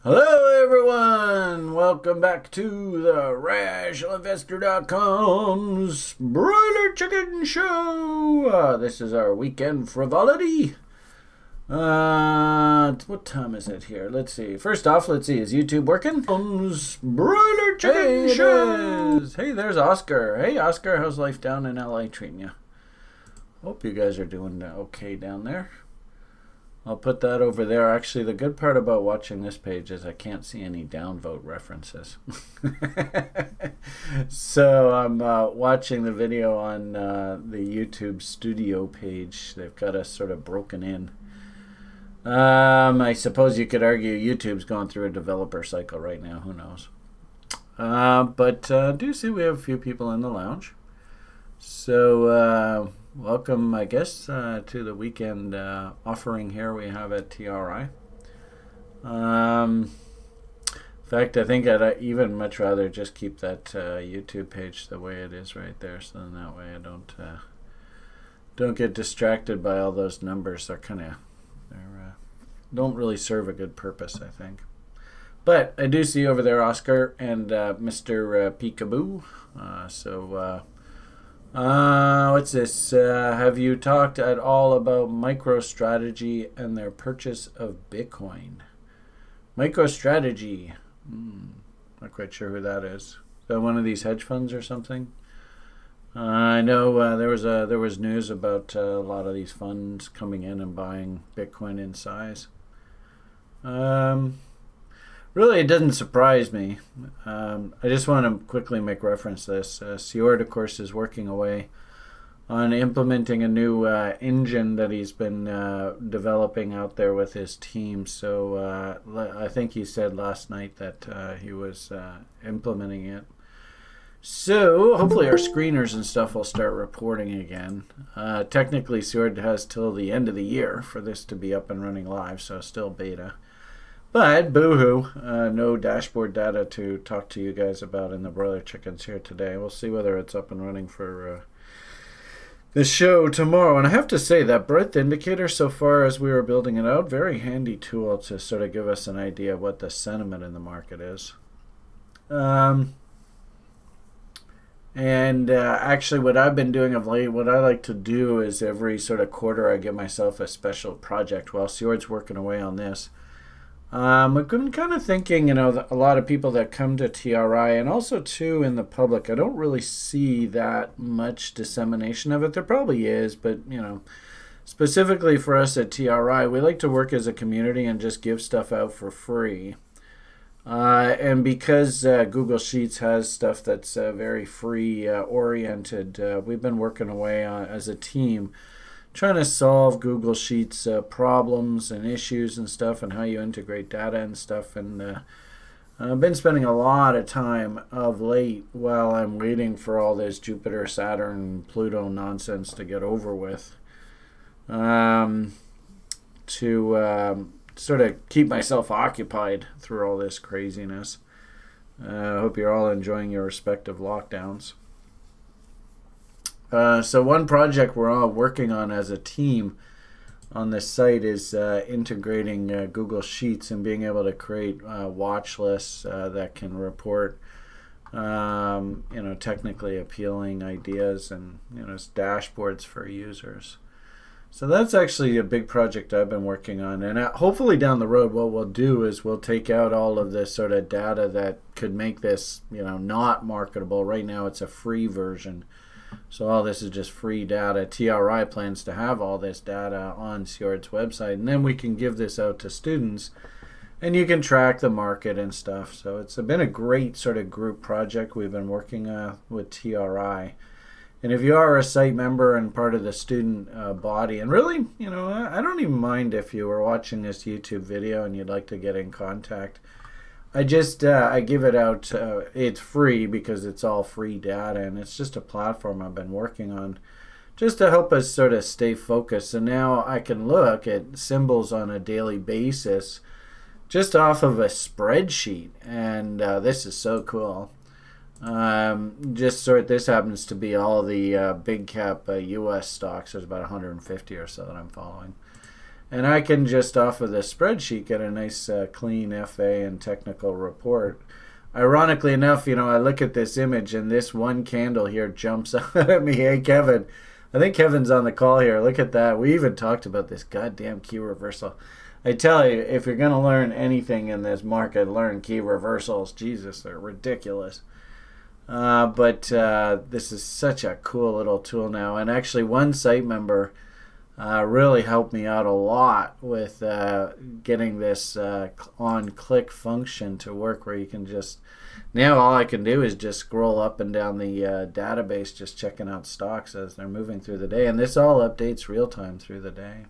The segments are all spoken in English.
Hello, everyone. Welcome back to the RationalInvestor.com's Broiler Chicken Show. This is our weekend frivolity. What time is it here? Let's see. First off, let's see. Is YouTube working? Broiler Chicken Show. Hey, there's Oscar. Hey, Oscar. How's life down in LA treating you? Hope you guys are doing okay down there. I'll put that over there. Actually, the good part about watching this page is I can't see any downvote references. So I'm watching the video on the YouTube studio page. They've got us sort of broken in. I suppose you could argue YouTube's going through a developer cycle right now. Who knows? But do see we have a few people in the lounge. So welcome, I guess, to the weekend offering here we have at TRI. In fact, I think I'd even much rather just keep that YouTube page the way it is right there, so then that way I don't get distracted by all those numbers. They're don't really serve a good purpose, I think. But I do see over there Oscar and Mr. Peekaboo. What's this? Have you talked at all about MicroStrategy and their purchase of Bitcoin? MicroStrategy. Not quite sure who that is. Is that one of these hedge funds or something? I know there was news about a lot of these funds coming in and buying Bitcoin in size. Really, it doesn't surprise me. I just want to quickly make reference to this. Sjord, of course, is working away on implementing a new engine that he's been developing out there with his team. So I think he said last night that he was implementing it. So hopefully our screeners and stuff will start reporting again. Technically, Sjord has till the end of the year for this to be up and running live, so still beta. But boo-hoo, no dashboard data to talk to you guys about in the broiler chickens here today. We'll see whether it's up and running for the show tomorrow. And I have to say that breadth indicator, so far as we were building it out, very handy tool to sort of give us an idea of what the sentiment in the market is. Actually, what I've been doing of late, what I like to do is every sort of quarter I give myself a special project while Sjord's working away on this. I've been kind of thinking, a lot of people that come to TRI and also too in the public, I don't really see that much dissemination of it. There probably is, but specifically for us at TRI, we like to work as a community and just give stuff out for free. And because Google Sheets has stuff that's very free oriented, we've been working away as a team trying to solve Google Sheets problems and issues and stuff and how you integrate data and stuff. And I've been spending a lot of time of late while I'm waiting for all this Jupiter, Saturn, Pluto nonsense to get over with to sort of keep myself occupied through all this craziness. I hope you're all enjoying your respective lockdowns. So one project we're all working on as a team on this site is integrating Google Sheets and being able to create watch lists that can report technically appealing ideas and dashboards for users. So that's actually a big project I've been working on, and hopefully down the road what we'll do is we'll take out all of this sort of data that could make this not marketable. Right now it's a free version. So all this is just free data. TRI plans to have all this data on Sjord's website, and then we can give this out to students, and you can track the market and stuff. So it's been a great sort of group project we've been working with TRI. And if you are a site member and part of the student body, and really, I don't even mind if you were watching this YouTube video and you'd like to get in contact. I give it out, it's free because it's all free data, and it's just a platform I've been working on just to help us sort of stay focused. And now I can look at symbols on a daily basis just off of a spreadsheet, and this is so cool. This happens to be all the big cap US stocks. There's about 150 or so that I'm following. And I can just off of the spreadsheet get a nice clean FA and technical report. Ironically enough, I look at this image and this one candle here jumps out at me. Hey, Kevin. I think Kevin's on the call here. Look at that. We even talked about this goddamn key reversal. I tell you, if you're going to learn anything in this market, learn key reversals. Jesus, they're ridiculous. But this is such a cool little tool now. And actually, one site member really helped me out a lot with getting this on-click function to work, where you can just... Now all I can do is just scroll up and down the database, just checking out stocks as they're moving through the day. And this all updates real time through the day.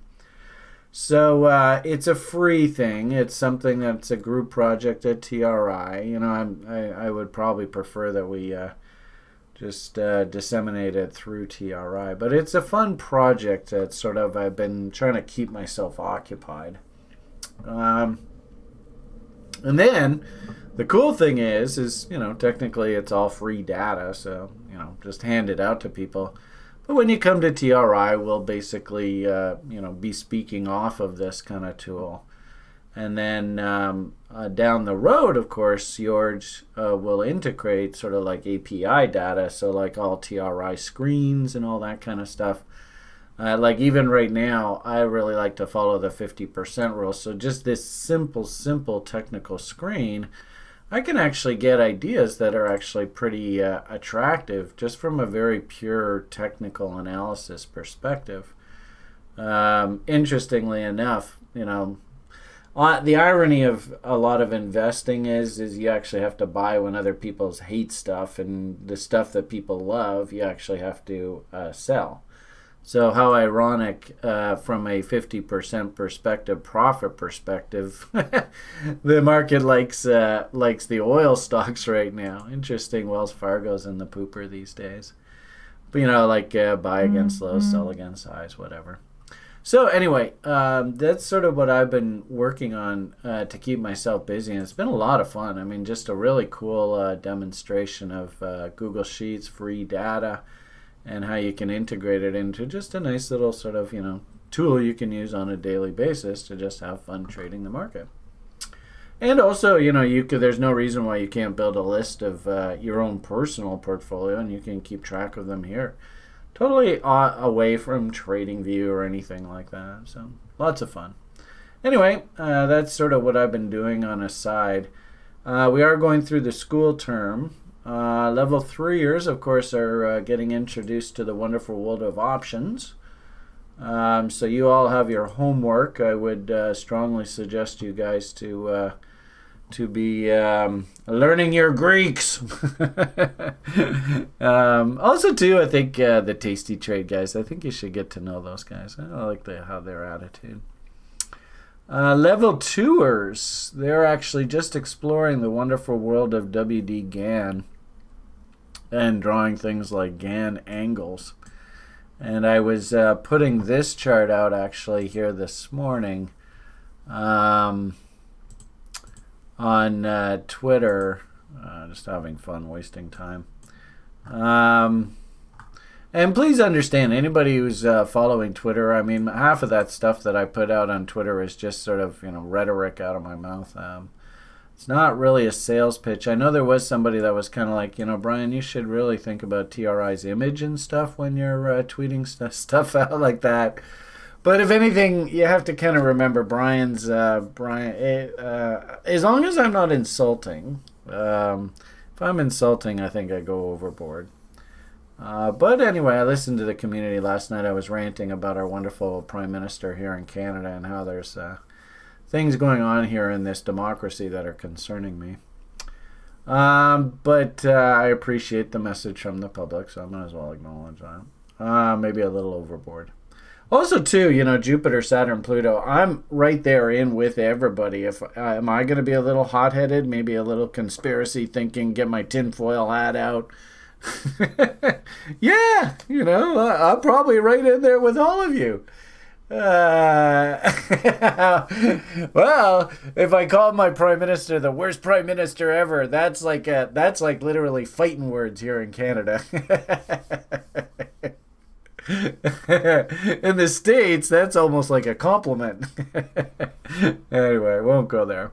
So it's a free thing. It's something that's a group project at TRI. I would probably prefer that we just disseminate it through TRI. But it's a fun project that I've been trying to keep myself occupied. And then the cool thing is technically it's all free data, so just hand it out to people. But when you come to TRI, we'll basically be speaking off of this kind of tool, and then down the road, of course, George will integrate sort of like API data, so like all TRI screens and all that kind of stuff. Like even right now, I really like to follow the 50% rule. So just this simple technical screen, I can actually get ideas that are actually pretty attractive just from a very pure technical analysis perspective. Interestingly enough, the irony of a lot of investing is you actually have to buy when other people hate stuff, and the stuff that people love, you actually have to sell. So how ironic from a 50% profit perspective, the market likes the oil stocks right now. Interesting, Wells Fargo's in the pooper these days. But buy against lows, sell against highs, whatever. So anyway, that's sort of what I've been working on to keep myself busy, and it's been a lot of fun. I mean, just a really cool demonstration of Google Sheets, free data, and how you can integrate it into just a nice little sort of, tool you can use on a daily basis to just have fun trading the market. And also, there's no reason why you can't build a list of your own personal portfolio, and you can keep track of them here. Totally away from TradingView or anything like that. So lots of fun. Anyway, that's sort of what I've been doing on a side. We are going through the school term. Level 3ers, of course, are getting introduced to the wonderful world of options. So you all have your homework. I would strongly suggest you guys to be learning your Greeks. Also, too, I think the Tasty Trade guys, I think you should get to know those guys. I like how their attitude. Level 2ers, they're actually just exploring the wonderful world of WD GAN and drawing things like GAN angles. And I was putting this chart out actually here this morning on Twitter. Just having fun, wasting time. And please understand, anybody who's following Twitter, I mean, half of that stuff that I put out on Twitter is just sort of, rhetoric out of my mouth. It's not really a sales pitch. I know there was somebody that was kind of like, Brian, you should really think about TRI's image and stuff when you're tweeting stuff out like that. But if anything, you have to kind of remember Brian's, as long as I'm not insulting, if I'm insulting, I think I go overboard. But anyway, I listened to the community last night. I was ranting about our wonderful Prime Minister here in Canada and how there's things going on here in this democracy that are concerning me. But I appreciate the message from the public, so I might as well acknowledge that. Maybe a little overboard. Also, too, Jupiter, Saturn, Pluto, I'm right there in with everybody. Am I going to be a little hot-headed, maybe a little conspiracy thinking, get my tinfoil hat out? Yeah, I'm probably right in there with all of you. Well, if I called my prime minister the worst prime minister ever, that's like literally fighting words here in Canada. In the States, that's almost like a compliment. Anyway, won't go there.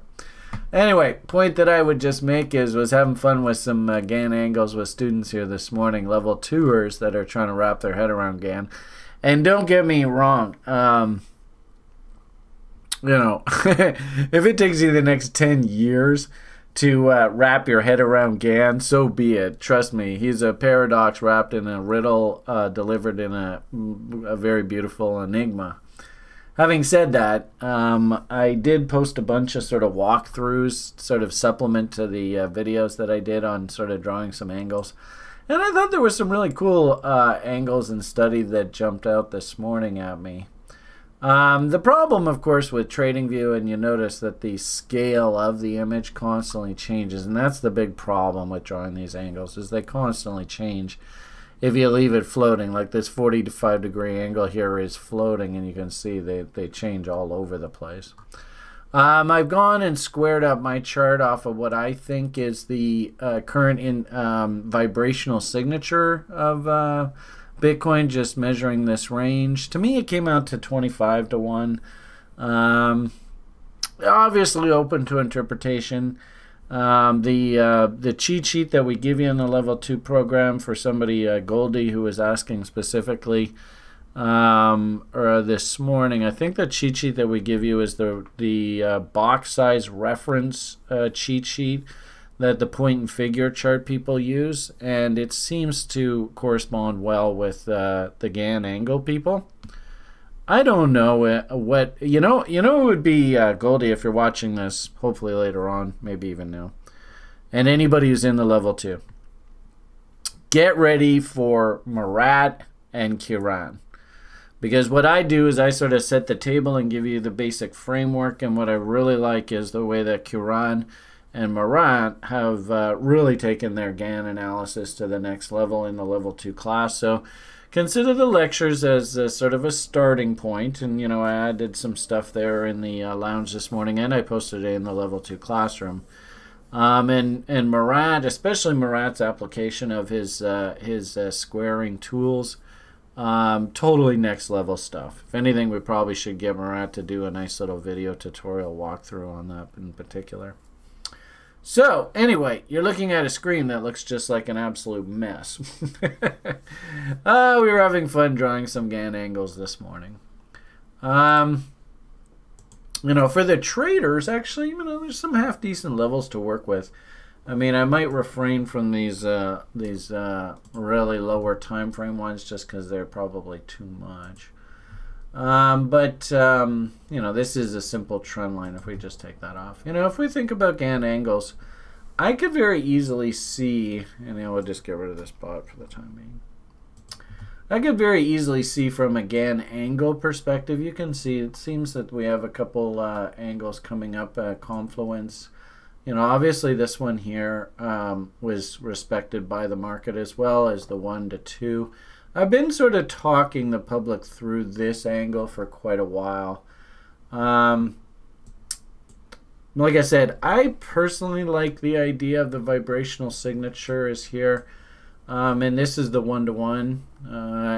Anyway, point that I would just make was having fun with some GAN angles with students here this morning, level 2ers that are trying to wrap their head around GAN. And don't get me wrong, if it takes you the next 10 years to wrap your head around GAN, so be it. Trust me, he's a paradox wrapped in a riddle, delivered in a very beautiful enigma. Having said that, I did post a bunch of sort of walkthroughs, sort of supplement to the videos that I did on sort of drawing some angles. And I thought there were some really cool angles and study that jumped out this morning at me. The problem, of course, with TradingView, and you notice that the scale of the image constantly changes, and that's the big problem with drawing these angles, is they constantly change if you leave it floating. Like this 45-degree angle here is floating, and you can see they change all over the place. I've gone and squared up my chart off of what I think is the current vibrational signature of Bitcoin, just measuring this range. To me, it came out to 25 to 1. Obviously open to interpretation. The cheat sheet that we give you in the level 2 program for somebody, Goldie, who was asking specifically this morning, I think the cheat sheet that we give you is the box size reference cheat sheet that the point and figure chart people use, and it seems to correspond well with the GAN angle people. I don't know what you know it would be, Goldie, if you're watching this, hopefully later on, maybe even now, and anybody who's in the level 2, get ready for Marat and Kiran. Because what I do is I sort of set the table and give you the basic framework, and what I really like is the way that Kiran and Marat have really taken their GAN analysis to the next level in the level 2 class. So consider the lectures as sort of a starting point. And, I added some stuff there in the lounge this morning, and I posted it in the level 2 classroom. And Marat, especially Marat's application of his squaring tools, totally next level stuff. If anything, we probably should get Marat to do a nice little video tutorial walkthrough on that in particular. So, anyway, you're looking at a screen that looks just like an absolute mess. We were having fun drawing some GAN angles this morning. For the traders, actually, there's some half-decent levels to work with. I might refrain from these really lower time frame ones just because they're probably too much. This is a simple trend line if we just take that off. If we think about GAN angles, I could very easily see, and we'll just get rid of this bot for the time being. I could very easily see from a GAN angle perspective, you can see it seems that we have a couple angles coming up at confluence. Obviously this one here was respected by the market as well as the 1 to 2. I've been sort of talking the public through this angle for quite a while. Like I said, I personally like the idea of the vibrational signature is here. And this is the 1 to 1.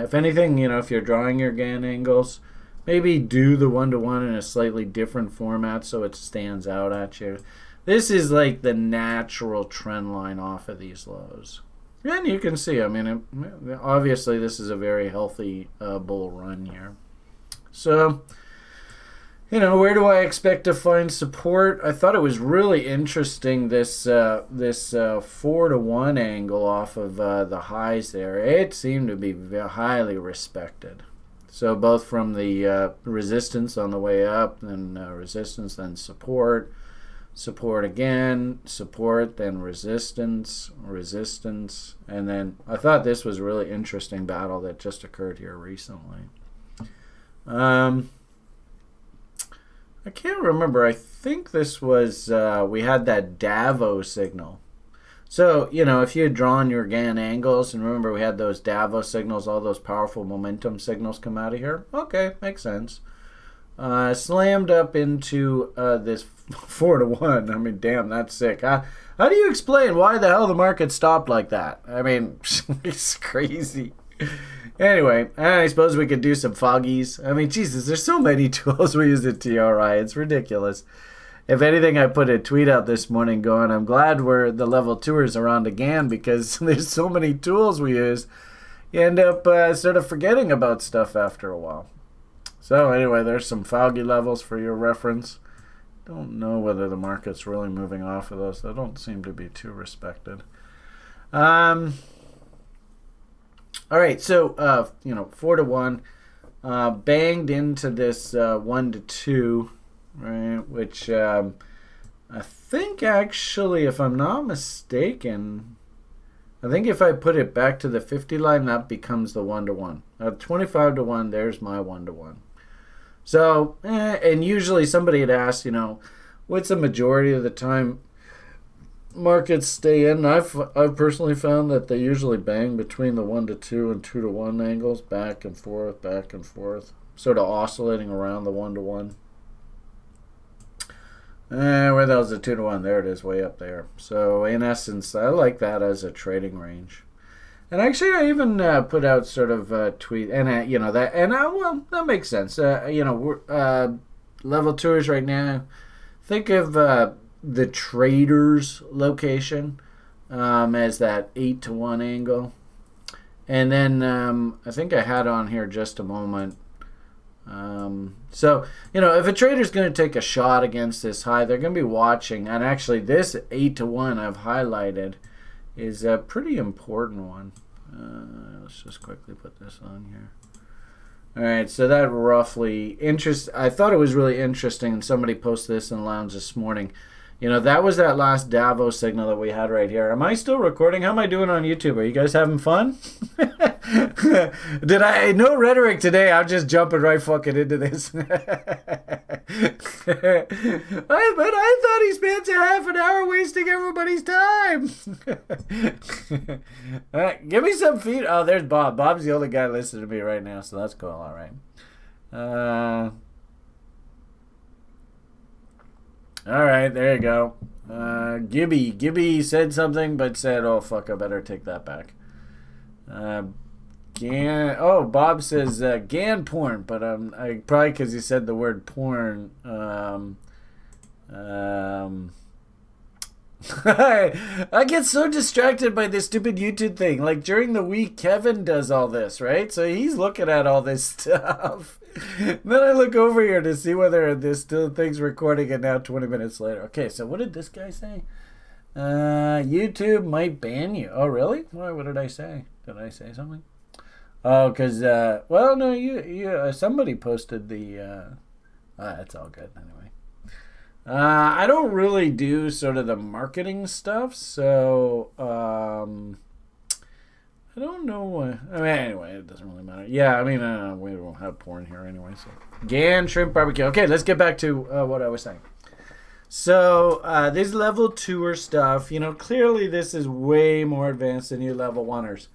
If anything, if you're drawing your GAN angles, maybe do the 1 to 1 in a slightly different format so it stands out at you. This is like the natural trend line off of these lows. And you can see, obviously this is a very healthy bull run here. So, where do I expect to find support? I thought it was really interesting, this 4 to 1 angle off of the highs there. It seemed to be highly respected. So both from the resistance on the way up, then resistance, then support. Support again, support, then resistance, resistance, and then I thought this was a really interesting battle that just occurred here recently. I can't remember. I think this was, we had that Davos signal. So, if you had drawn your GAN angles, and remember we had those Davos signals, all those powerful momentum signals come out of here. Okay, makes sense. Slammed up into this 4 to 1. Damn, that's sick. How do you explain why the hell the market stopped like that? It's crazy. Anyway, I suppose we could do some foggies. I mean, Jesus, there's so many tools we use at TRI. It's ridiculous. If anything, I put a tweet out this morning going, I'm glad the level 2ers are on again because there's so many tools we use. You end up sort of forgetting about stuff after a while. So anyway, there's some foggy levels for your reference. Don't know whether the market's really moving off of those. They don't seem to be too respected. All right, so 4 to 1, banged into this 1 to 2, right? Which I think actually, if I'm not mistaken, I think if I put it back to the 50 line, that becomes the 1 to 1. 25 to 1. There's my 1 to 1. So, and usually somebody had asked, what's the majority of the time markets stay in? I've personally found that they usually bang between the 1 to 2 and 2 to 1 angles, back and forth, sort of oscillating around the 1 to 1. Where that was the 2 to 1, there it is, way up there. So in essence, I like that as a trading range. And actually, I even put out sort of a tweet, and that makes sense. We're level 2ers right now. Think of the traders location as that 8 to 1 angle, and then I think I had on here just a moment. So if a trader's going to take a shot against this high, they're going to be watching, and actually this 8 to 1 I've highlighted is a pretty important one. Let's just quickly put this on here. All right, so that roughly I thought it was really interesting, and somebody posted this in the lounge this morning. That was that last Davos signal that we had right here. Am I still recording? How am I doing on YouTube? Are you guys having fun? No rhetoric today. I'm just jumping right fucking into this. But I thought he spent a half an hour wasting everybody's time. All right, give me some feed. Oh, there's Bob. Bob's the only guy listening to me right now, so that's cool. All right. All right, there you go. Gibby said something, but said, "Oh fuck, I better take that back." Bob says Gan porn, but I probably because he said the word porn. I get so distracted by this stupid YouTube thing. Like during the week, Kevin does all this, right? So he's looking at all this stuff. Then I look over here to see whether this still thing's recording, and now 20 minutes later. Okay, so what did this guy say? YouTube might ban you. Oh, really? Why? What did I say? Did I say something? Oh, because, no, you somebody posted the, that's all good anyway. I don't really do sort of the marketing stuff, so, I don't know. Anyway, it doesn't really matter. Yeah, we don't have porn here anyway. So, Gan shrimp barbecue. Okay, let's get back to what I was saying. So, this level 2er stuff, clearly this is way more advanced than you level 1ers.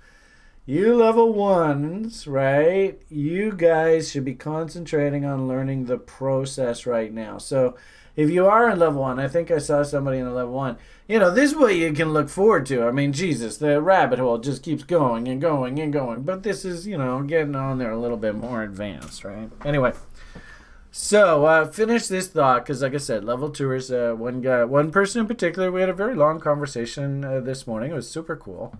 You level 1s, right? You guys should be concentrating on learning the process right now. So, if you are in level 1, I think I saw somebody in a level 1, this is what you can look forward to. I mean, Jesus, the rabbit hole just keeps going and going and going. But this is, getting on there a little bit more advanced, right? Anyway, so finish this thought, because like I said, level 2ers, one person in particular, we had a very long conversation this morning. It was super cool.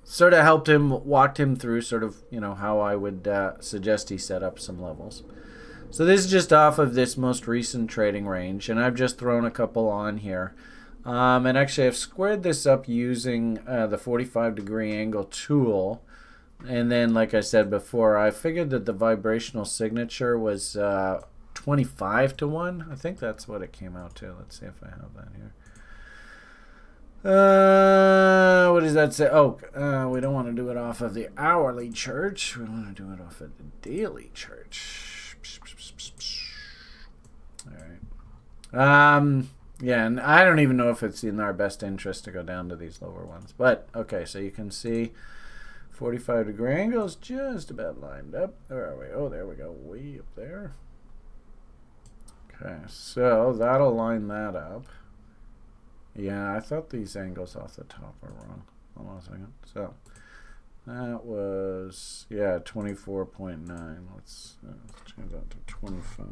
Sort of walked him through sort of, how I would suggest he set up some levels. So this is just off of this most recent trading range, and I've just thrown a couple on here. And actually I've squared this up using the 45-degree angle tool. And then, like I said before, I figured that the vibrational signature was 25 to 1. I think that's what it came out to. Let's see if I have that here. What does that say? Oh, we don't want to do it off of the hourly chart. We want to do it off of the daily chart. All right. Yeah, and I don't even know if it's in our best interest to go down to these lower ones. But, okay, so you can see 45-degree angles just about lined up. Where are we? Oh, there we go. Way up there. Okay, so that'll line that up. Yeah, I thought these angles off the top were wrong. Hold on a second. So, That was, yeah, 24.9. Let's change that to 25.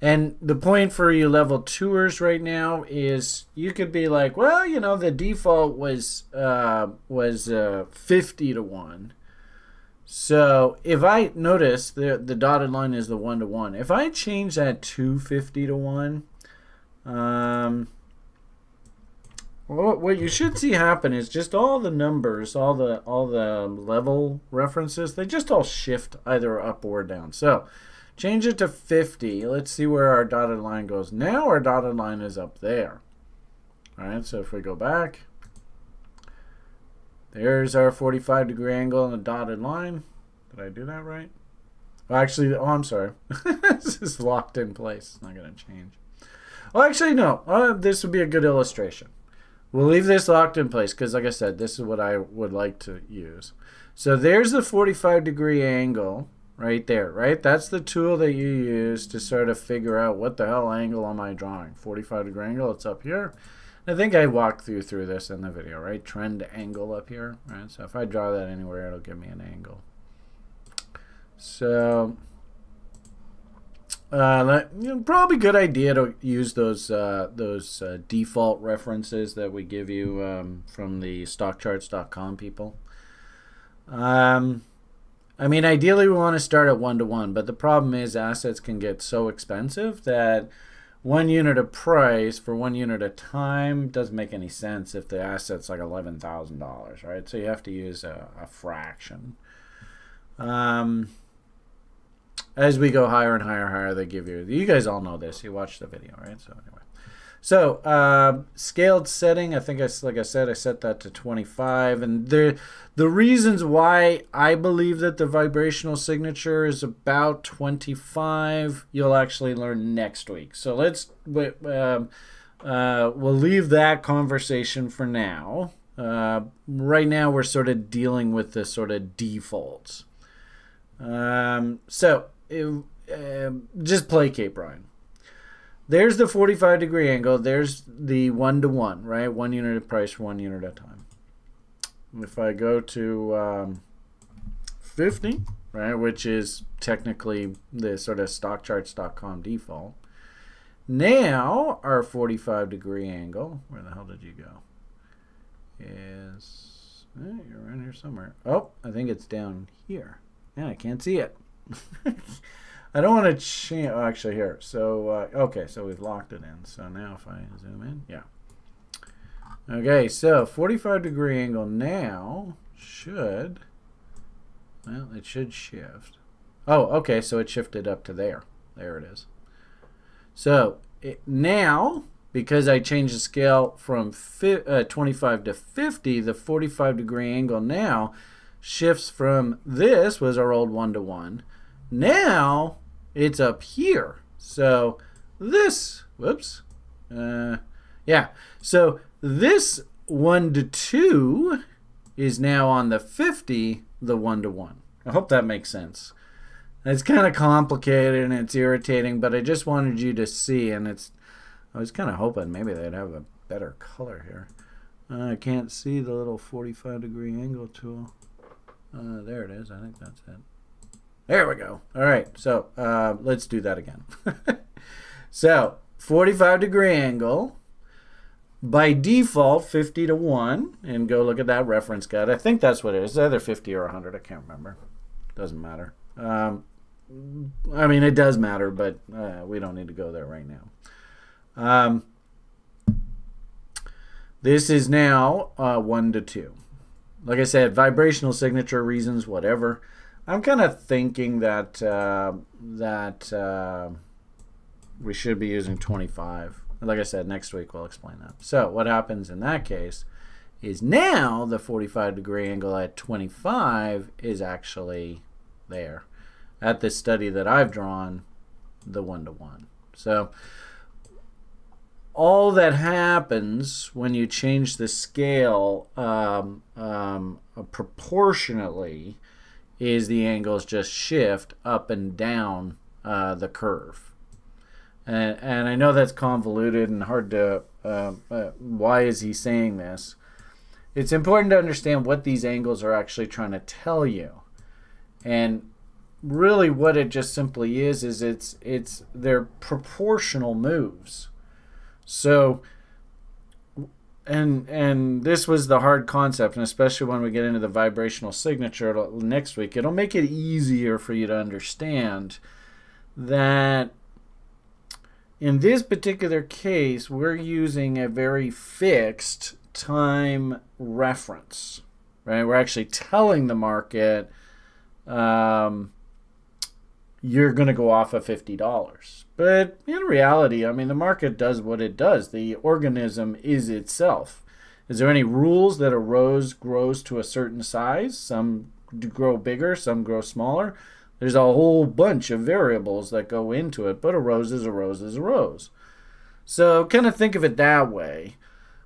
And the point for you level 2ers right now is you could be like, well, you know, the default was 50 to 1. So if I notice the dotted line is the 1 to 1. If I change that to 50 to 1, what you should see happen is just all the numbers, all the level references, they just all shift either up or down. So change it to 50. Let's see where our dotted line goes. Now our dotted line is up there. All right, so if we go back, there's our 45-degree angle and a dotted line. Did I do that right? Well, actually, oh, I'm sorry. This is locked in place. It's not going to change. Well, actually, no. This would be a good illustration. We'll leave this locked in place because, like I said, this is what I would like to use. So there's the 45-degree angle right there, right? That's the tool that you use to sort of figure out what the hell angle am I drawing. 45-degree angle, it's up here. I think I walked through this in the video, right? Trend angle up here, right? So if I draw that anywhere, it'll give me an angle. So probably a good idea to use those default references that we give you from the stockcharts.com people. I mean, ideally we want to start at 1 to 1, but the problem is assets can get so expensive that 1 unit of price for 1 unit of time doesn't make any sense if the asset's like $11,000, right? So you have to use a fraction. As we go higher and higher, they give you guys all know this. You watched the video, right? So anyway. So scaled setting, I think like I said, I set that to 25. And the reasons why I believe that the vibrational signature is about 25, you'll actually learn next week. So we'll leave that conversation for now. Right now we're sort of dealing with the sort of defaults. Just placate Brian. There's the 45-degree angle. There's the 1 to 1, right? 1 unit of price for 1 unit at a time. If I go to 50, right, which is technically the sort of stockcharts.com default. Now our 45-degree angle, where the hell did you go? You're around here somewhere. Oh, I think it's down here. Yeah, I can't see it. I don't want to change. Oh, actually, here. So, okay, so we've locked it in. So now if I zoom in, yeah. Okay, so 45-degree angle now should, well, it should shift. Oh, okay, so it shifted up to there. There it is. So now, because I changed the scale from 25 to 50, the 45-degree angle now shifts from this was our old 1 to 1. Now it's up here. So this, whoops, yeah. So this 1 to 2 is now on the 50, the 1 to 1. I hope that makes sense. It's kind of complicated and it's irritating, but I just wanted you to see, and I was kind of hoping maybe they'd have a better color here. I can't see the little 45-degree angle tool. There it is. I think that's it. There we go. All right. So let's do that again. So 45-degree angle. By default, 50 to 1. And go look at that reference guide. I think that's what it is. It's either 50 or 100. I can't remember. Doesn't matter. I mean, it does matter, but we don't need to go there right now. This is now 1 to 2. Like I said, vibrational signature reasons, whatever. I'm kind of thinking that we should be using 25. Like I said, next week we'll explain that. So what happens in that case is now the 45-degree angle at 25 is actually there. At this study that I've drawn, the 1 to 1. So all that happens when you change the scale proportionately is the angles just shift up and down the curve. And I know that's convoluted and hard to, why is he saying this? it's important to understand what these angles are actually trying to tell you. And really what it just simply is it's they're proportional moves. So and this was the hard concept, and especially when we get into the vibrational signature next week, it'll make it easier for you to understand that in this particular case, we're using a very fixed time reference, right? We're actually telling the market you're going to go off of $50. But in reality, I mean, the market does what it does. The organism is itself. Is there any rules that a rose grows to a certain size? Some grow bigger, some grow smaller. There's a whole bunch of variables that go into it, but a rose is a rose is a rose. So kind of think of it that way.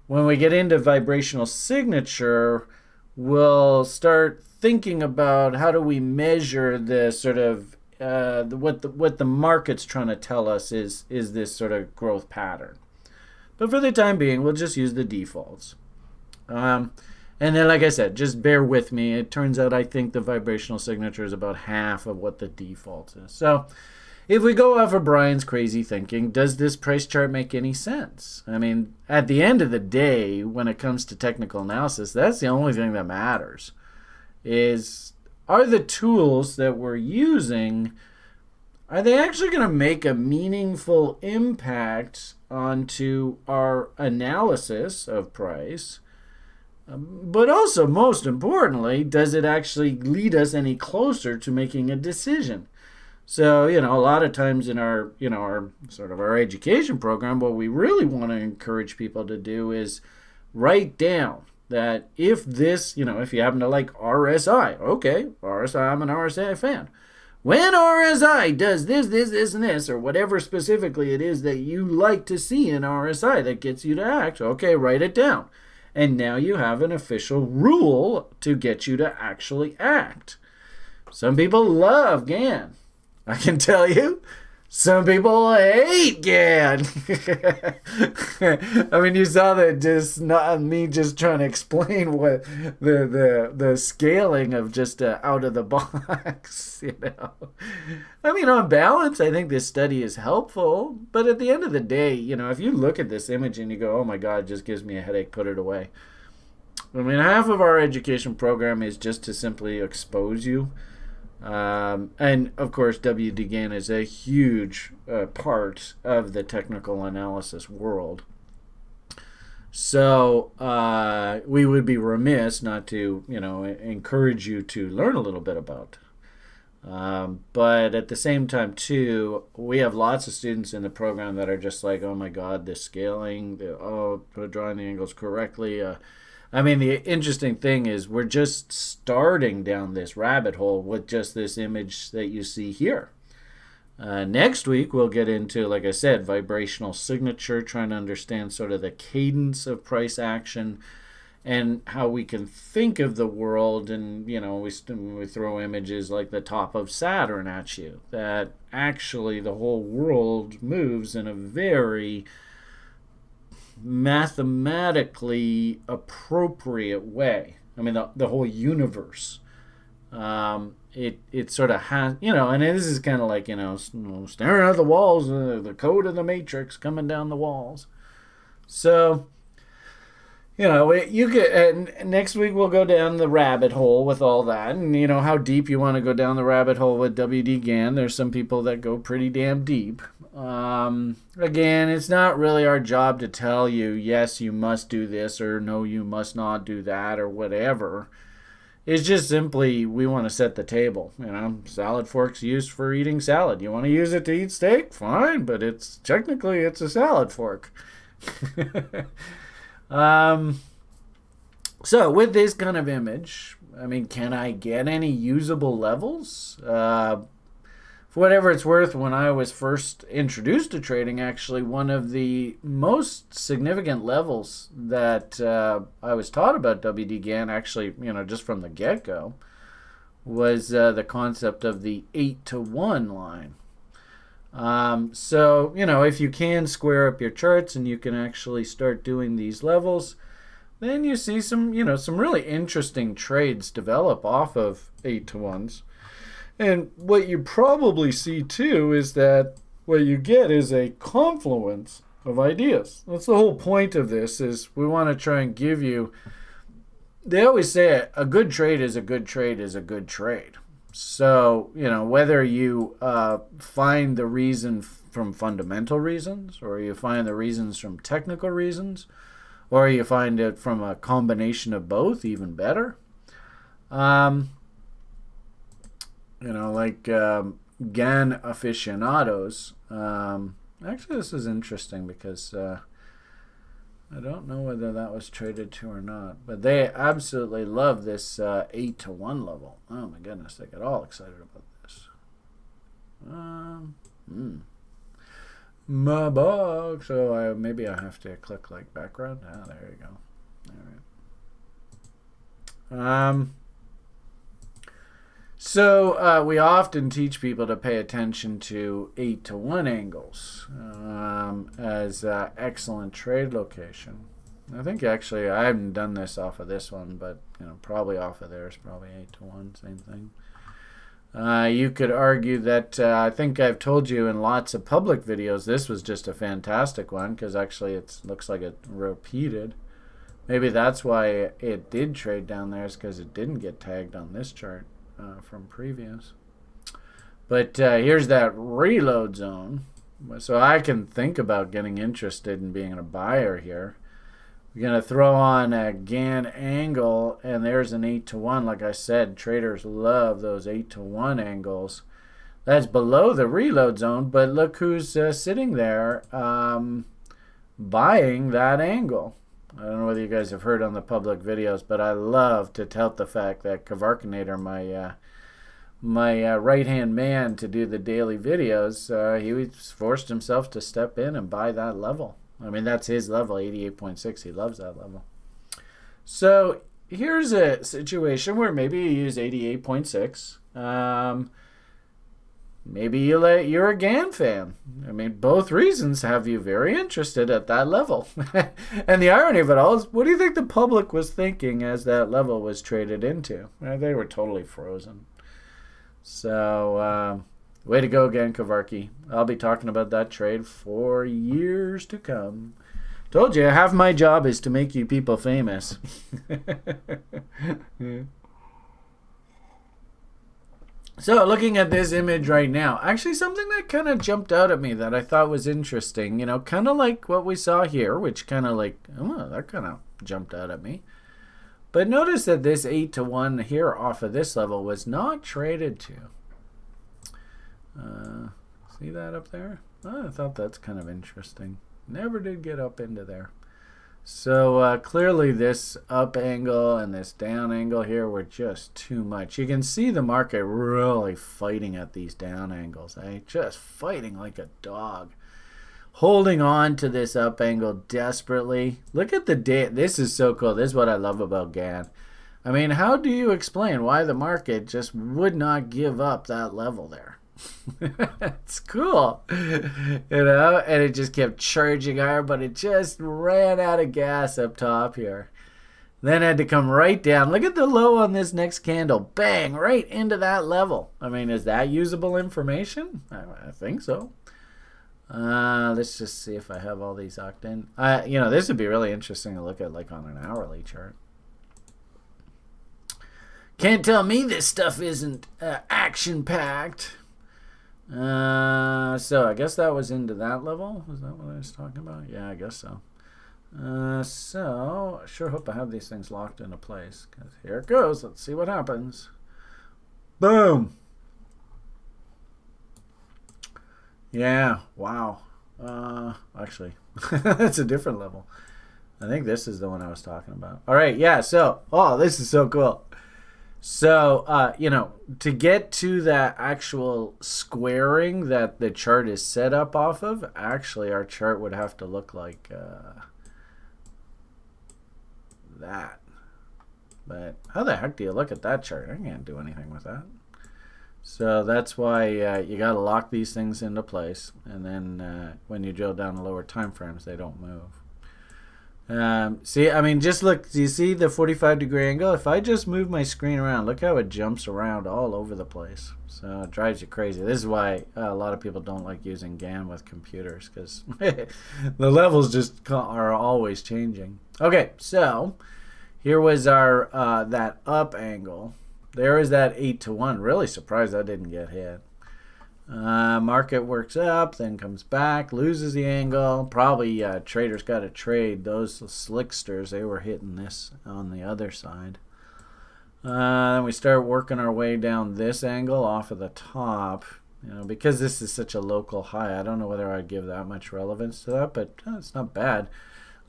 When we get into vibrational signature, we'll start thinking about how do we measure the sort of what the market's trying to tell us is this sort of growth pattern. But for the time being, we'll just use the defaults. And then, like I said, just bear with me. It turns out I think the vibrational signature is about half of what the default is. So if we go off of Brian's crazy thinking, does this price chart make any sense? I mean, at the end of the day, when it comes to technical analysis, that's the only thing that matters. Are the tools that we're using, are they actually going to make a meaningful impact onto our analysis of price? But also, most importantly, does it actually lead us any closer to making a decision? So, a lot of times in our sort of our education program, what we really want to encourage people to do is write down that if this, if you happen to like RSI, okay, RSI, I'm an RSI fan. When RSI does this, and this, or whatever specifically it is that you like to see in RSI that gets you to act, okay, write it down. And now you have an official rule to get you to actually act. Some people love GAN. I can tell you. Some people hate GAN. I mean, you saw that just not me just trying to explain what the scaling of just out of the box, I mean, on balance, I think this study is helpful. But at the end of the day, if you look at this image and you go, oh my God, it just gives me a headache, put it away. I mean, half of our education program is just to simply expose you. And of course, WD GAN is a huge part of the technical analysis world. So we would be remiss not to, encourage you to learn a little bit about. But at the same time, too, we have lots of students in the program that are just like, oh my God, this scaling, drawing the angles correctly. I mean, the interesting thing is we're just starting down this rabbit hole with just this image that you see here. Next week, we'll get into, like I said, vibrational signature, trying to understand sort of the cadence of price action and how we can think of the world. And, we throw images like the top of Saturn at you, that actually the whole world moves in a very mathematically appropriate way. I mean, the whole universe. It sort of has, and this is kind of like, staring at the walls, the code of the matrix coming down the walls. So, you could, next week we'll go down the rabbit hole with all that, and how deep you want to go down the rabbit hole with WD GAN. There's some people that go pretty damn deep. Again, it's not really our job to tell you, yes, you must do this, or no, you must not do that, or whatever. It's just simply, we want to set the table. Salad fork's used for eating salad. You want to use it to eat steak? Fine, but it's a salad fork. So with this kind of image, I mean, can I get any usable levels? For whatever it's worth, when I was first introduced to trading, actually, one of the most significant levels that I was taught about WD GAN, actually, just from the get-go, was the concept of the 8-to-1 line. So, if you can square up your charts and you can actually start doing these levels, then you see some, some really interesting trades develop off of 8-to-1s. And what you probably see too is that what you get is a confluence of ideas. That's the whole point of this, is we want to try and give you, they always say a good trade is a good trade is a good trade. So, whether you find the reason from fundamental reasons, or you find the reasons from technical reasons, or you find it from a combination of both, even better. Like GAN aficionados. Actually, this is interesting because I don't know whether that was traded to or not, but they absolutely love this 8-to-1 level. Oh my goodness, they get all excited about this. My box. So maybe I have to click like background. Ah, there you go. All right. So we often teach people to pay attention to 8-to-1 angles as excellent trade location. I think actually I haven't done this off of this one, but probably off of theirs, probably 8-to-1, same thing. You could argue that I think I've told you in lots of public videos this was just a fantastic one, because actually it looks like it repeated. Maybe that's why it did trade down there, is because it didn't get tagged on this chart from previous. But here's that reload zone. So I can think about getting interested in being a buyer here. We're going to throw on a GAN angle, and there's an 8-to-1. Like I said, traders love those 8-to-1 angles. That's below the reload zone, but look who's sitting there buying that angle. I don't know whether you guys have heard on the public videos, but I love to tout the fact that Kavarkinator, my right-hand man to do the daily videos, he forced himself to step in and buy that level. I mean, that's his level, 88.6. He loves that level. So here's a situation where maybe you use 88.6. Maybe you're a GAN fan. I mean, both reasons have you very interested at that level. And the irony of it all is, what do you think the public was thinking as that level was traded into? Well, they were totally frozen. So, way to go again, Kavarki. I'll be talking about that trade for years to come. Told you, half my job is to make you people famous. So, looking at this image right now, actually something that kind of jumped out at me that I thought was interesting, kind of like what we saw here, which kind of like, oh, that kind of jumped out at me. But notice that this 8-to-1 here off of this level was not traded to. See that up there? Oh, I thought that's kind of interesting. Never did get up into there. So clearly this up angle and this down angle here were just too much. You can see the market really fighting at these down angles. Just fighting like a dog. Holding on to this up angle desperately. Look at the day. This is so cool. This is what I love about GAN. I mean, how do you explain why the market just would not give up that level there? It's cool, and it just kept charging hard, but it just ran out of gas up top here. Then had to come right down. Look at the low on this next candle. Bang, right into that level. I mean, is that usable information? I think so. Let's just see if I have all these octane. This would be really interesting to look at like on an hourly chart. Can't tell me this stuff isn't action-packed. So I guess that was into that level. Was that what I was talking about? Yeah, I guess so. So I sure hope I have these things locked into place, because here it goes. Let's see what happens. Boom. Yeah, wow. Actually, that's a different level. I think this is the one I was talking about. All right, yeah, so, this is so cool. So, to get to that actual squaring that the chart is set up off of, actually our chart would have to look like that. But how the heck do you look at that chart? I can't do anything with that. So that's why you got to lock these things into place. And then when you drill down the lower time frames, they don't move. See, I mean, just look. Do you see the 45-degree angle? If I just move my screen around, look how it jumps around all over the place. So it drives you crazy. This is why a lot of people don't like using GAN with computers, because the levels just are always changing. Okay, so here was our that up angle. There is that 8-to-1. Really surprised I didn't get hit. Market works up, then comes back, loses the angle. Probably traders got to trade. Those slicksters, they were hitting this on the other side. Then we start working our way down this angle off of the top. You know, because this is such a local high, I don't know whether I'd give that much relevance to that, but it's not bad.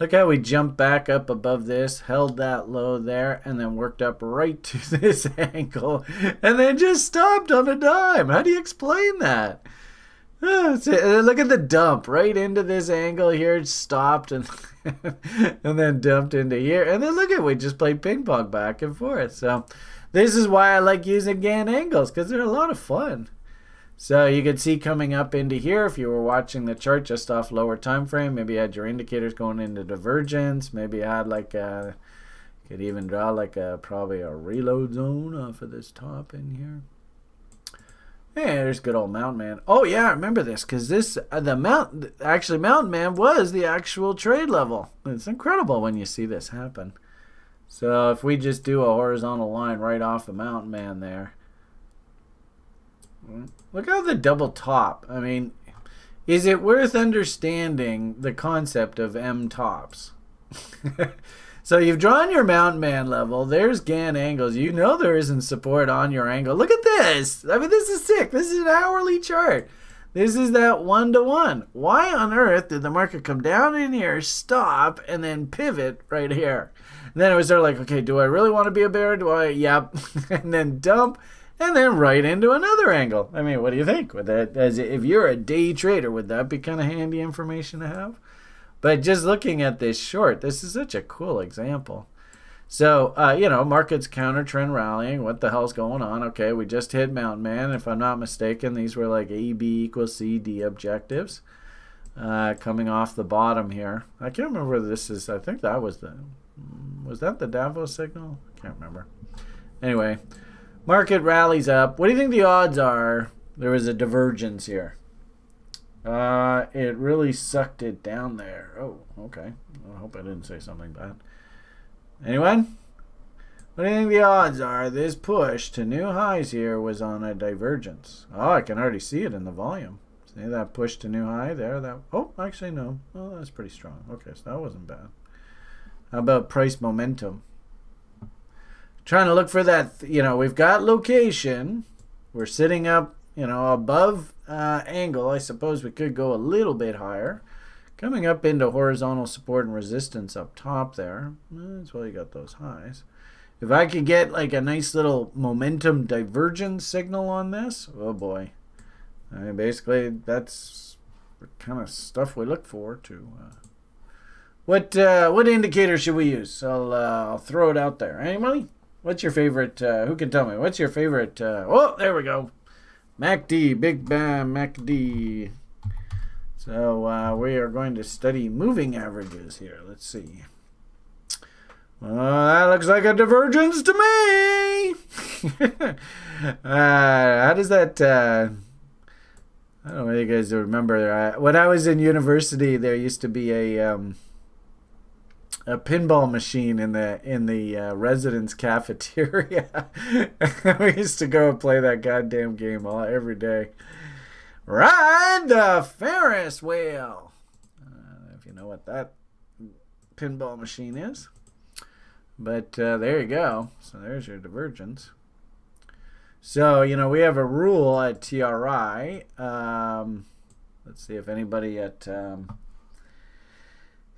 Look how we jumped back up above this, held that low there, and then worked up right to this angle, and then just stopped on a dime. How do you explain that? Look at the dump right into this angle here. It stopped and and then dumped into here. And then look at, we just played ping pong back and forth. So this is why I like using GAN angles, because they're a lot of fun. So you could see coming up into here, if you were watching the chart just off lower time frame, maybe you had your indicators going into divergence. Maybe you had like a, you could even draw like probably a reload zone off of this top in here. Hey, there's good old Mountain Man. Oh yeah, I remember this, because this Mountain Man was the actual trade level. It's incredible when you see this happen. So if we just do a horizontal line right off the Mountain Man there. Look how the double top. I mean, is it worth understanding the concept of M tops? So you've drawn your Mountain Man level. There's GAN angles. You know there isn't support on your angle. Look at this. I mean, this is sick. This is an hourly chart. This is that 1-to-1. Why on earth did the market come down in here, stop, and then pivot right here? And then it was there like, okay, do I really want to be a bear? Do I? Yep. And then dump. And then right into another angle. I mean, what do you think? Would that, as if you're a day trader, would that be kind of handy information to have? But just looking at this short, this is such a cool example. So, you know, market's counter trend rallying. What the hell's going on? Okay, we just hit Mountain Man. If I'm not mistaken, these were like AB equals CD objectives coming off the bottom here. I can't remember whether this is, I think that was that the Davos signal? I can't remember. Anyway. Market rallies up. What do you think the odds are? There was a divergence here. It really sucked it down there. Oh, okay. I hope I didn't say something bad. Anyone? What do you think the odds are? This push to new highs here was on a divergence. Oh, I can already see it in the volume. See that push to new high there? That. Oh, actually, no. Oh, that's pretty strong. Okay, so that wasn't bad. How about price momentum? Trying to look for that, you know, we've got location. We're sitting up, you know, above angle. I suppose we could go a little bit higher. Coming up into horizontal support and resistance up top there. That's why you got those highs. If I could get like a nice little momentum divergence signal on this, oh boy. I mean, basically, that's the kind of stuff we look for to. What indicator should we use? I'll throw it out there. Anybody? What's your favorite? Who can tell me? What's your favorite? Oh, there we go. MACD, Big Bam MACD. So we are going to study moving averages here. Let's see. That looks like a divergence to me. How does that? I don't know if you guys remember. When I was in university, there used to be a pinball machine in the residence cafeteria. We used to go and play that goddamn game every day. Ride the Ferris wheel. If you know what that pinball machine is. But there you go. So there's your divergence. So, you know, we have a rule at TRI. Let's see if anybody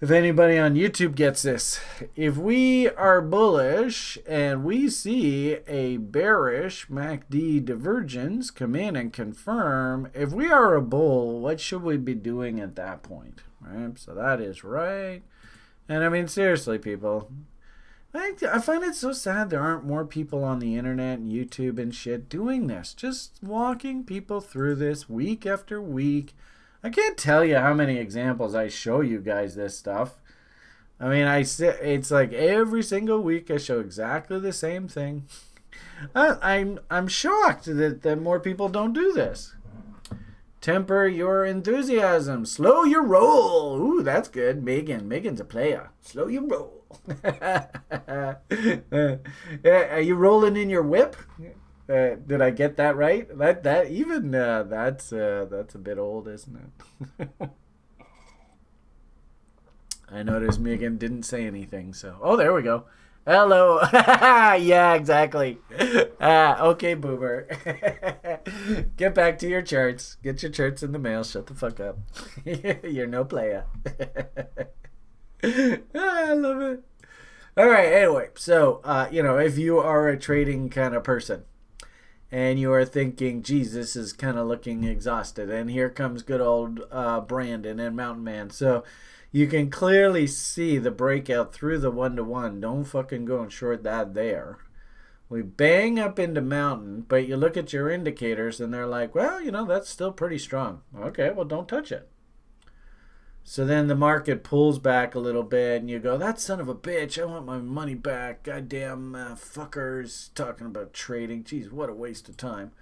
If anybody on YouTube gets this, if we are bullish and we see a bearish MACD divergence come in and confirm, if we are a bull, what should we be doing at that point? Right? So that is right. And I mean, seriously, people, I find it so sad there aren't more people on the internet and YouTube and shit doing this. Just walking people through this week after week. I can't tell you how many examples I show you guys this stuff. I mean, it's like every single week I show exactly the same thing. I'm shocked that more people don't do this. Temper your enthusiasm. Slow your roll. Ooh, that's good. Megan's a player. Slow your roll. Are you rolling in your whip? Did I get that right? That's a bit old, isn't it? I noticed Megan didn't say anything, so there we go. Hello. Yeah, exactly. Okay, boomer. Get back to your charts. Get your charts in the mail. Shut the fuck up. You're no player. I love it. All right, anyway. So, if you are a trading kind of person and you are thinking, geez, this is kind of looking exhausted, and here comes good old Brandon and Mountain Man. So, you can clearly see the breakout through the 1-to-1. Don't fucking go and short that there. We bang up into Mountain, but you look at your indicators and they're like, well, that's still pretty strong. Okay, well, don't touch it. So then the market pulls back a little bit and you go, that son of a bitch, I want my money back. Goddamn fuckers talking about trading. Jeez, what a waste of time.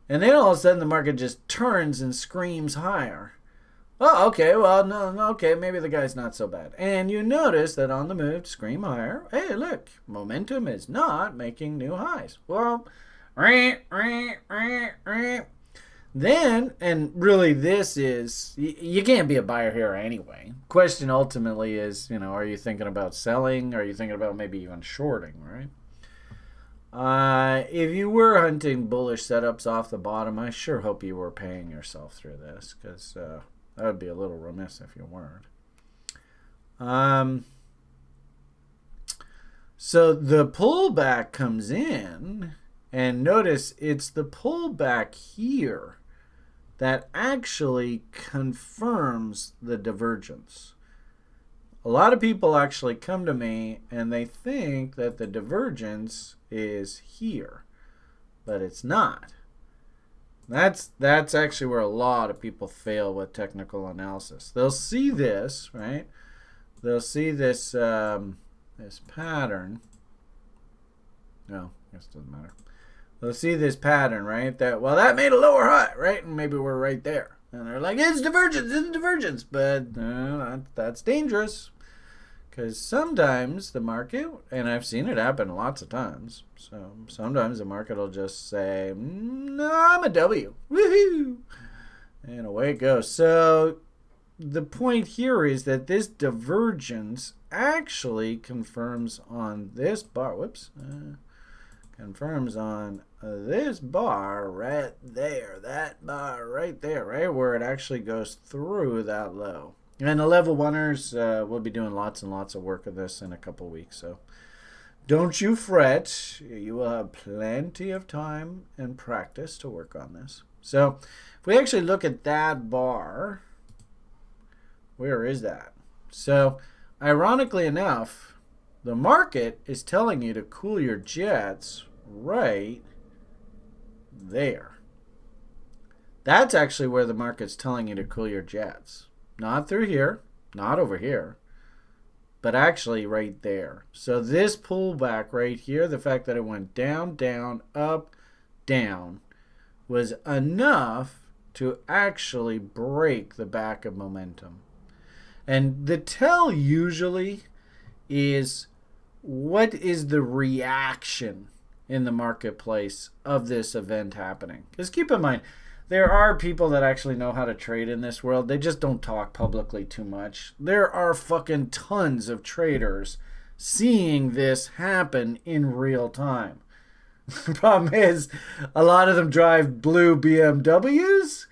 And then all of a sudden the market just turns and screams higher. Oh, okay, well, no, okay, maybe the guy's not so bad. And you notice that on the move, scream higher. Hey, look, momentum is not making new highs. Well, then, and really this is, you can't be a buyer here anyway. Question ultimately is, are you thinking about selling? Are you thinking about maybe even shorting, right? If you were hunting bullish setups off the bottom, I sure hope you were paying yourself through this, because that would be a little remiss if you weren't. So the pullback comes in, and notice it's the pullback here that actually confirms the divergence. A lot of people actually come to me and they think that the divergence is here, but it's not. That's actually where a lot of people fail with technical analysis. They'll see this, right? They'll see this this pattern. No, I guess it doesn't matter. They'll see this pattern, right? That made a lower high, right? And maybe we're right there. And they're like, it's divergence. But that's dangerous. Because sometimes the market, and I've seen it happen lots of times, so sometimes the market will just say, no, I'm a W. Woohoo! And away it goes. So the point here is that this divergence actually confirms on this bar. Confirms on this bar right there. That bar right there, right? Where it actually goes through that low. And the level oneers, we'll be doing lots and lots of work of this in a couple weeks. So don't you fret. You will have plenty of time and practice to work on this. So if we actually look at that bar, where is that? So ironically enough, the market is telling you to cool your jets right there. That's actually where the market's telling you to cool your jets. Not through here, not over here, but actually right there. So this pullback right here, the fact that it went down, down, up, down, was enough to actually break the back of momentum. And the tell usually is what is the reaction in the marketplace of this event happening. Because keep in mind, there are people that actually know how to trade in this world. They just don't talk publicly too much. There are fucking tons of traders seeing this happen in real time. The problem is, a lot of them drive blue BMWs.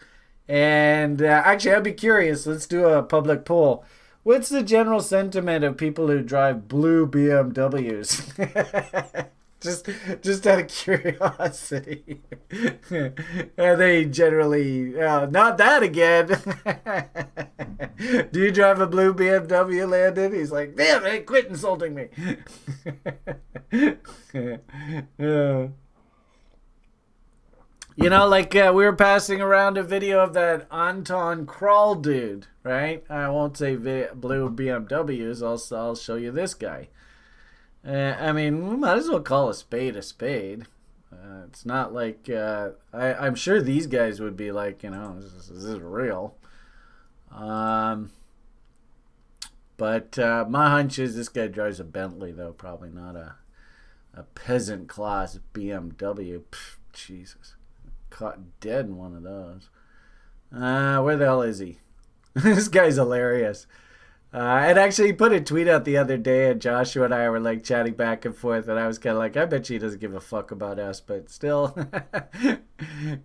And actually, I'd be curious. Let's do a public poll. What's the general sentiment of people who drive blue BMWs? Just out of curiosity. Are they generally, not that again. Do you drive a blue BMW, Landon? He's like, damn it, quit insulting me. You know, like we were passing around a video of that Anton Kroll dude, right? I won't say blue BMWs. I'll show you this guy. I mean, we might as well call a spade a spade. It's not like I'm sure these guys would be like, you know, is this real? But my hunch is this guy drives a Bentley, though, probably not a peasant class BMW. Pff, Jesus. Caught dead in one of those. Where the hell is he? This guy's hilarious. And actually, he put a tweet out the other day, and Joshua and I were like chatting back and forth, and I was kind of like, I bet he doesn't give a fuck about us, but still,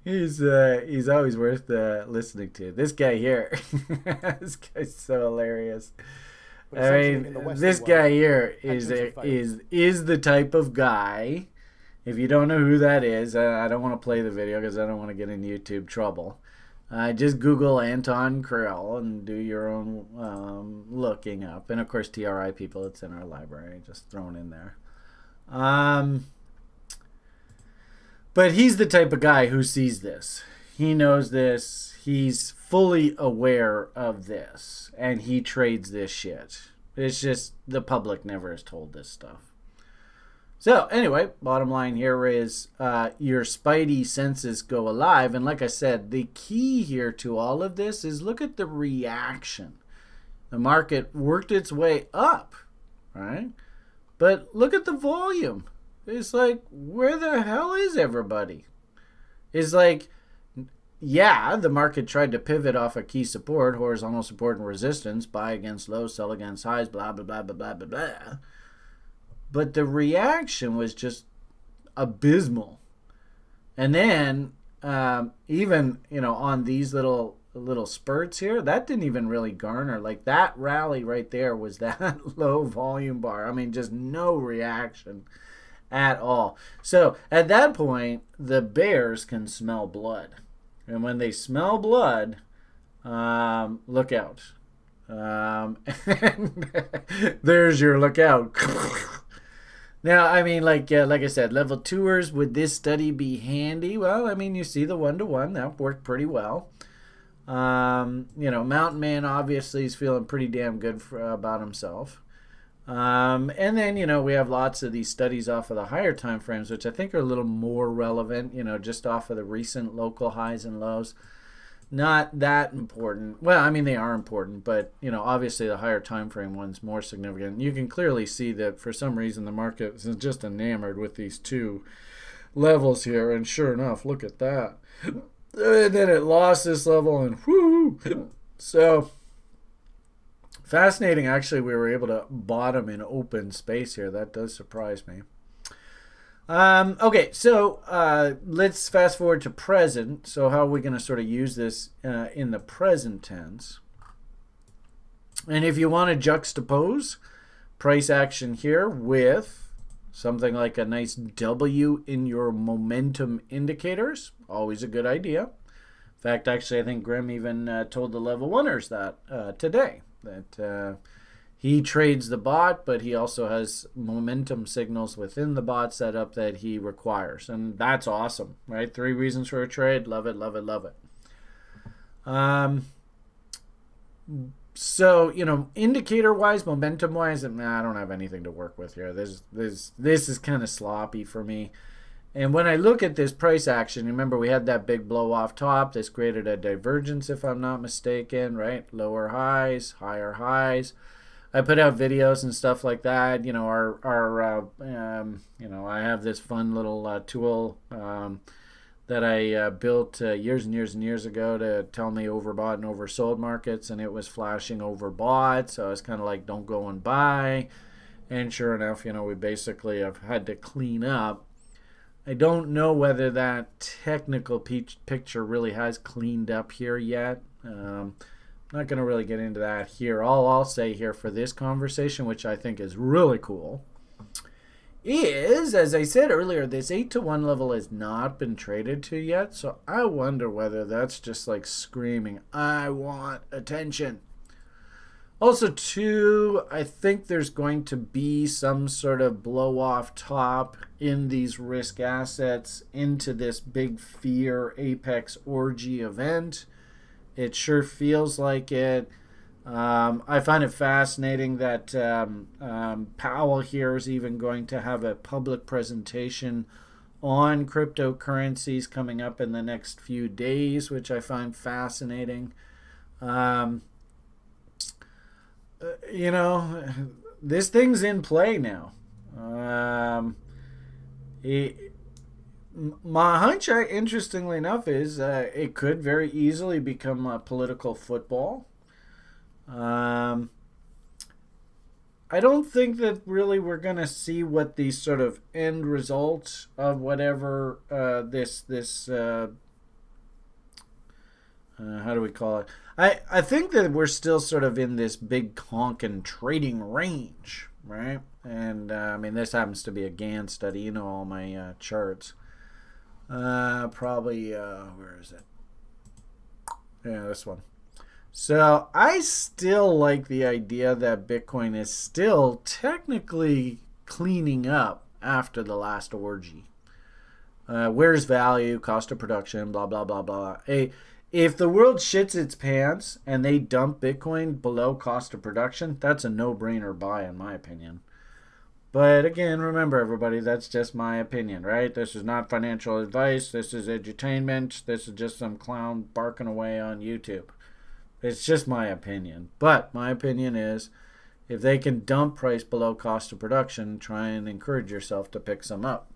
he's always worth listening to. This guy here, this guy's so hilarious. I mean, this guy here is the type of guy. If you don't know who that is, I don't want to play the video because I don't want to get in YouTube trouble. Just Google Anton Kroll and do your own looking up. And of course, TRI people, it's in our library, just thrown in there. But he's the type of guy who sees this. He knows this. He's fully aware of this. And he trades this shit. It's just the public never is told this stuff. So anyway, bottom line here is your spidey senses go alive. And like I said, the key here to all of this is look at the reaction. The market worked its way up, right? But look at the volume. It's like, where the hell is everybody? It's like, yeah, the market tried to pivot off a key support, horizontal support and resistance, buy against lows, sell against highs, blah, blah, blah, blah, blah, blah, blah. But the reaction was just abysmal. And then even, you know, on these little spurts here, that didn't even really garner. Like that rally right there was that low volume bar. I mean, just no reaction at all. So at that point, the bears can smell blood. And when they smell blood, look out. There's your lookout. Now, I mean, like I said, level 2ers, would this study be handy? Well, I mean, you see the 1-to-1. That worked pretty well. You know, Mountain Man obviously is feeling pretty damn good about himself. And then, you know, we have lots of these studies off of the higher time frames, which I think are a little more relevant, you know, just off of the recent local highs and lows. Not that important. Well, I mean, they are important, but, you know, obviously the higher time frame one's more significant. You can clearly see that for some reason the market is just enamored with these two levels here, and sure enough, look at that. And then it lost this level, and whoo! So, fascinating. Actually, we were able to bottom in open space here. That does surprise me. Okay, so let's fast forward to present. So how are we going to sort of use this in the present tense? And if you want to juxtapose price action here with something like a nice W in your momentum indicators, always a good idea. In fact, actually, I think Grim even told the level 1ers that today, that he trades the bot, but he also has momentum signals within the bot setup that he requires. And that's awesome, right? 3 reasons for a trade. Love it, love it, love it. So, you know, indicator-wise, momentum-wise, I don't have anything to work with here. This is kind of sloppy for me. And when I look at this price action, remember we had that big blow off top. This created a divergence, if I'm not mistaken, right? Lower highs, higher highs. I put out videos and stuff like that. You know, you know, I have this fun little tool that I built years and years and years ago to tell me overbought and oversold markets, and it was flashing overbought. So I was kind of like, don't go and buy. And sure enough, you know, we basically have had to clean up. I don't know whether that technical picture really has cleaned up here yet. Not going to really get into that here. All I'll say here for this conversation, which I think is really cool, is, as I said earlier, this 8-to-1 level has not been traded to yet. So I wonder whether that's just like screaming, I want attention. Also, too, I think there's going to be some sort of blow off top in these risk assets into this big fear apex orgy event. It sure feels like it. I find it fascinating that Powell here is even going to have a public presentation on cryptocurrencies coming up in the next few days, which I find fascinating. Um, you know, this thing's in play now. It, my hunch, interestingly enough, is it could very easily become a political football. Um, I don't think that really we're going to see what the sort of end result of whatever how do we call it? I think that we're still sort of in this big honkin' trading range, right? And I mean, this happens to be a Gann study. You know all my charts. Probably, where is it? Yeah, this one. So I still like the idea that Bitcoin is still technically cleaning up after the last orgy. Where's value, cost of production, blah, blah, blah, blah. Hey, if the world shits its pants and they dump Bitcoin below cost of production, that's a no-brainer buy in my opinion. But again, remember everybody, that's just my opinion, right? This is not financial advice. This is edutainment. This is just some clown barking away on YouTube. It's just my opinion. But my opinion is if they can dump price below cost of production, try and encourage yourself to pick some up.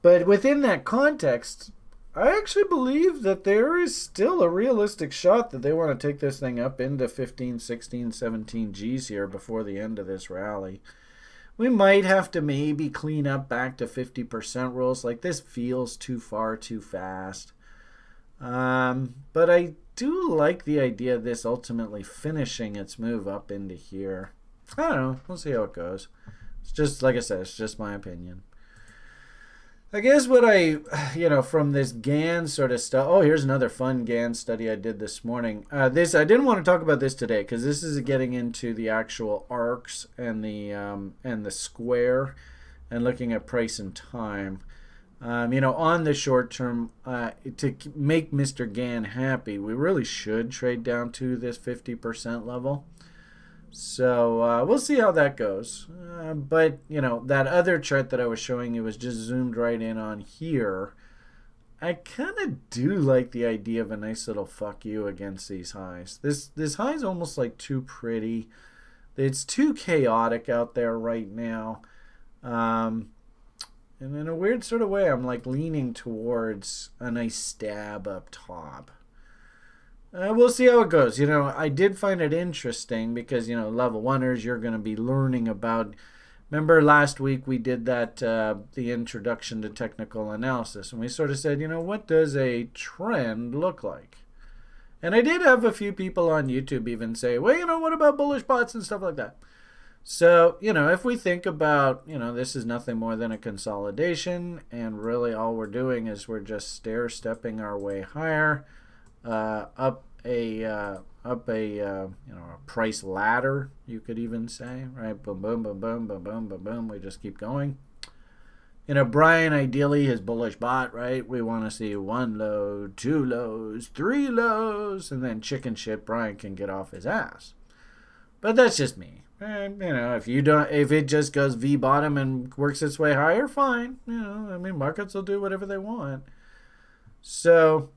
But within that context, I actually believe that there is still a realistic shot that they want to take this thing up into 15, 16, 17 Gs here before the end of this rally. We might have to maybe clean up back to 50% rules. Like, this feels too far too fast. But I do like the idea of this ultimately finishing its move up into here. I don't know. We'll see how it goes. It's just, like I said, it's just my opinion. I guess what from this Gann sort of stuff. Oh, here's another fun Gann study I did this morning. I didn't want to talk about this today because this is getting into the actual arcs and the square and looking at price and time. On the short term, to make Mr. Gann happy, we really should trade down to this 50% level. So we'll see how that goes. But that other chart that I was showing you was just zoomed right in on here. I kind of do like the idea of a nice little fuck you against these highs. This high is almost like too pretty. It's too chaotic out there right now. And in a weird sort of way, I'm like leaning towards a nice stab up top. We'll see how it goes. I did find it interesting because, level oneers, you're going to be learning about. Remember last week we did that, the introduction to technical analysis, and we sort of said, what does a trend look like? And I did have a few people on YouTube even say, well, what about bullish bots and stuff like that? So, if we think about, this is nothing more than a consolidation, and really all we're doing is we're just stair-stepping our way higher. Up a price ladder, you could even say, right? Boom, boom, boom, boom, boom, boom, boom, boom. We just keep going. Brian, ideally, his bullish bot, right? We want to see 1 low, 2 lows, 3 lows, and then chicken shit, Brian can get off his ass. But that's just me. And, if it just goes V bottom and works its way higher, fine. Markets will do whatever they want. So,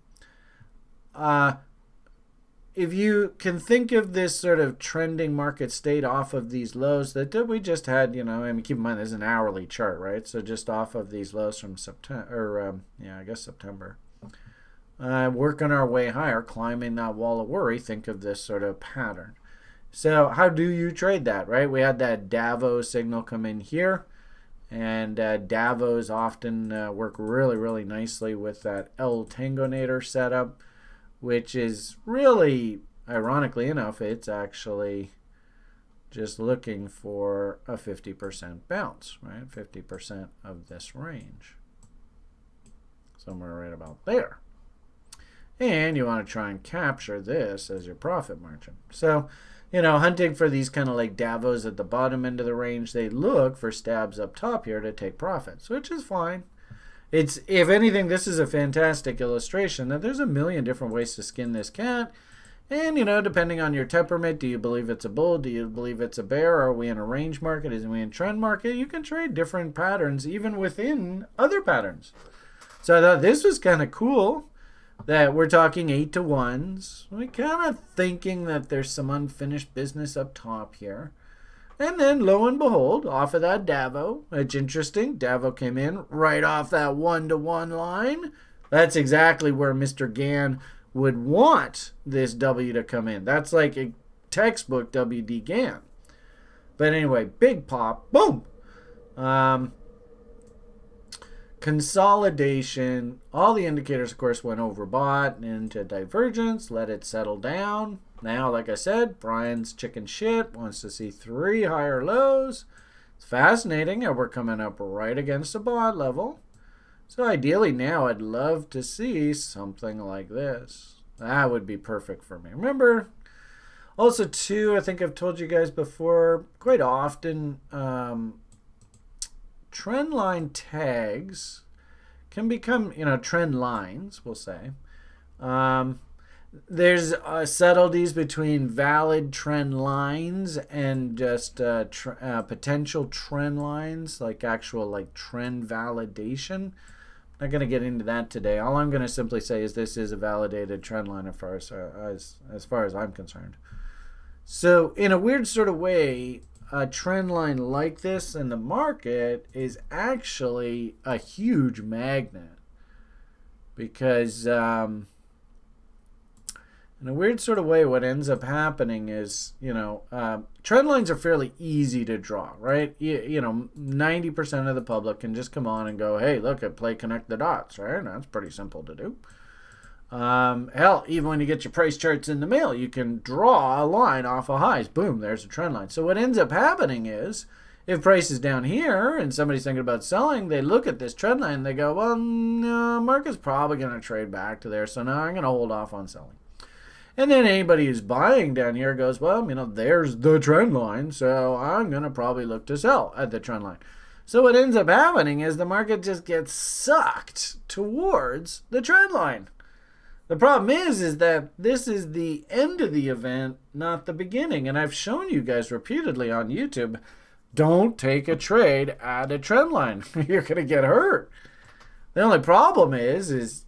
if you can think of this sort of trending market state off of these lows that we just had, keep in mind this is an hourly chart, right? So just off of these lows from September, September. Working our way higher, climbing that wall of worry, think of this sort of pattern. So how do you trade that, right? We had that Davos signal come in here. And Davos often work really, really nicely with that El Tangonator setup, which is really, ironically enough, it's actually just looking for a 50% bounce, right? 50% of this range. Somewhere right about there. and you want to try and capture this as your profit margin. So, hunting for these kind of like Davos at the bottom end of the range, they look for stabs up top here to take profits, which is fine. It's, if anything, this is a fantastic illustration that there's a million different ways to skin this cat. And, depending on your temperament, do you believe it's a bull? Do you believe it's a bear? Are we in a range market? Is we in trend market? You can trade different patterns even within other patterns. So I thought this was kind of cool that we're talking 8 to 1s. We're kind of thinking that there's some unfinished business up top here. And then, lo and behold, off of that Davo, it's interesting, Davo came in right off that 1-to-1 line. That's exactly where Mr. Gann would want this W to come in. That's like a textbook WD Gann. But anyway, big pop, boom. Consolidation. All the indicators, of course, went overbought and into divergence. Let it settle down. Now, like I said, Brian's chicken shit wants to see 3 higher lows. It's fascinating how we're coming up right against the bot level. So ideally now I'd love to see something like this. That would be perfect for me. Remember, also too, I think I've told you guys before, quite often trend line tags can become, trend lines, we'll say. There's subtleties between valid trend lines and just potential trend lines, like actual trend validation. I'm not going to get into that today. All I'm going to simply say is this is a validated trend line as far as I'm concerned. So in a weird sort of way, a trend line like this in the market is actually a huge magnet because in a weird sort of way, what ends up happening is, trend lines are fairly easy to draw, right? 90% of the public can just come on and go, hey, look, at play connect the dots, right? And that's pretty simple to do. Hell, even when you get your price charts in the mail, you can draw a line off of highs. Boom, there's a trend line. So what ends up happening is, if price is down here and somebody's thinking about selling, they look at this trend line and they go, well, no, market's probably going to trade back to there, so now I'm going to hold off on selling. And then anybody who's buying down here goes, well, there's the trend line, so I'm going to probably look to sell at the trend line. So what ends up happening is the market just gets sucked towards the trend line. The problem is that this is the end of the event, not the beginning. And I've shown you guys repeatedly on YouTube, don't take a trade at a trend line. You're going to get hurt. The only problem is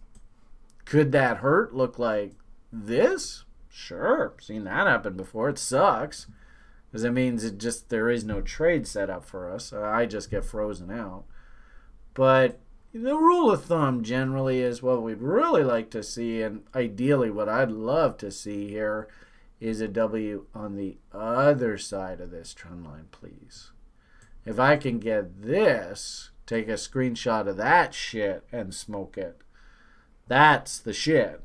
could that hurt look like this? Sure, seen that happen before. It sucks because it means there is no trade set up for us. I just get frozen out. But the rule of thumb generally is what we'd really like to see, and ideally what I'd love to see here is a W on the other side of this trend line, please. If I can get this, take a screenshot of that shit and smoke it. That's the shit.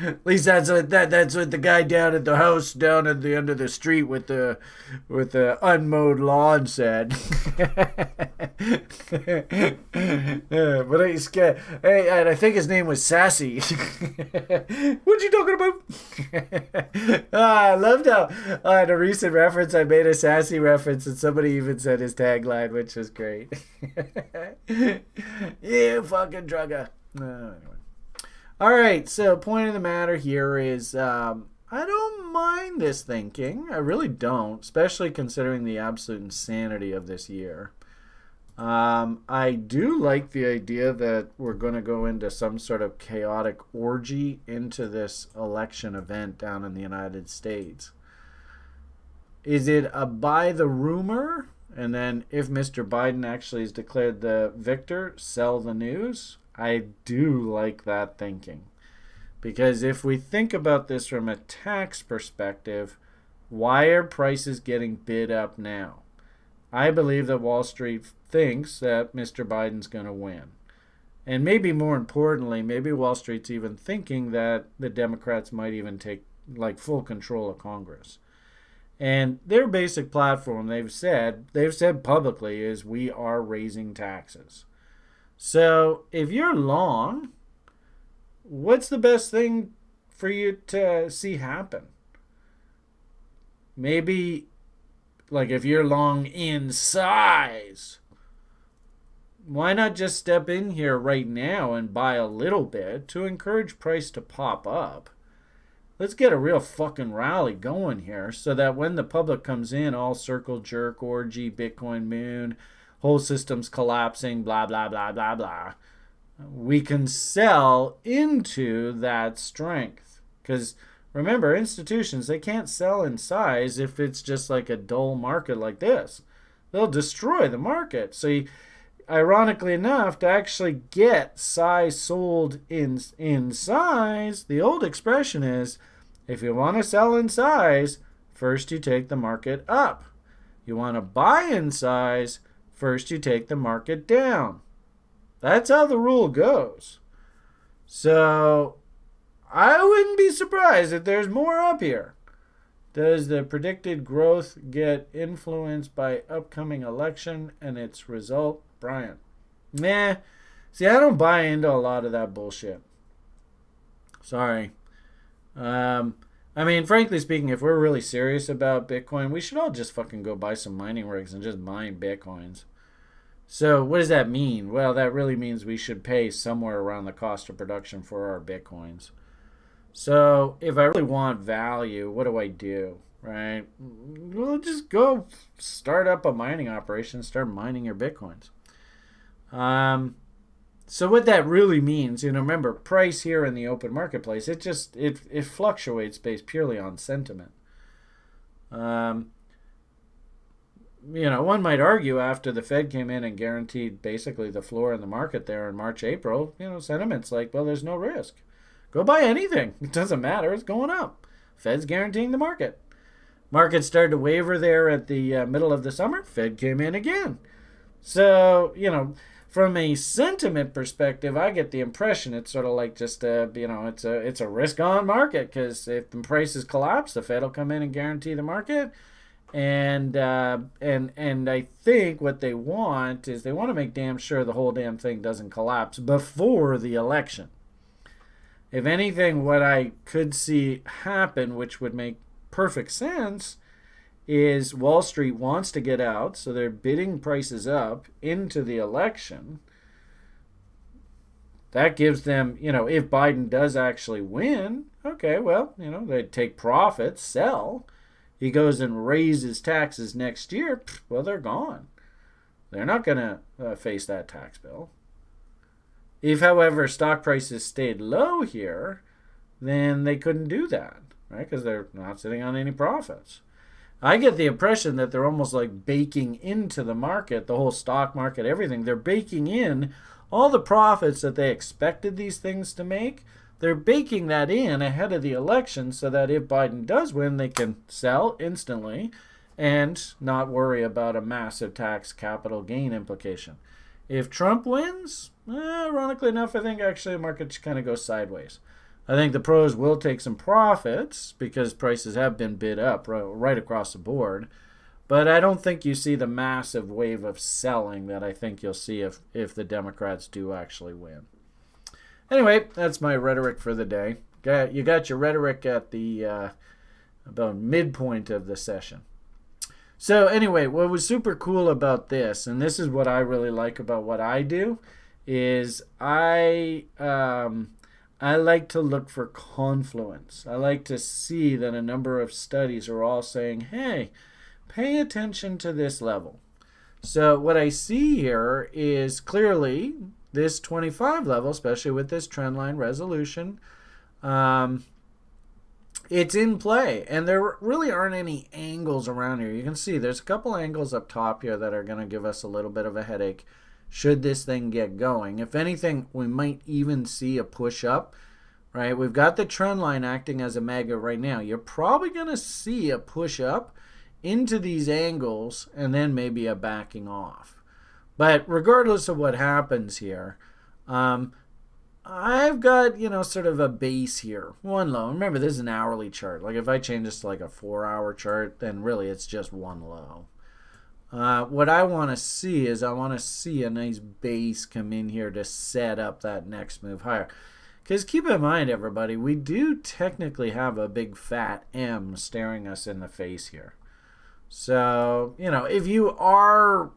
At least that's what the guy down at the house down at the end of the street with the unmowed lawn said. But he's scared. Hey, and I think his name was Sassy. What you talking about? I loved how in a recent reference I made a Sassy reference and somebody even said his tagline, which was great. You fucking drugger. Anyway. All right, so point of the matter here is I don't mind this thinking. I really don't, especially considering the absolute insanity of this year. I do like the idea that we're going to go into some sort of chaotic orgy into this election event down in the United States. Is it a buy the rumor, and then if Mr. Biden actually is declared the victor, sell the news? I do like that thinking. Because if we think about this from a tax perspective, why are prices getting bid up now? I believe that Wall Street thinks that Mr. Biden's going to win. And maybe more importantly, maybe Wall Street's even thinking that the Democrats might even take full control of Congress. And their basic platform, they've said publicly, is we are raising taxes. So if you're long, what's the best thing for you to see happen? Maybe, like, if you're long in size, why not just step in here right now and buy a little bit to encourage price to pop up? Let's get a real fucking rally going here so that when the public comes in, all circle jerk, orgy, Bitcoin moon, whole system's collapsing, blah, blah, blah, blah, blah, we can sell into that strength. Because remember, institutions, they can't sell in size if it's just like a dull market like this. They'll destroy the market. So ironically enough, to actually get size sold in size, the old expression is, if you want to sell in size, first you take the market up. You want to buy in size, first you take the market down. That's how the rule goes. So I wouldn't be surprised if there's more up here. Does the predicted growth get influenced by upcoming election and its result? Brian. Nah. See, I don't buy into a lot of that bullshit. Sorry. I mean, frankly speaking, if we're really serious about Bitcoin, we should all just fucking go buy some mining rigs and just mine Bitcoins. So what does that mean? Well, that really means we should pay somewhere around the cost of production for our Bitcoins. So if I really want value, what do? Right? Well, just go start up a mining operation, start mining your Bitcoins. So what that really means, remember, price here in the open marketplace, it fluctuates based purely on sentiment. One might argue after the Fed came in and guaranteed basically the floor in the market there in March, April, sentiment's like, well, there's no risk. Go buy anything. It doesn't matter. It's going up. Fed's guaranteeing the market. Market started to waver there at the middle of the summer. Fed came in again. So, from a sentiment perspective, I get the impression it's sort of like just it's a risk-on market, because if the prices collapse, the Fed will come in and guarantee the market. And I think what they want is they want to make damn sure the whole damn thing doesn't collapse before the election. If anything, what I could see happen, which would make perfect sense, is Wall Street wants to get out, so they're bidding prices up into the election. That gives them, if Biden does actually win, okay, well, they take profits, sell. He goes and raises taxes next year, well, they're gone. They're not going to face that tax bill. If, however, stock prices stayed low here, then they couldn't do that, right? Because they're not sitting on any profits. I get the impression that they're almost like baking into the market, the whole stock market, everything. They're baking in all the profits that they expected these things to make. They're baking that in ahead of the election so that if Biden does win, they can sell instantly and not worry about a massive tax capital gain implication. If Trump wins, ironically enough, I think actually the market just kind of goes sideways. I think the pros will take some profits because prices have been bid up right across the board. But I don't think you see the massive wave of selling that I think you'll see if the Democrats do actually win. Anyway, that's my rhetoric for the day. You got your rhetoric at the about midpoint of the session. So anyway, what was super cool about this, and this is what I really like about what I do, is I like to look for confluence. I like to see that a number of studies are all saying, hey, pay attention to this level. So what I see here is clearly this 25 level, especially with this trendline resolution, it's in play. And there really aren't any angles around here. You can see there's a couple angles up top here that are going to give us a little bit of a headache should this thing get going. If anything, we might even see a push up, right? We've got the trend line acting as a magnet right now. You're probably going to see a push up into these angles and then maybe a backing off. But regardless of what happens here, I've got, sort of a base here. One low. Remember, this is an hourly chart. Like if I change this to like a 4-hour chart, then really it's just one low. What I want to see is I want to see a nice base come in here to set up that next move higher. Because keep in mind, everybody, we do technically have a big fat M staring us in the face here. So, if you are,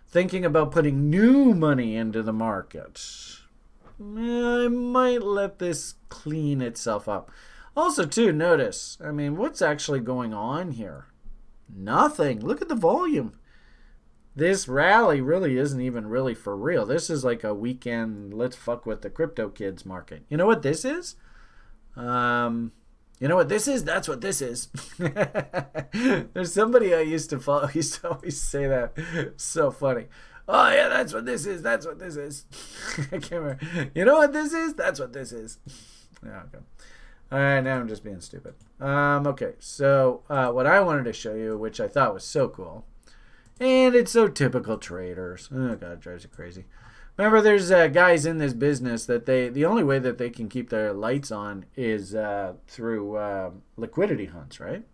thinking about putting new money into the market, I might let this clean itself up. Also, too, notice, what's actually going on here? Nothing. Look at the volume. This rally really isn't even really for real. This is like a weekend, let's fuck with the crypto kids market. You know what this is? You know what this is? That's what this is. There's somebody I used to follow. He used to always say that. So funny. Oh, yeah, that's what this is. That's what this is. I can't remember. You know what this is? That's what this is. Yeah, okay. All right, now I'm just being stupid. Okay, so what I wanted to show you, which I thought was so cool, and it's so typical traders. Oh, God, it drives you crazy. Remember, there's guys in this business that the only way that they can keep their lights on is through liquidity hunts, right?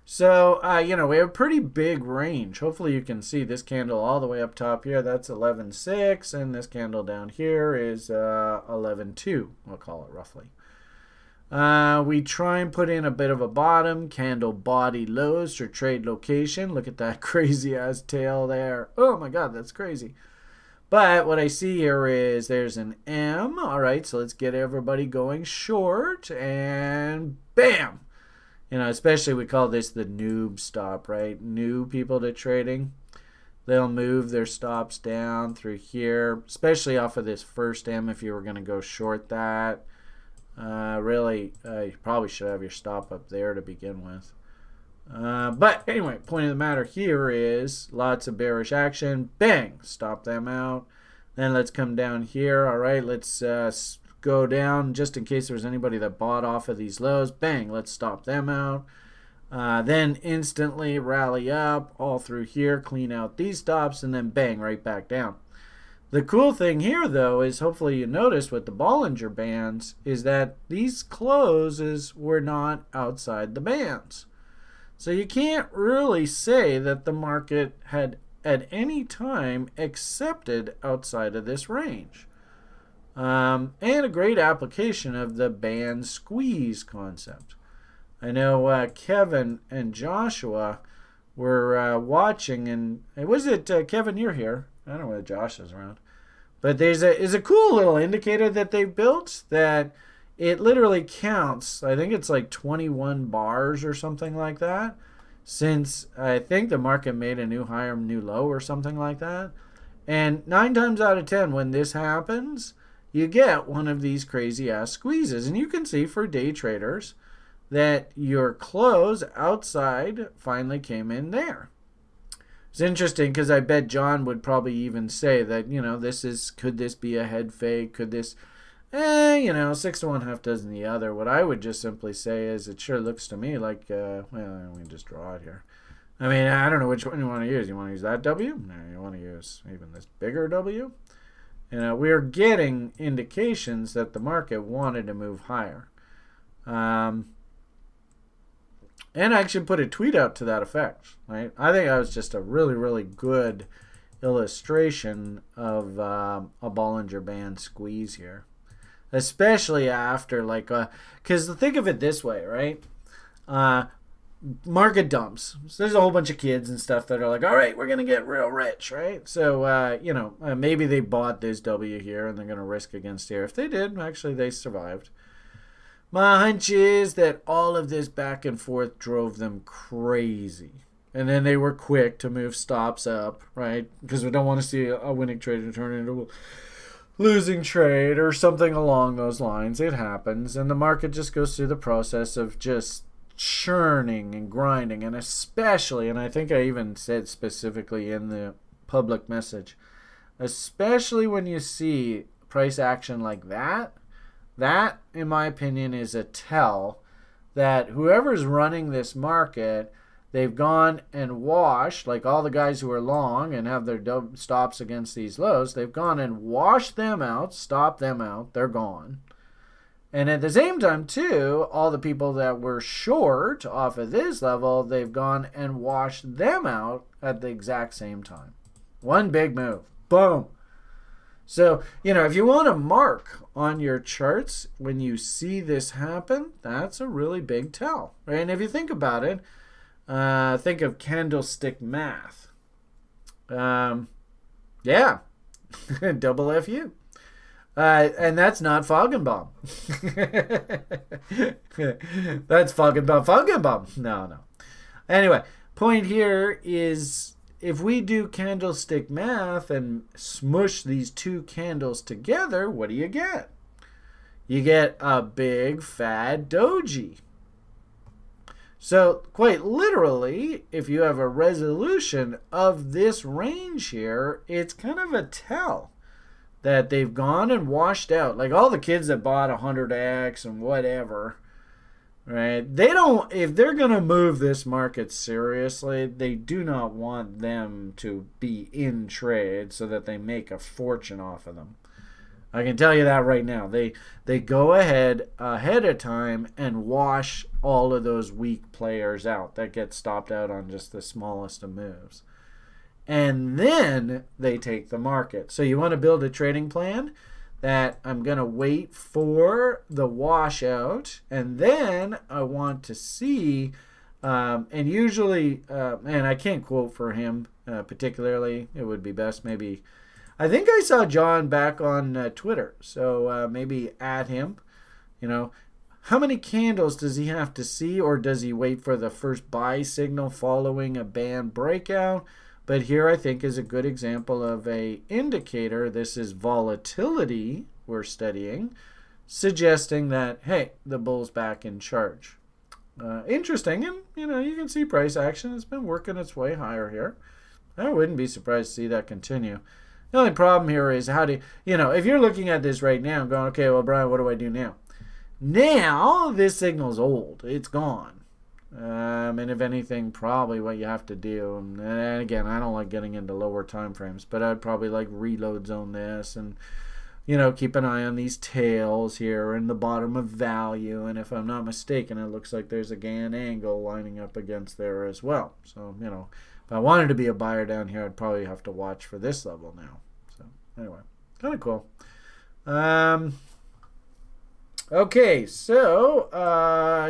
So, we have a pretty big range. Hopefully you can see this candle all the way up top here. That's 11.6, and this candle down here is 11.2, we'll call it roughly. We try and put in a bit of a bottom, candle body lows for trade location. Look at that crazy ass tail there. Oh my God, that's crazy. But what I see here is there's an M. All right, so let's get everybody going short, and bam. Especially we call this the noob stop, right? New people to trading. They'll move their stops down through here, especially off of this first M if you were going to go short that. Really, you probably should have your stop up there to begin with. But anyway, point of the matter here is lots of bearish action. Bang! Stop them out. Then let's come down here. All right, let's go down just in case there's anybody that bought off of these lows. Bang! Let's stop them out. Then instantly rally up all through here, clean out these stops, and then bang, right back down. The cool thing here, though, is hopefully you noticed with the Bollinger Bands is that these closes were not outside the bands. So you can't really say that the market had at any time accepted outside of this range. And a great application of the band squeeze concept. I know Kevin and Joshua were watching, and was it Kevin? You're here. I don't know whether Josh is around. But there's a cool little indicator that they built that it literally counts. I think it's like 21 bars or something like that. Since I think the market made a new high or new low or something like that. And 9 times out of 10 when this happens, you get one of these crazy ass squeezes. And you can see for day traders that your close outside finally came in there. It's interesting because I bet John would probably even say that, could this be a head fake? Could this, 6 to 1, half dozen the other. What I would just simply say is it sure looks to me like, we can just draw it here. I don't know which one you want to use. You want to use that W? No, you want to use even this bigger W? We're getting indications that the market wanted to move higher. And I actually put a tweet out to that effect, right? I think that was just a really, really good illustration of a Bollinger Band squeeze here. Especially after, because think of it this way, right? Market dumps. So there's a whole bunch of kids and stuff that are like, all right, we're going to get real rich, right? So, maybe they bought this W here and they're going to risk against here. If they did, actually, they survived. My hunch is that all of this back and forth drove them crazy. And then they were quick to move stops up, right? Because we don't want to see a winning trade turn into a losing trade or something along those lines. It happens. And the market just goes through the process of just churning and grinding. And especially, and I think I even said specifically in the public message, especially when you see price action like that, that, in my opinion, is a tell that whoever's running this market, they've gone and washed, like all the guys who are long and have their stops against these lows, they've gone and washed them out, stopped them out, they're gone. And at the same time, too, all the people that were short off of this level, they've gone and washed them out at the exact same time. One big move. Boom. So, if you want to mark on your charts when you see this happen, that's a really big tell, right? And if you think about it, think of candlestick math. Yeah, double FU. And that's not Foggenbaum. That's Foggenbaum. No. Anyway, point here is if we do candlestick math and smush these two candles together, what do you get? You get a big fat doji. So quite literally, if you have a resolution of this range here, it's kind of a tell that they've gone and washed out. Like all the kids that bought 100X and whatever, right? They don't, if they're going to move this market seriously, they do not want them to be in trade so that they make a fortune off of them. I can tell you that right now. They go ahead of time and wash all of those weak players out that get stopped out on just the smallest of moves. And then they take the market. So you want to build a trading plan that I'm going to wait for the washout, and then I want to see, and usually, and I can't quote for him particularly. It would be best maybe. I think I saw John back on Twitter, so maybe at him. How many candles does he have to see, or does he wait for the first buy signal following a band breakout? But here I think is a good example of a indicator. This is volatility we're studying, suggesting that, hey, the bull's back in charge. Interesting, and you can see price action has been working its way higher here. I wouldn't be surprised to see that continue. The only problem here is how do if you're looking at this right now and going, okay, well, Brian, what do I do now? Now this signal's old. It's gone. And if anything, probably what you have to do, and again, I don't like getting into lower time frames, but I'd probably like reload zone this and keep an eye on these tails here in the bottom of value. And if I'm not mistaken, it looks like there's a Gann angle lining up against there as well. So, if I wanted to be a buyer down here, I'd probably have to watch for this level now. So anyway, kind of cool. Okay, so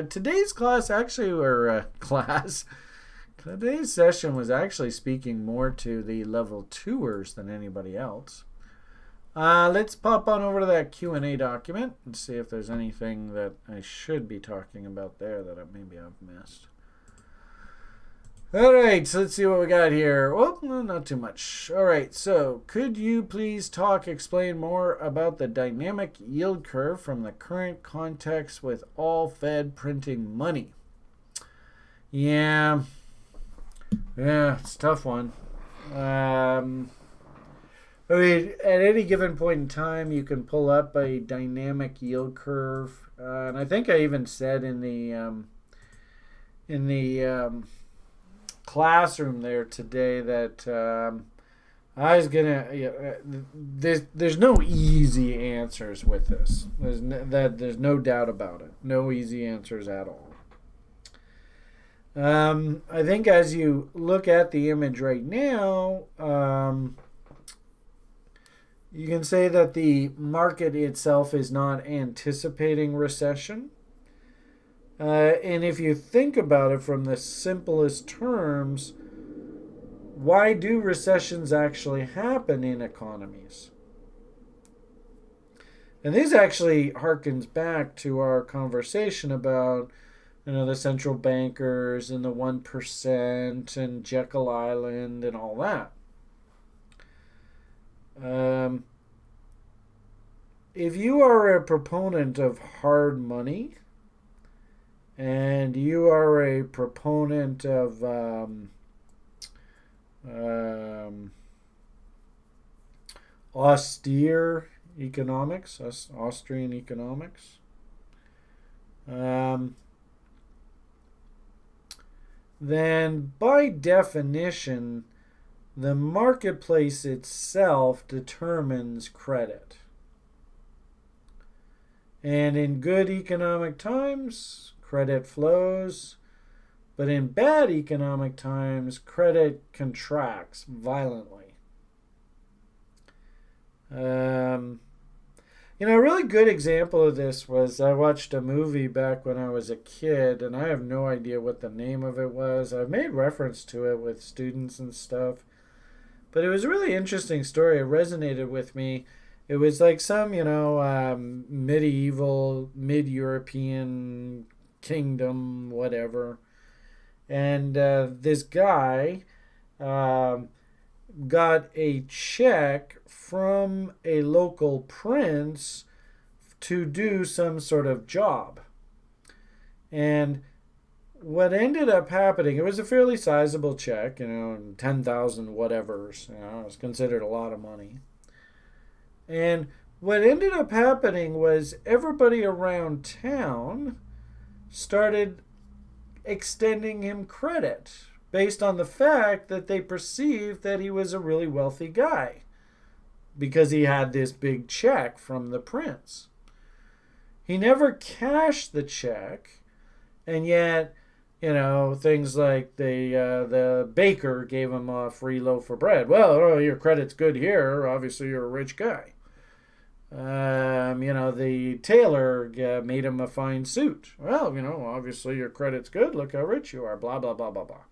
today's class actually, today's session was actually speaking more to the level 2ers than anybody else. Let's pop on over to that Q&A document and see if there's anything that I should be talking about there that maybe I've missed. All right, so let's see what we got here. Well, not too much. All right, so could you please explain more about the dynamic yield curve from the current context with all Fed printing money? Yeah, it's a tough one. I mean, at any given point in time, you can pull up a dynamic yield curve, and I think I even said in the classroom there today that I was gonna. There's no easy answers with this. There's no doubt about it. No easy answers at all. I think as you look at the image right now, you can say that the market itself is not anticipating recession. And if you think about it from the simplest terms, why do recessions actually happen in economies? And this actually harkens back to our conversation about the central bankers and the 1% and Jekyll Island and all that. If you are a proponent of hard money, and you are a proponent of austere economics, Austrian economics, then by definition, the marketplace itself determines credit. And in good economic times, credit flows, but in bad economic times, credit contracts violently. A really good example of this was I watched a movie back when I was a kid, and I have no idea what the name of it was. I've made reference to it with students and stuff, but it was a really interesting story. It resonated with me. It was like some, medieval, mid-European kingdom, whatever. And this guy um, got a check from a local prince to do some sort of job. And what ended up happening, it was a fairly sizable check, 10,000 whatevers, it's considered a lot of money. And what ended up happening was everybody around town started extending him credit based on the fact that they perceived that he was a really wealthy guy because he had this big check from the prince. He never cashed the check, and yet, things like the baker gave him a free loaf of bread. Well, your credit's good here. Obviously, you're a rich guy. The tailor made him a fine suit. Well, obviously your credit's good. Look how rich you are. Blah, blah, blah, blah, blah.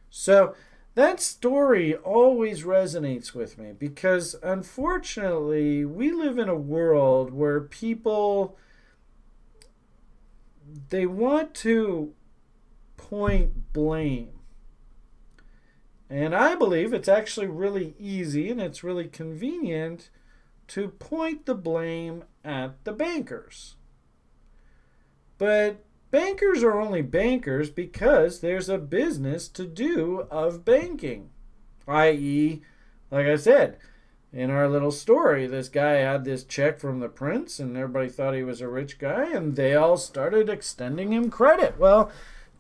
So that story always resonates with me because, unfortunately, we live in a world where people, they want to point blame. And I believe it's actually really easy and it's really convenient to point the blame at the bankers. But bankers are only bankers because there's a business to do of banking. I.e., like I said, in our little story, this guy had this check from the prince and everybody thought he was a rich guy and they all started extending him credit. Well,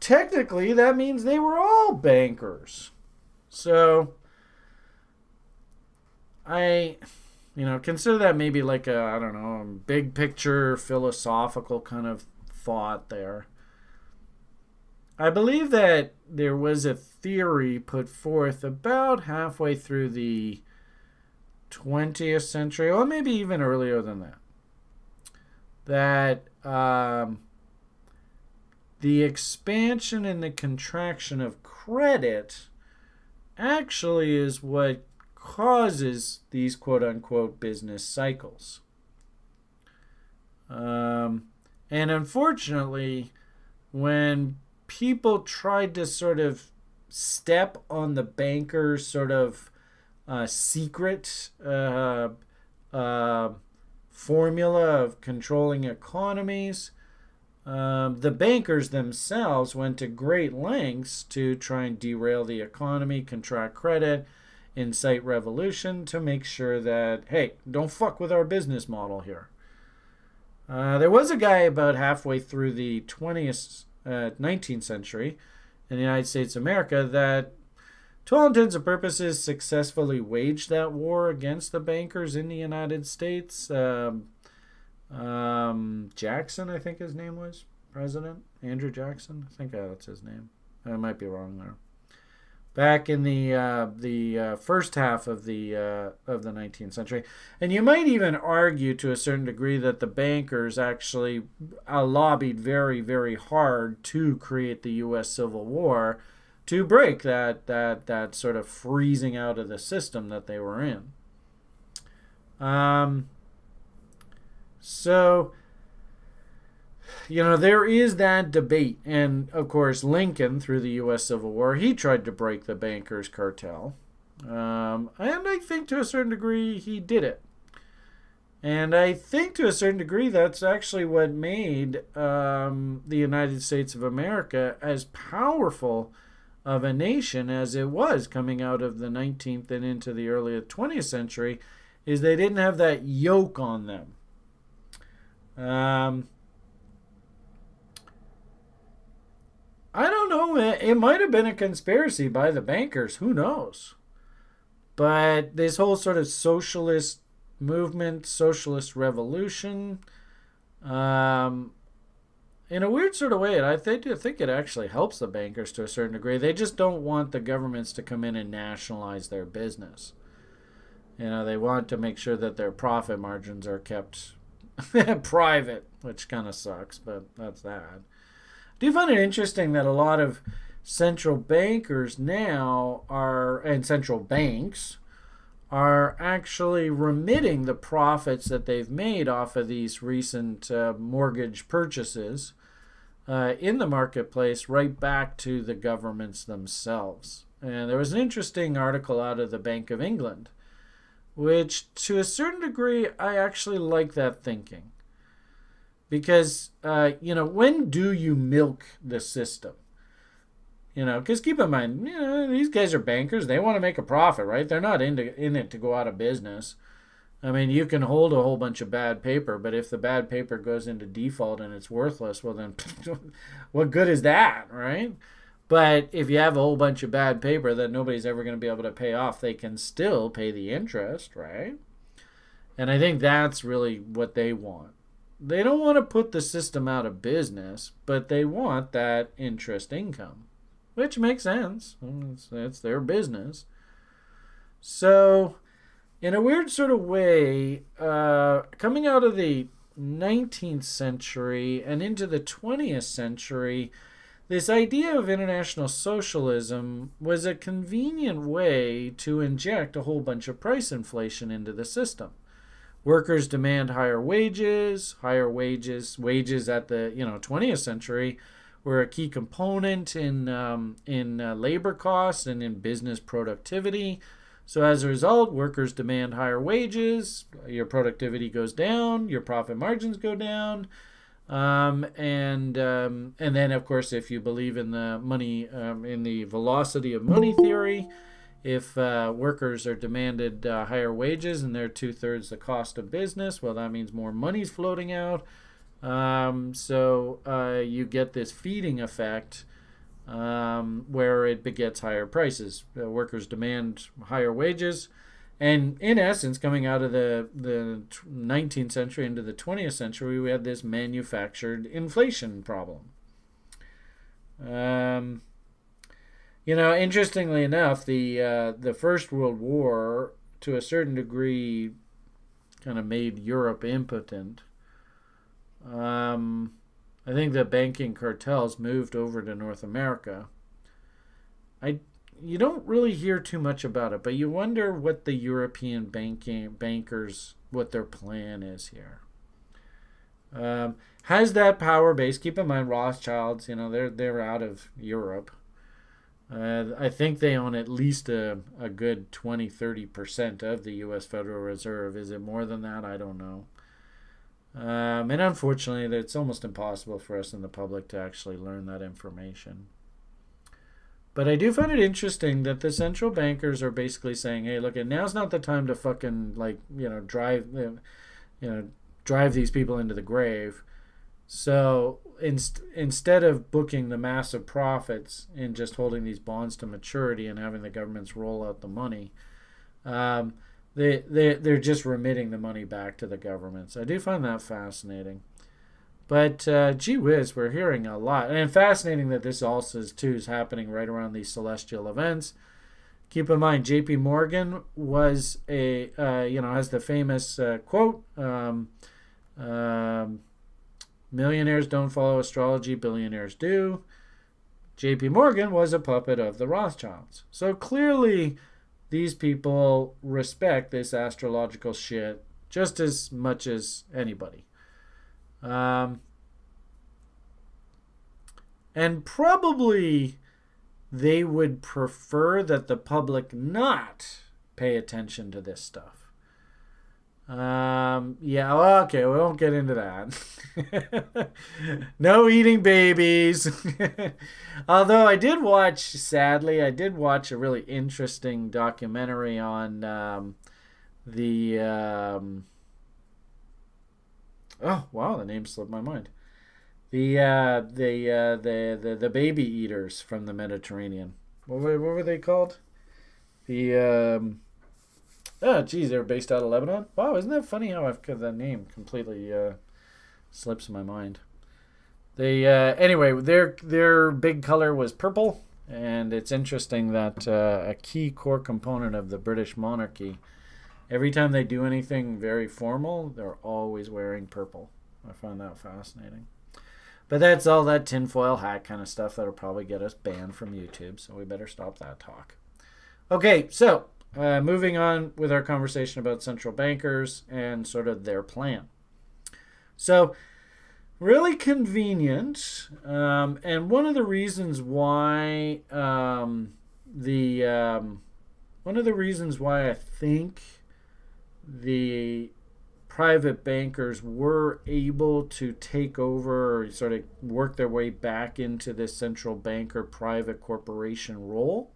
technically that means they were all bankers. So, consider that maybe like a big picture philosophical kind of thought there. I believe that there was a theory put forth about halfway through the 20th century, or maybe even earlier than that, the expansion and the contraction of credit actually is what causes these quote-unquote business cycles. And unfortunately, when people tried to sort of step on the bankers' sort of secret formula of controlling economies, the bankers themselves went to great lengths to try and derail the economy, contract credit, incite revolution to make sure that, hey, don't fuck with our business model here. There was a guy about halfway through the 19th century in the United States of America that, to all intents and purposes, successfully waged that war against the bankers in the United States. Jackson, I think his name was, President Andrew Jackson. I think that's his name. I might be wrong there. Back in the first half of the 19th century, and you might even argue to a certain degree that the bankers actually lobbied very, very hard to create the U.S. Civil War to break that sort of freezing out of the system that they were in. So, there is that debate. And, of course, Lincoln, through the U.S. Civil War, he tried to break the bankers' cartel. And I think to a certain degree he did it. And I think to a certain degree that's actually what made the United States of America as powerful of a nation as it was coming out of the 19th and into the early 20th century, is they didn't have that yoke on them. I don't know. It might have been a conspiracy by the bankers. Who knows? But this whole sort of socialist movement, socialist revolution, in a weird sort of way, I think it actually helps the bankers to a certain degree. They just don't want the governments to come in and nationalize their business. They want to make sure that their profit margins are kept private, which kind of sucks, but that's that. Do you find it interesting that a lot of central bankers now and central banks are actually remitting the profits that they've made off of these recent mortgage purchases in the marketplace right back to the governments themselves? And there was an interesting article out of the Bank of England, which to a certain degree, I actually like that thinking. Because, when do you milk the system? Because keep in mind, these guys are bankers. They want to make a profit, right? They're not in it to go out of business. I mean, you can hold a whole bunch of bad paper, but if the bad paper goes into default and it's worthless, well then, what good is that, right? But if you have a whole bunch of bad paper that nobody's ever going to be able to pay off, they can still pay the interest, right? And I think that's really what they want. They don't want to put the system out of business, but they want that interest income, which makes sense. It's their business. So, in a weird sort of way, coming out of the 19th century and into the 20th century, this idea of international socialism was a convenient way to inject a whole bunch of price inflation into the system. Workers demand higher wages. Wages at the 20th century were a key component in labor costs and in business productivity. So as a result, workers demand higher wages. Your productivity goes down. Your profit margins go down. And then, of course, if you believe in the money, in the velocity of money theory, if workers are demanded higher wages and they're 2/3 the cost of business, well, that means more money's floating out. So you get this feeding effect where it begets higher prices. Workers demand higher wages. And in essence, coming out of the 19th century into the 20th century, we had this manufactured inflation problem. Interestingly enough, the First World War, to a certain degree, kind of made Europe impotent. I think the banking cartels moved over to North America. You don't really hear too much about it, but you wonder what the European bankers, what their plan is here. Has that power base? Keep in mind, Rothschilds, they're out of Europe. I think they own at least a good 20-30% of the U.S. Federal Reserve. Is it more than that? I don't know. And unfortunately, it's almost impossible for us in the public to actually learn that information. But I do find it interesting that the central bankers are basically saying, "Hey, look, now's not the time to fucking drive these people into the grave." So instead of booking the massive profits in just holding these bonds to maturity and having the governments roll out the money, they're just remitting the money back to the governments. I do find that fascinating. But gee whiz, we're hearing a lot. And fascinating that this also is happening right around these celestial events. Keep in mind, J.P. Morgan was has the famous quote, millionaires don't follow astrology, billionaires do. J.P. Morgan was a puppet of the Rothschilds. So clearly, these people respect this astrological shit just as much as anybody. And probably they would prefer that the public not pay attention to this stuff. Well, okay, we won't get into that. No eating babies. Although I did watch a really interesting documentary on oh wow, the name slipped my mind. The baby eaters from the Mediterranean. What were they called? They were based out of Lebanon. Wow, isn't that funny how that name completely slips my mind. They anyway, their big color was purple, and it's interesting that a key core component of the British monarchy every time they do anything very formal, they're always wearing purple. I find that fascinating. But that's all that tinfoil hat kind of stuff that'll probably get us banned from YouTube, so we better stop that talk. Okay, so moving on with our conversation about central bankers and sort of their plan. So, really convenient, and one of the reasons why I think the private bankers were able to take over or sort of work their way back into this central banker private corporation role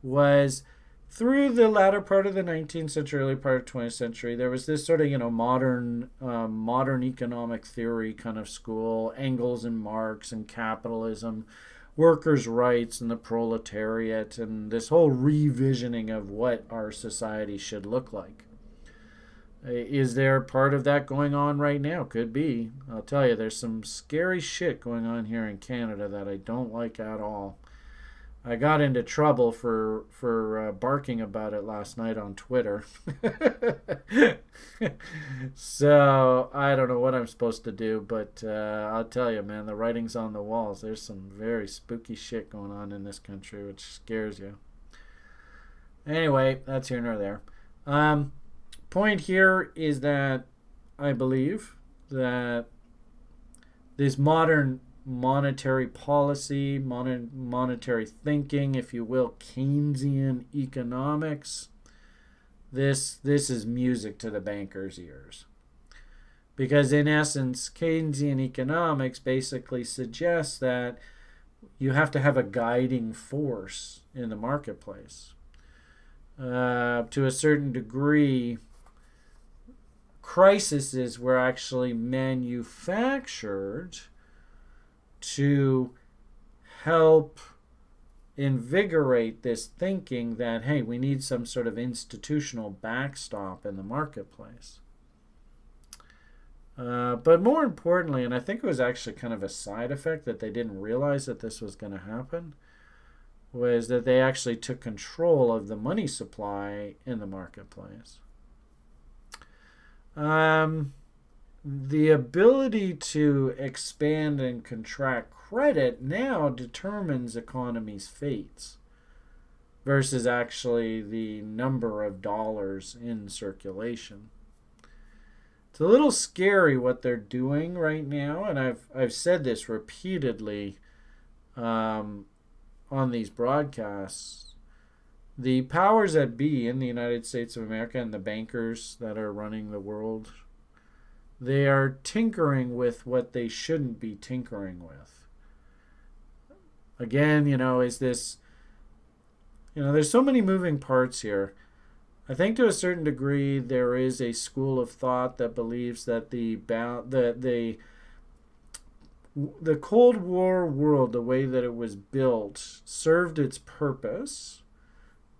was through the latter part of the 19th century, early part of the 20th century. There was this sort of, modern economic theory kind of school, Engels and Marx and capitalism, workers' rights and the proletariat, and this whole revisioning of what our society should look like. Is there part of that going on right now? Could be. I'll tell you, there's some scary shit going on here in Canada that I don't like at all. I got into trouble for barking about it last night on Twitter. So I don't know what I'm supposed to do, but I'll tell you, man, the writing's on the walls. There's some very spooky shit going on in this country, which scares you. Anyway, that's here nor there. Point here is that I believe that this modern monetary policy, monetary thinking, if you will, Keynesian economics, this is music to the bankers' ears. Because in essence, Keynesian economics basically suggests that you have to have a guiding force in the marketplace. To a certain degree, crises were actually manufactured to help invigorate this thinking that, hey, we need some sort of institutional backstop in the marketplace. But more importantly, and I think it was actually kind of a side effect that they didn't realize that this was going to happen, was that they actually took control of the money supply in the marketplace. The ability to expand and contract credit now determines economies' fates versus actually the number of dollars in circulation. It's a little scary what they're doing right now, and I've said this repeatedly on these broadcasts. The powers that be in the United States of America and the bankers that are running the world, they are tinkering with what they shouldn't be tinkering with. Again, is this, there's so many moving parts here. I think to a certain degree there is a school of thought that believes that the Cold War world, the way that it was built, served its purpose.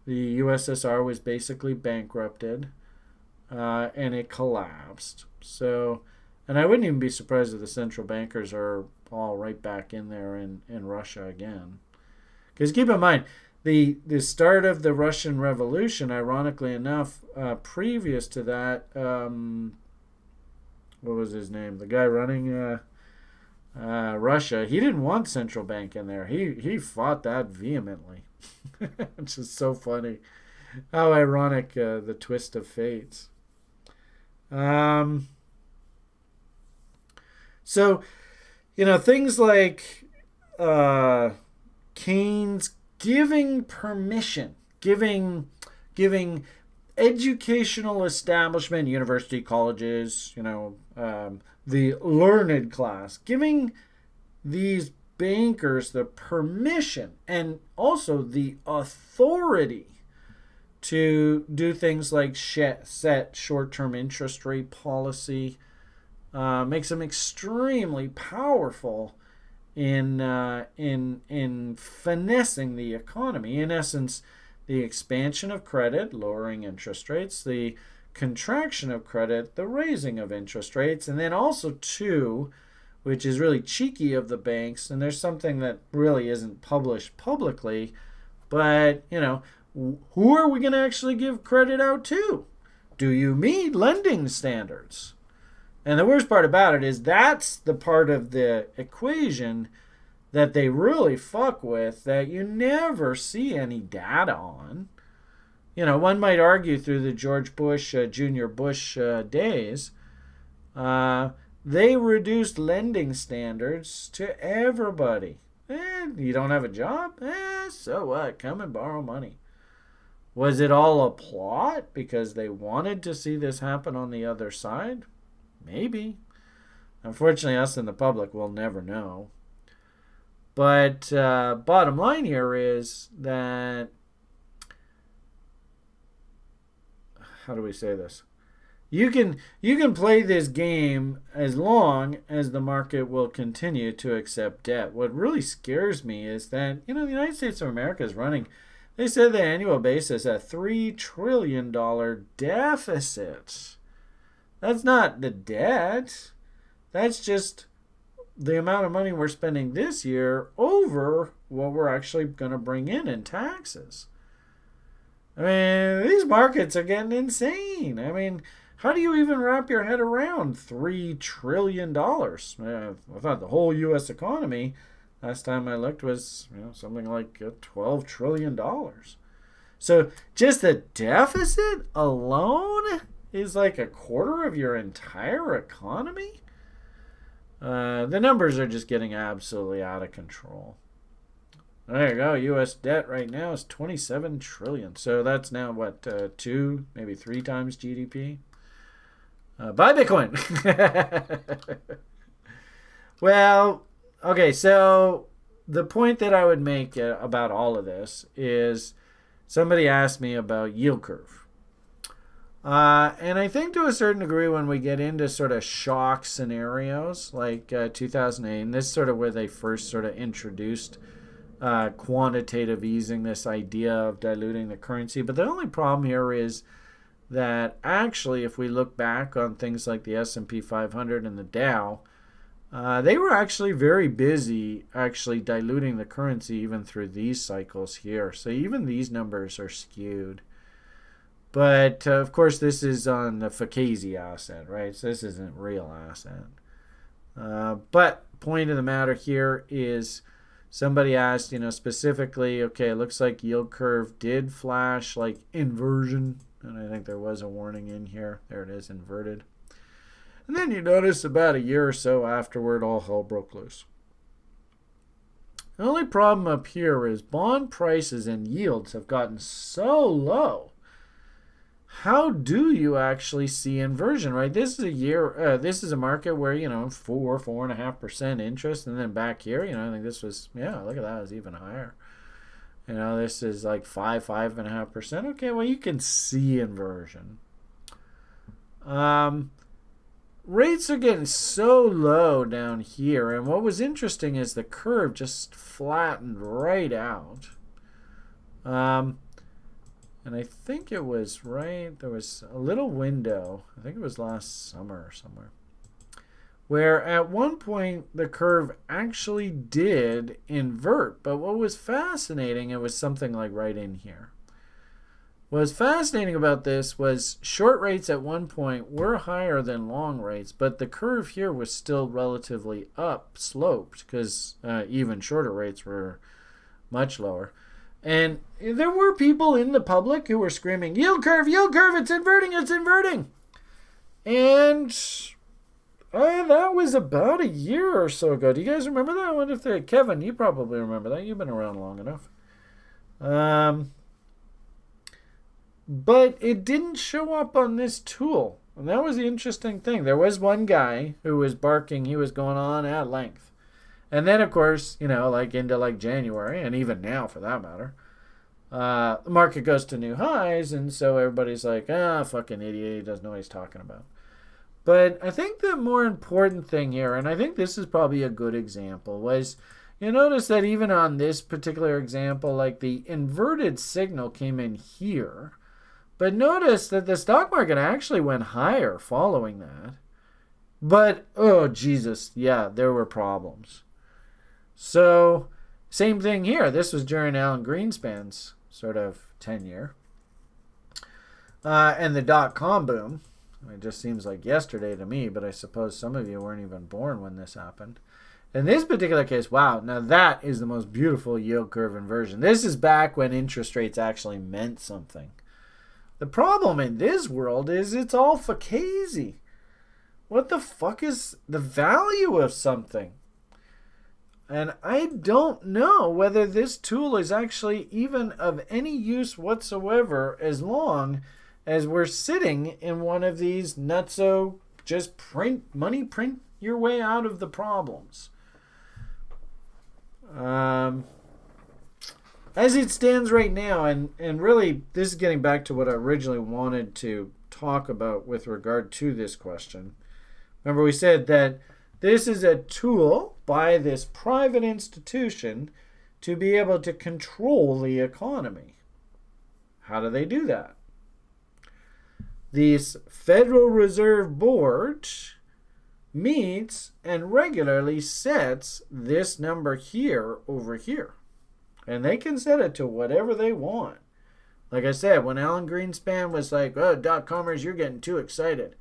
The USSR was basically bankrupted, and it collapsed. So, and I wouldn't even be surprised if the central bankers are all right back in there in Russia again. Because keep in mind, the start of the Russian Revolution, ironically enough, previous to that, what was his name? The guy running Russia, he didn't want central bank in there. He fought that vehemently. Which is so funny. How ironic, the twist of fates. So, things like Keynes giving permission, giving educational establishment, university, colleges, the learned class, giving these bankers the permission and also the authority to do things like set short-term interest rate policy, makes them extremely powerful in finessing the economy. In essence, the expansion of credit, lowering interest rates, the contraction of credit, the raising of interest rates, and then also too, which is really cheeky of the banks, and there's something that really isn't published publicly, but, who are we going to actually give credit out to? do you meet lending standards? And the worst part about it is that's the part of the equation that they really fuck with that you never see any data on. One might argue through the George Bush, Junior Bush days, they reduced lending standards to everybody. You don't have a job? So what? Come and borrow money. Was it all a plot because they wanted to see this happen on the other side? Maybe. Unfortunately, us in the public will never know. But bottom line here is that, how do we say this? You can play this game as long as the market will continue to accept debt. What really scares me is that, the United States of America is running, they said the annual basis, a $3 trillion deficit. That's not the debt. That's just the amount of money we're spending this year over what we're actually going to bring in taxes. I mean, these markets are getting insane. I mean, how do you even wrap your head around $3 trillion? I thought the whole U.S. economy, last time I looked, was something like $12 trillion. So just the deficit alone is like a quarter of your entire economy? The numbers are just getting absolutely out of control. There you go. U.S. debt right now is $27 trillion. So that's now what, 2, maybe 3 times GDP? Buy Bitcoin. Well, okay. So the point that I would make about all of this is somebody asked me about yield curve. And I think to a certain degree when we get into sort of shock scenarios like 2008, and this is sort of where they first sort of introduced quantitative easing, this idea of diluting the currency. But the only problem here is that actually if we look back on things like the S&P 500 and the Dow, they were actually very busy actually diluting the currency even through these cycles here. So even these numbers are skewed. But, of course, this is on the Fakese asset, right? So this isn't real asset. But point of the matter here is somebody asked, specifically, okay, it looks like yield curve did flash like inversion. And I think there was a warning in here. There it is, inverted. And then you notice about a year or so afterward, all hell broke loose. The only problem up here is bond prices and yields have gotten so low. How do you actually see inversion, right? This is a market where, 4.5% interest. And then back here, I think this was, look at that, it was even higher. This is like 5.5%. Okay, well, you can see inversion. Rates are getting so low down here. And what was interesting is the curve just flattened right out. And I think it was there was a little window, I think it was last summer or somewhere, where at one point the curve actually did invert. But what was fascinating, it was something like right in here. What was fascinating about this was short rates at one point were higher than long rates, but the curve here was still relatively up sloped because even shorter rates were much lower. And there were people in the public who were screaming, yield curve, it's inverting, it's inverting. And that was about a year or so ago. Do you guys remember that? I wonder if Kevin, you probably remember that. You've been around long enough. But it didn't show up on this tool. And that was the interesting thing. There was one guy who was barking, he was going on at length. And then, of course, into January, and even now for that matter, the market goes to new highs, and so everybody's like, fucking idiot, he doesn't know what he's talking about. But I think the more important thing here, and I think this is probably a good example, was you notice that even on this particular example, the inverted signal came in here, but notice that the stock market actually went higher following that. But, oh, Jesus, yeah, there were problems. So, same thing here. This was during Alan Greenspan's sort of tenure. And the dot-com boom. It just seems like yesterday to me, but I suppose some of you weren't even born when this happened. In this particular case, wow, now that is the most beautiful yield curve inversion. This is back when interest rates actually meant something. The problem in this world is it's all fugazi. What the fuck is the value of something? And I don't know whether this tool is actually even of any use whatsoever as long as we're sitting in one of these nutso just print your way out of the problems. As it stands right now, and really this is getting back to what I originally wanted to talk about with regard to this question. Remember, we said that this is a tool by this private institution to be able to control the economy. How do they do that? This Federal Reserve Board meets and regularly sets this number here over here. And they can set it to whatever they want. Like I said, when Alan Greenspan was like, oh, dot-commers, you're getting too excited.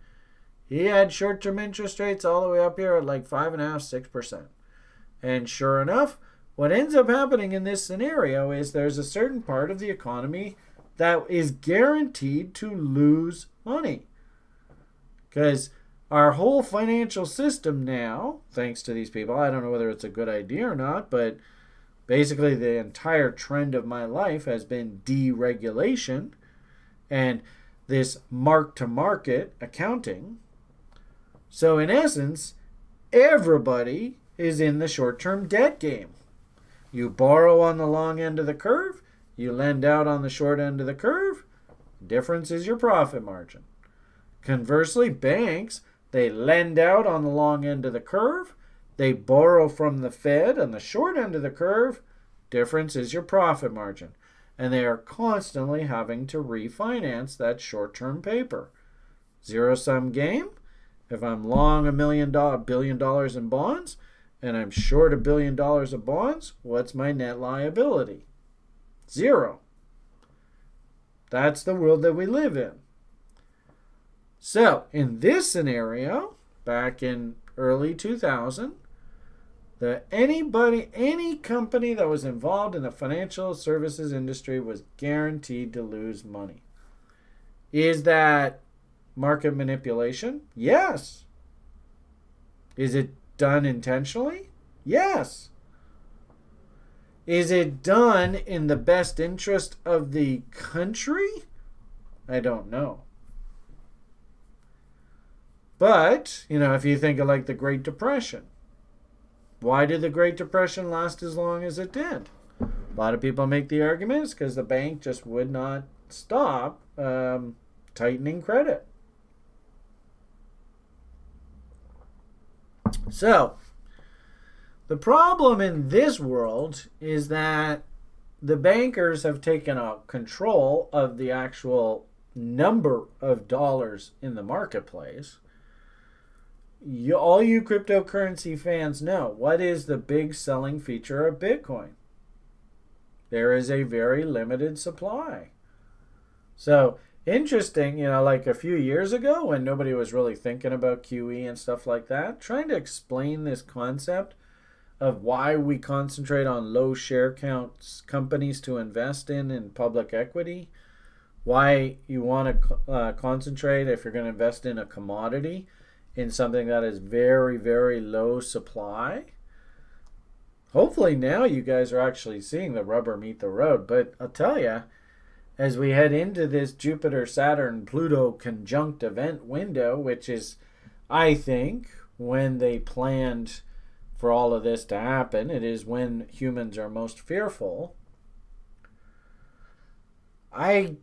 He had short-term interest rates all the way up here at like 5.5%, 6%. And sure enough, what ends up happening in this scenario is there's a certain part of the economy that is guaranteed to lose money. Because our whole financial system now, thanks to these people, I don't know whether it's a good idea or not, but basically the entire trend of my life has been deregulation and this mark-to-market accounting. So in essence, everybody is in the short-term debt game. You borrow on the long end of the curve, you lend out on the short end of the curve, difference is your profit margin. Conversely, banks, they lend out on the long end of the curve, they borrow from the Fed on the short end of the curve, difference is your profit margin. And they are constantly having to refinance that short-term paper. Zero-sum game. If I'm long $1 billion in bonds and I'm short $1 billion of bonds, what's my net liability? Zero. That's the world that we live in. So, in this scenario, back in early 2000, any company that was involved in the financial services industry was guaranteed to lose money. Is that market manipulation? Yes. Is it done intentionally? Yes. Is it done in the best interest of the country? I don't know. But, if you think of like the Great Depression, why did the Great Depression last as long as it did? A lot of people make the argument because the bank just would not stop tightening credit. So, the problem in this world is that the bankers have taken control of the actual number of dollars in the marketplace. All you cryptocurrency fans know, what is the big selling feature of Bitcoin? There is a very limited supply. So, interesting, like a few years ago when nobody was really thinking about QE and stuff like that, trying to explain this concept of why we concentrate on low share counts companies to invest in public equity, why you want to concentrate if you're going to invest in a commodity in something that is very, very low supply. Hopefully now you guys are actually seeing the rubber meet the road. But I'll tell you, as we head into this Jupiter, Saturn, Pluto conjunct event window, which is, I think, when they planned for all of this to happen, it is when humans are most fearful. I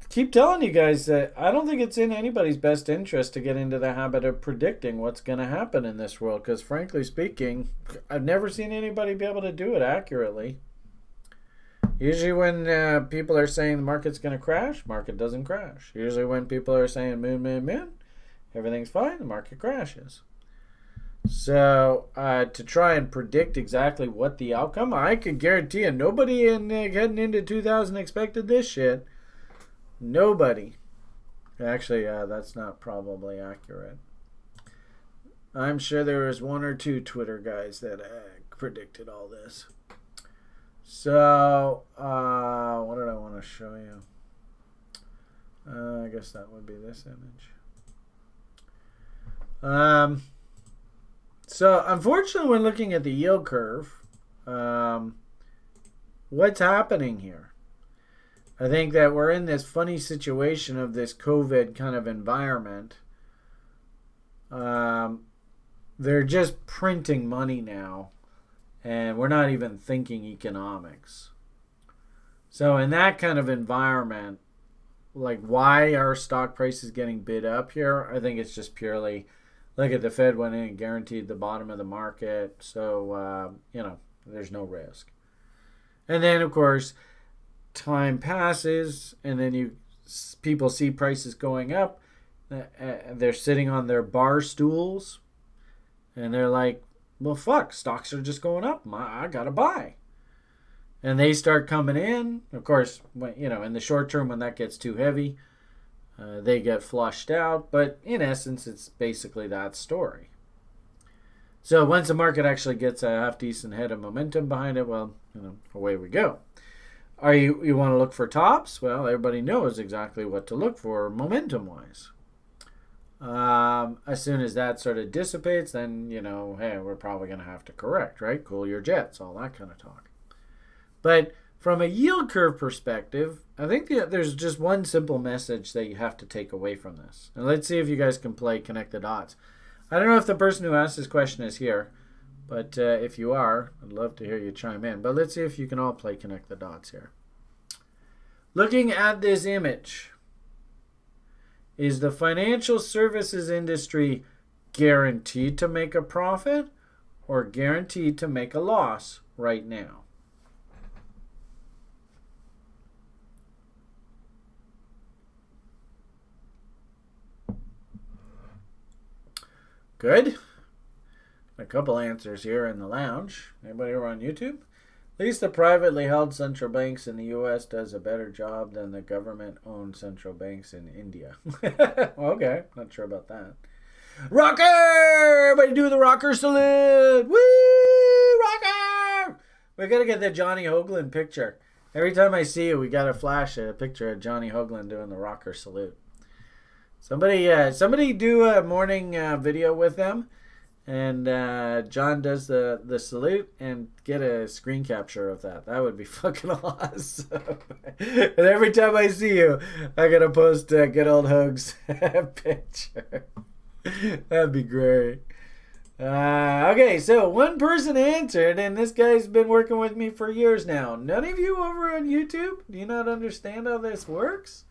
keep telling you guys that I don't think it's in anybody's best interest to get into the habit of predicting what's going to happen in this world, because frankly speaking, I've never seen anybody be able to do it accurately. Usually when people are saying the market's going to crash, market doesn't crash. Usually when people are saying moon, everything's fine, the market crashes. So to try and predict exactly what the outcome, I could guarantee you nobody heading into 2000 expected this shit. Nobody. Actually, that's not probably accurate. I'm sure there was one or two Twitter guys that predicted all this. So, what did I want to show you? I guess that would be this image. So, unfortunately, when looking at the yield curve, what's happening here? I think that we're in this funny situation of this COVID kind of environment. They're just printing money now, and we're not even thinking economics. So in that kind of environment, like, why are stock prices getting bid up here? I think it's just purely, look at the Fed went in and guaranteed the bottom of the market, so there's no risk. And then of course, time passes, and then people see prices going up. They're sitting on their bar stools, and they're like, well, fuck, stocks are just going up. I gotta buy. And they start coming in. Of course, in the short term, when that gets too heavy, they get flushed out. But in essence, it's basically that story. So once the market actually gets a half decent head of momentum behind it, well, away we go. You want to look for tops? Well, everybody knows exactly what to look for momentum-wise. As soon as that sort of dissipates, then, hey, we're probably going to have to correct, right? Cool your jets, all that kind of talk. But from a yield curve perspective, I think there's just one simple message that you have to take away from this. And let's see if you guys can play connect the dots. I don't know if the person who asked this question is here, but if you are, I'd love to hear you chime in. But let's see if you can all play connect the dots here. Looking at this image, is the financial services industry guaranteed to make a profit or guaranteed to make a loss right now? Good. A couple answers here in the lounge. Anybody over on YouTube? At least the privately held central banks in the U.S. does a better job than the government-owned central banks in India. Okay, not sure about that. Rocker! Everybody do the rocker salute! Woo! Rocker! We gotta get the Johnny Hoagland picture. Every time I see you, we gotta flash a picture of Johnny Hoagland doing the rocker salute. Somebody do a morning video with them. And John does the salute, and get a screen capture of that. That would be fucking awesome. And every time I see you, I gotta post good old Hoag's picture. That'd be great. Okay, so one person answered, and this guy's been working with me for years now. None of you over on YouTube? Do you not understand how this works?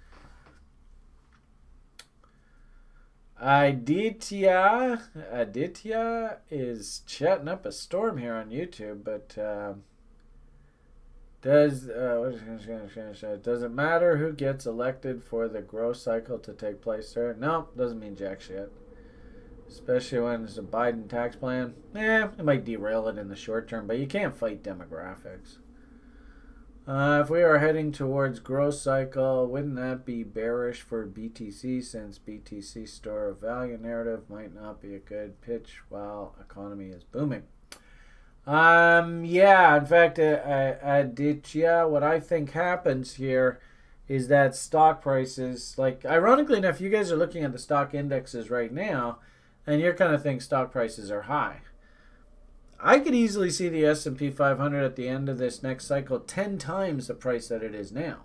Aditya is chatting up a storm here on YouTube, but does it matter who gets elected for the growth cycle to take place there? No, doesn't mean jack shit. Especially when it's a Biden tax plan. It might derail it in the short term, but you can't fight demographics. If we are heading towards growth cycle, wouldn't that be bearish for BTC, since BTC store of value narrative might not be a good pitch while economy is booming? Yeah, in fact, Aditya, what I think happens here is that stock prices, like, ironically enough, you guys are looking at the stock indexes right now, and you're kind of think stock prices are high. I could easily see the S&P 500 at the end of this next cycle 10 times the price that it is now.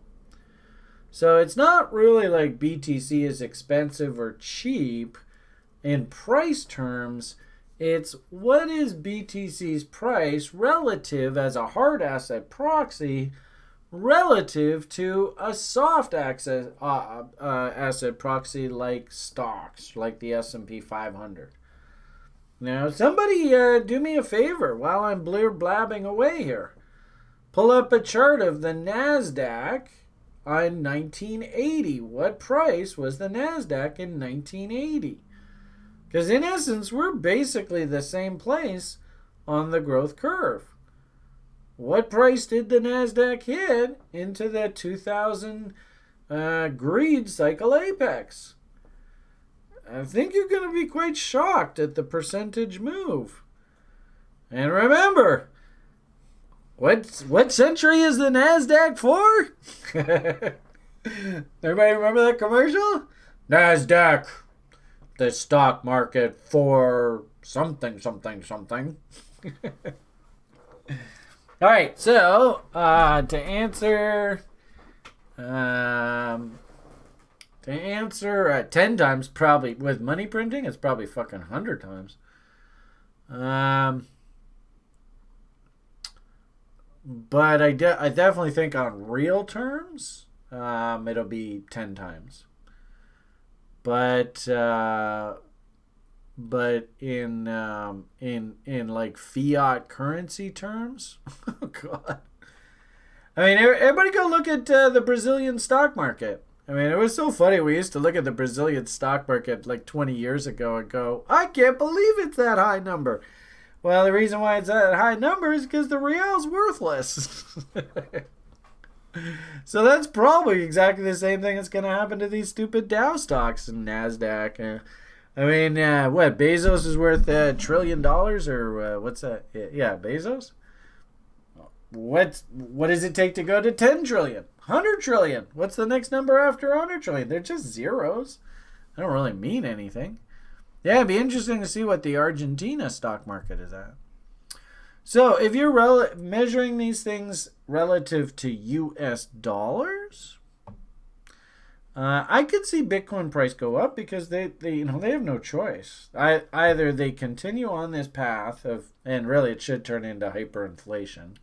So it's not really like BTC is expensive or cheap in price terms. It's what is BTC's price relative as a hard asset proxy relative to a soft asset proxy like stocks, like the S&P 500. Now, somebody do me a favor while I'm blabbing away here. Pull up a chart of the NASDAQ on 1980. What price was the NASDAQ in 1980? Because in essence, we're basically the same place on the growth curve. What price did the NASDAQ hit into the 2000 greed cycle apex. I think you're going to be quite shocked at the percentage move. And remember, what century is the NASDAQ for? Everybody remember that commercial? NASDAQ, the stock market for something, something, something. All right, so to answer 10 times, probably with money printing, it's probably fucking 100 times. But I definitely think on real terms, it'll be 10 times. But in like fiat currency terms, oh god. I mean, everybody go look at the Brazilian stock market. I mean, it was so funny. We used to look at the Brazilian stock market like 20 years ago and go, I can't believe it's that high number. Well, the reason why it's that high number is because the real's worthless. So that's probably exactly the same thing that's going to happen to these stupid Dow stocks and NASDAQ. I mean, what, Bezos is worth $1 trillion or what's that? Yeah, Bezos? What does it take to go to 10 trillion? 100 trillion? What's the next number after 100 trillion? They're just zeros. They don't really mean anything. Yeah, it'd be interesting to see what the Argentina stock market is at. So if you're measuring these things relative to US dollars, I could see Bitcoin price go up because they have no choice. Either they continue on this path of, and really it should turn into hyperinflation,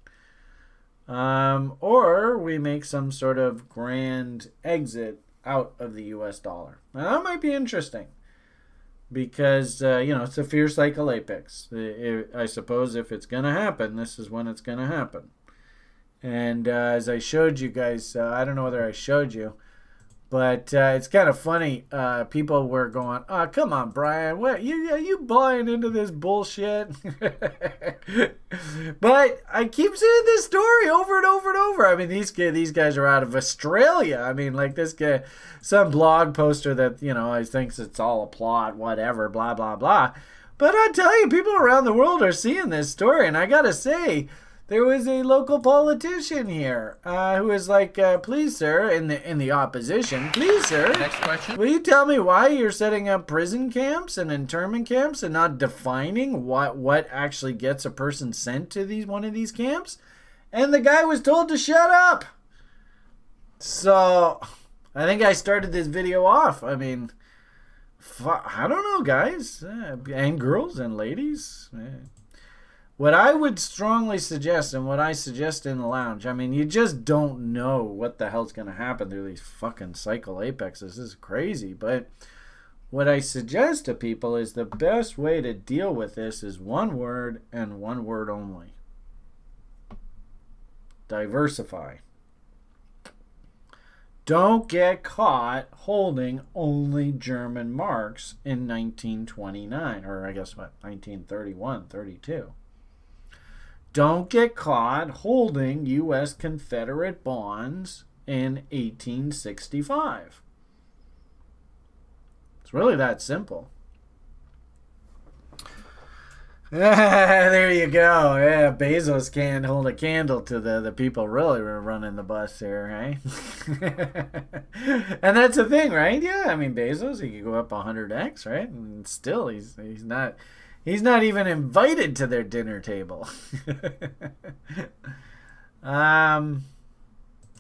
or we make some sort of grand exit out of the US dollar. Now that might be interesting. Because, it's a fear cycle apex. I suppose if it's going to happen, this is when it's going to happen. And as I showed you guys, I don't know whether I showed you, but it's kind of funny. People were going, oh, come on, Brian. What, you buying into this bullshit? But I keep seeing this story over and over and over. I mean, these guys are out of Australia. I mean, like this guy, some blog poster that, I thinks it's all a plot, whatever, blah, blah, blah. But I tell you, people around the world are seeing this story. And I got to say, there was a local politician here who was like, please, sir, in the opposition, please, sir. Next question. Will you tell me why you're setting up prison camps and internment camps and not defining what actually gets a person sent to one of these camps? And the guy was told to shut up. So I think I started this video off. I mean, I don't know, guys and girls and ladies. What I would strongly suggest, and what I suggest in the lounge, I mean, you just don't know what the hell's going to happen through these fucking cycle apexes. This is crazy. But what I suggest to people is the best way to deal with this is one word and one word only. Diversify. Don't get caught holding only German marks in 1929, or I guess what, 1931, 32. Don't get caught holding U.S. Confederate bonds in 1865. It's really that simple. There you go. Yeah, Bezos can't hold a candle to the people really running the bus here, right? And that's the thing, right? Yeah, I mean, Bezos, he could go up 100x, right? And still, he's not even invited to their dinner table. All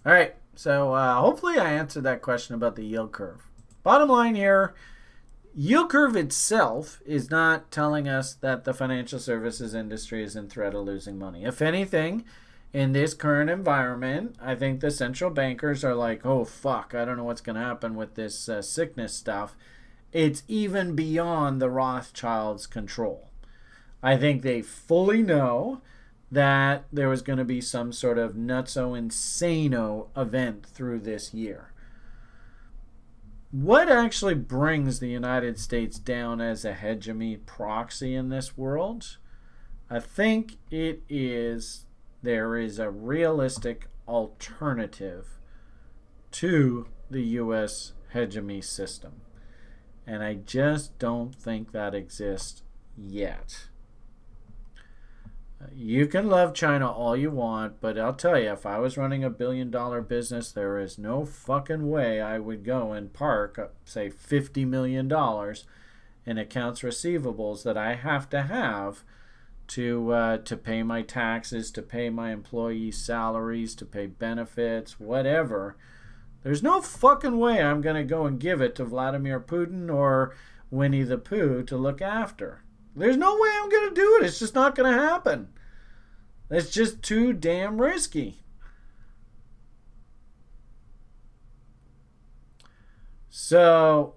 right, so hopefully I answered that question about the yield curve. Bottom line here, yield curve itself is not telling us that the financial services industry is in threat of losing money. If anything, in this current environment, I think the central bankers are like, oh, fuck, I don't know what's going to happen with this sickness stuff. It's even beyond the Rothschilds' control. I think they fully know that there was going to be some sort of nutso-insano event through this year. What actually brings the United States down as a hegemony proxy in this world? I think there is a realistic alternative to the U.S. hegemony system. And I just don't think that exists yet. You can love China all you want, but I'll tell you, if I was running a billion-dollar business, there is no fucking way I would go and park, say, $50 million in accounts receivables that I have to pay my taxes, to pay my employees' salaries, to pay benefits, whatever. There's no fucking way I'm going to go and give it to Vladimir Putin or Winnie the Pooh to look after. There's no way I'm going to do it. It's just not going to happen. It's just too damn risky. So,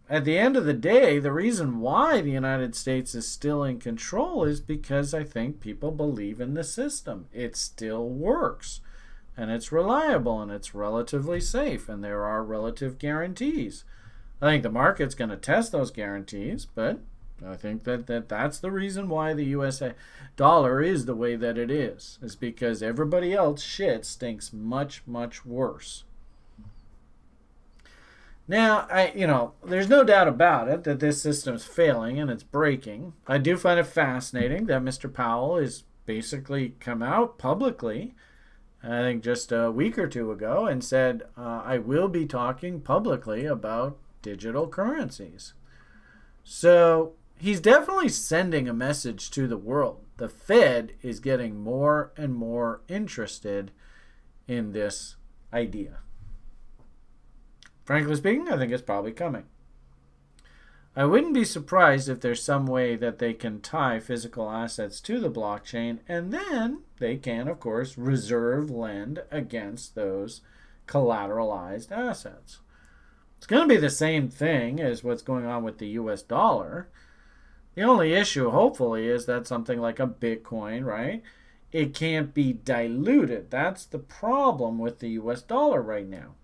at the end of the day, the reason why the United States is still in control is because I think people believe in the system. It still works. And it's reliable and it's relatively safe. And there are relative guarantees. I think the market's going to test those guarantees, but I think that's the reason why the US dollar is the way that it is because everybody else shit stinks much, much worse. Now, there's no doubt about it that this system's failing and it's breaking. I do find it fascinating that Mr. Powell has basically come out publicly, I think just a week or two ago, and said, I will be talking publicly about digital currencies. So he's definitely sending a message to the world. The Fed is getting more and more interested in this idea. Frankly speaking, I think it's probably coming. I wouldn't be surprised if there's some way that they can tie physical assets to the blockchain, and then they can, of course, reserve lend against those collateralized assets. It's going to be the same thing as what's going on with the US dollar. The only issue, hopefully, is that something like a Bitcoin, right? It can't be diluted. That's the problem with the US dollar right now.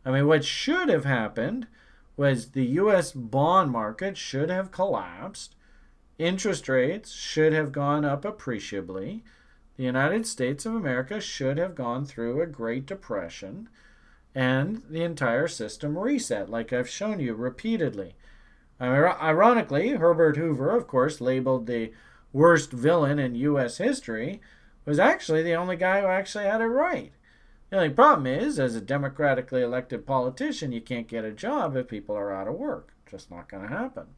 I mean, what should have happened was the US bond market should have collapsed. Interest rates should have gone up appreciably. The United States of America should have gone through a Great Depression and the entire system reset, like I've shown you repeatedly. Ironically, Herbert Hoover, of course, labeled the worst villain in U.S. history, was actually the only guy who actually had it right. The only problem is, as a democratically elected politician, you can't get a job if people are out of work. Just not going to happen.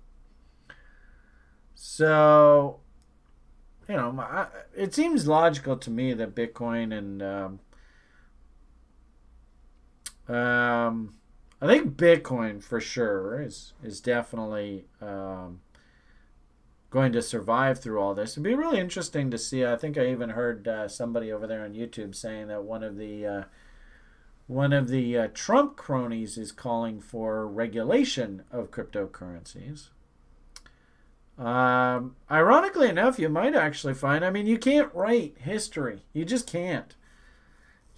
So, it seems logical to me that Bitcoin and I think Bitcoin for sure is definitely going to survive through all this. It'd be really interesting to see. I think I even heard somebody over there on YouTube saying that one of the Trump cronies is calling for regulation of cryptocurrencies. Ironically enough, you might actually find, you can't write history. You just can't.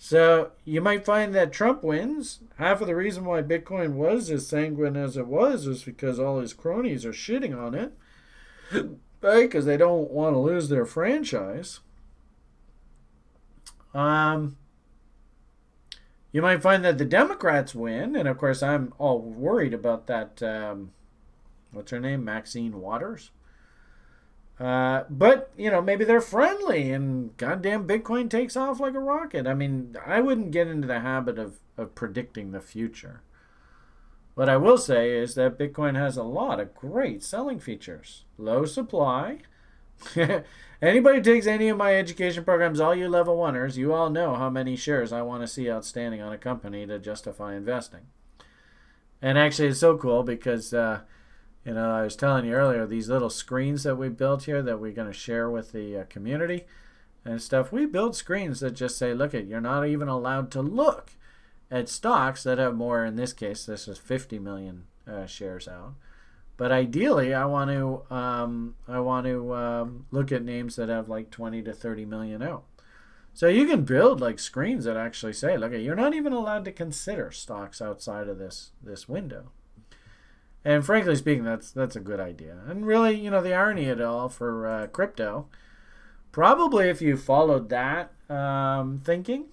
So you might find that Trump wins. Half of the reason why Bitcoin was as sanguine as it was because all his cronies are shitting on it, right? Because they don't want to lose their franchise. You might find that the Democrats win, and of course I'm all worried about that. What's her name? Maxine Waters. But, maybe they're friendly and goddamn Bitcoin takes off like a rocket. I wouldn't get into the habit of predicting the future. What I will say is that Bitcoin has a lot of great selling features. Low supply. Anybody takes any of my education programs, all you level oneers, you all know how many shares I want to see outstanding on a company to justify investing. And actually it's so cool because I was telling you earlier, these little screens that we built here that we're going to share with the community and stuff, we build screens that just say, look, you're not even allowed to look at stocks that have more, in this case, this is 50 million shares out. But ideally, I want to look at names that have like 20 to 30 million out. So you can build like screens that actually say, look, you're not even allowed to consider stocks outside of this window. And frankly speaking, that's a good idea. And really, the irony of it all for crypto, probably if you followed that thinking,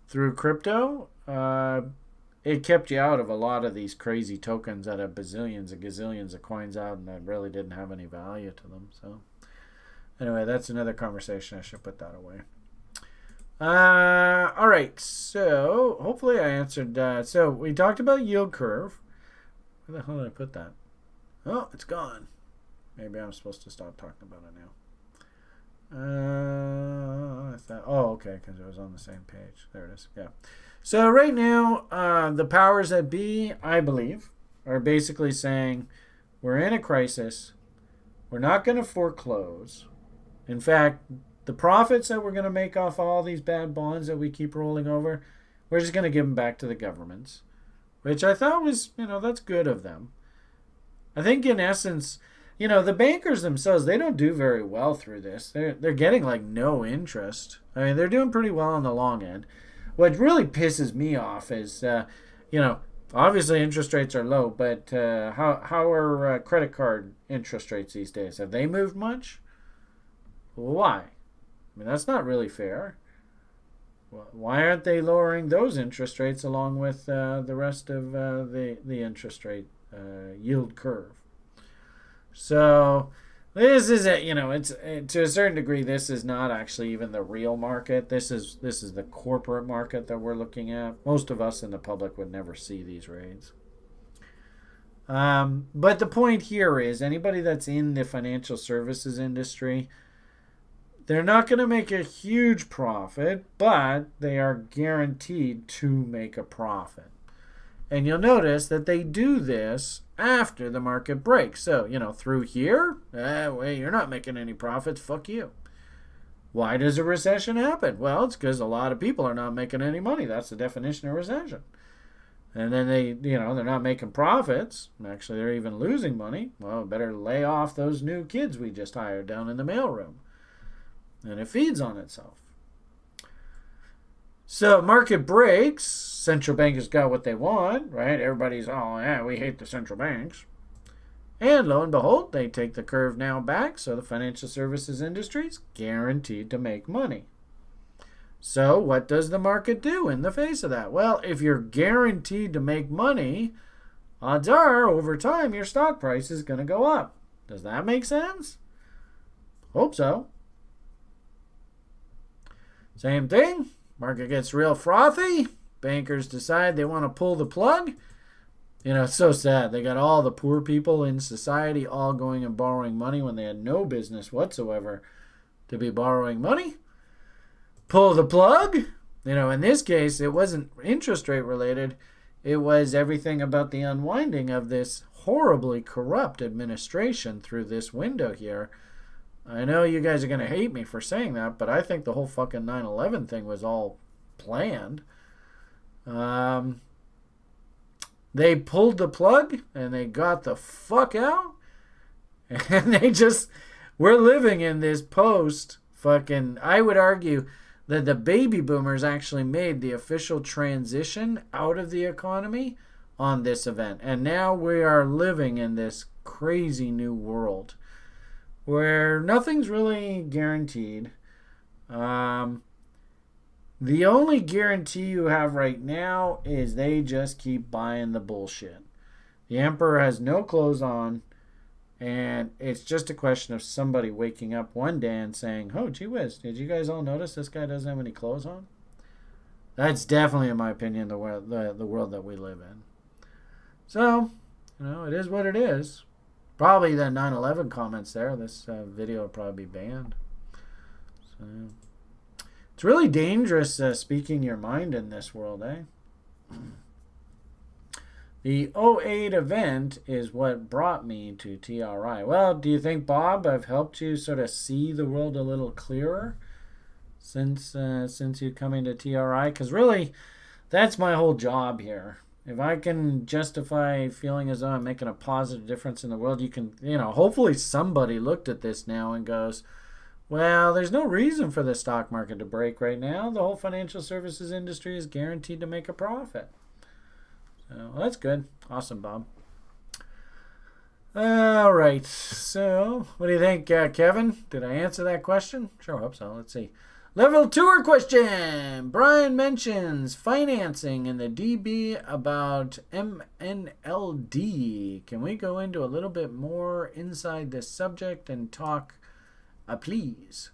through crypto, it kept you out of a lot of these crazy tokens that have bazillions and gazillions of coins out and that really didn't have any value to them. So anyway, that's another conversation. I should put that away. All right, so hopefully I answered. So we talked about yield curve. Where the hell did I put that? Oh, it's gone. Maybe I'm supposed to stop talking about it now. I thought, oh, okay, because it was on the same page. There it is. Yeah. So right now, the powers that be, I believe, are basically saying we're in a crisis. We're not going to foreclose. In fact, the profits that we're going to make off all these bad bonds that we keep rolling over, we're just going to give them back to the governments, which I thought was, that's good of them. I think in essence, the bankers themselves, they don't do very well through this. They're getting like no interest. I mean, they're doing pretty well on the long end. What really pisses me off is, obviously interest rates are low, but how are credit card interest rates these days? Have they moved much? Why? I mean, that's not really fair. Why aren't they lowering those interest rates along with the rest of the interest rate yield curve? So this is it's to a certain degree, this is not actually even the real market. This is the corporate market that we're looking at. Most of us in the public would never see these rates. But the point here is anybody that's in the financial services industry, they're not going to make a huge profit, but they are guaranteed to make a profit. And you'll notice that they do this after the market breaks. So, through here, wait, you're not making any profits. Fuck you. Why does a recession happen? Well, it's because a lot of people are not making any money. That's the definition of recession. And then they're not making profits. Actually, they're even losing money. Well, better lay off those new kids we just hired down in the mailroom. And it feeds on itself. So market breaks, central bank has got what they want, right? Everybody's, oh yeah, we hate the central banks. And lo and behold, they take the curve now back, so the financial services industry is guaranteed to make money. So what does the market do in the face of that? Well, if you're guaranteed to make money, odds are over time your stock price is going to go up. Does that make sense? Hope so. Same thing. Market gets real frothy. Bankers decide they want to pull the plug. It's so sad. They got all the poor people in society all going and borrowing money when they had no business whatsoever to be borrowing money. Pull the plug. In this case, it wasn't interest rate related. It was everything about the unwinding of this horribly corrupt administration through this window here. I know you guys are going to hate me for saying that, but I think the whole fucking 9/11 thing was all planned. They pulled the plug and they got the fuck out. And we're living in this post fucking, I would argue that the baby boomers actually made the official transition out of the economy on this event. And now we are living in this crazy new world where nothing's really guaranteed. The only guarantee you have right now is they just keep buying the bullshit. The emperor has no clothes on, and it's just a question of somebody waking up one day and saying, oh, gee whiz, did you guys all notice this guy doesn't have any clothes on? That's definitely, in my opinion, the world that we live in. So, it is what it is. Probably the 9/11 comments there. This video will probably be banned. So, it's really dangerous speaking your mind in this world, eh? The '08 event is what brought me to TRI. Well, do you think, Bob, I've helped you sort of see the world a little clearer since you coming to TRI? Because really, that's my whole job here. If I can justify feeling as though I'm making a positive difference in the world, you can, hopefully somebody looked at this now and goes, well, there's no reason for the stock market to break right now. The whole financial services industry is guaranteed to make a profit. So that's good. Awesome, Bob. All right. So what do you think, Kevin? Did I answer that question? Sure, hope so. Let's see. Level 2 question. Brian mentions financing in the DB about MNLD. Can we go into a little bit more inside this subject and talk, please?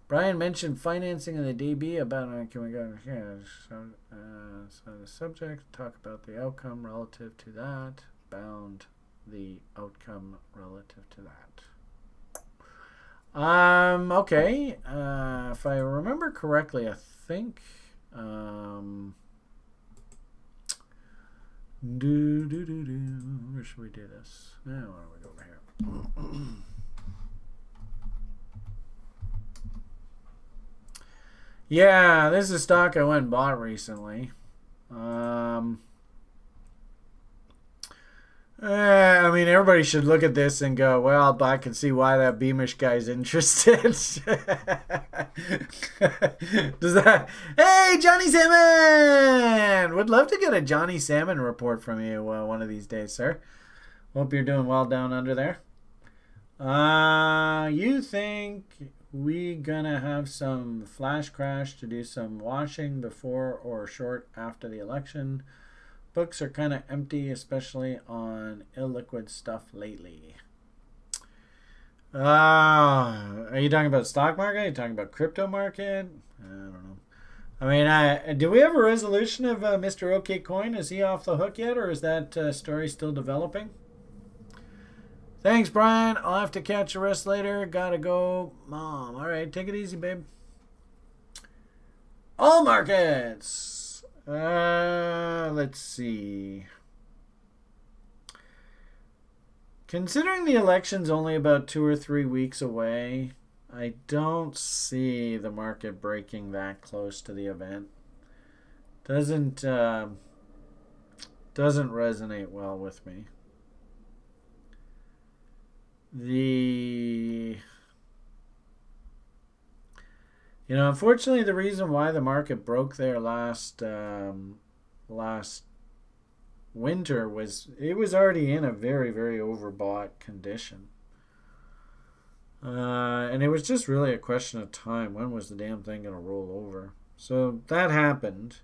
Brian mentioned financing in the DB about. Can we go? Yeah. So the subject, talk about the outcome relative to that. Bound the outcome relative to that. Okay. If I remember correctly, I think. Where should we do this? Why don't we go over here? Yeah, this is stock I went and bought recently. I mean, everybody should look at this and go, well, I can see why that Beamish guy's interested. Does that... Hey, Johnny Salmon! Would love to get a Johnny Salmon report from you one of these days, sir. Hope you're doing well down under there. You think we gonna have some flash crash to do some washing before or short after the election? Books are kind of empty, especially on illiquid stuff lately. Are you talking about stock market? Are you talking about crypto market? I don't know. I mean, do we have a resolution of Mr. OK Coin? Is he off the hook yet, or is that story still developing? Thanks, Brian. I'll have to catch the rest later. Gotta go, Mom. All right, take it easy, babe. All markets. Let's see. Considering the election's only about 2 or 3 weeks away, I don't see the market breaking that close to the event. Doesn't resonate well with me. Unfortunately, the reason why the market broke there last winter was it was already in a very, very overbought condition. And it was just really a question of time. When was the damn thing going to roll over? So that happened.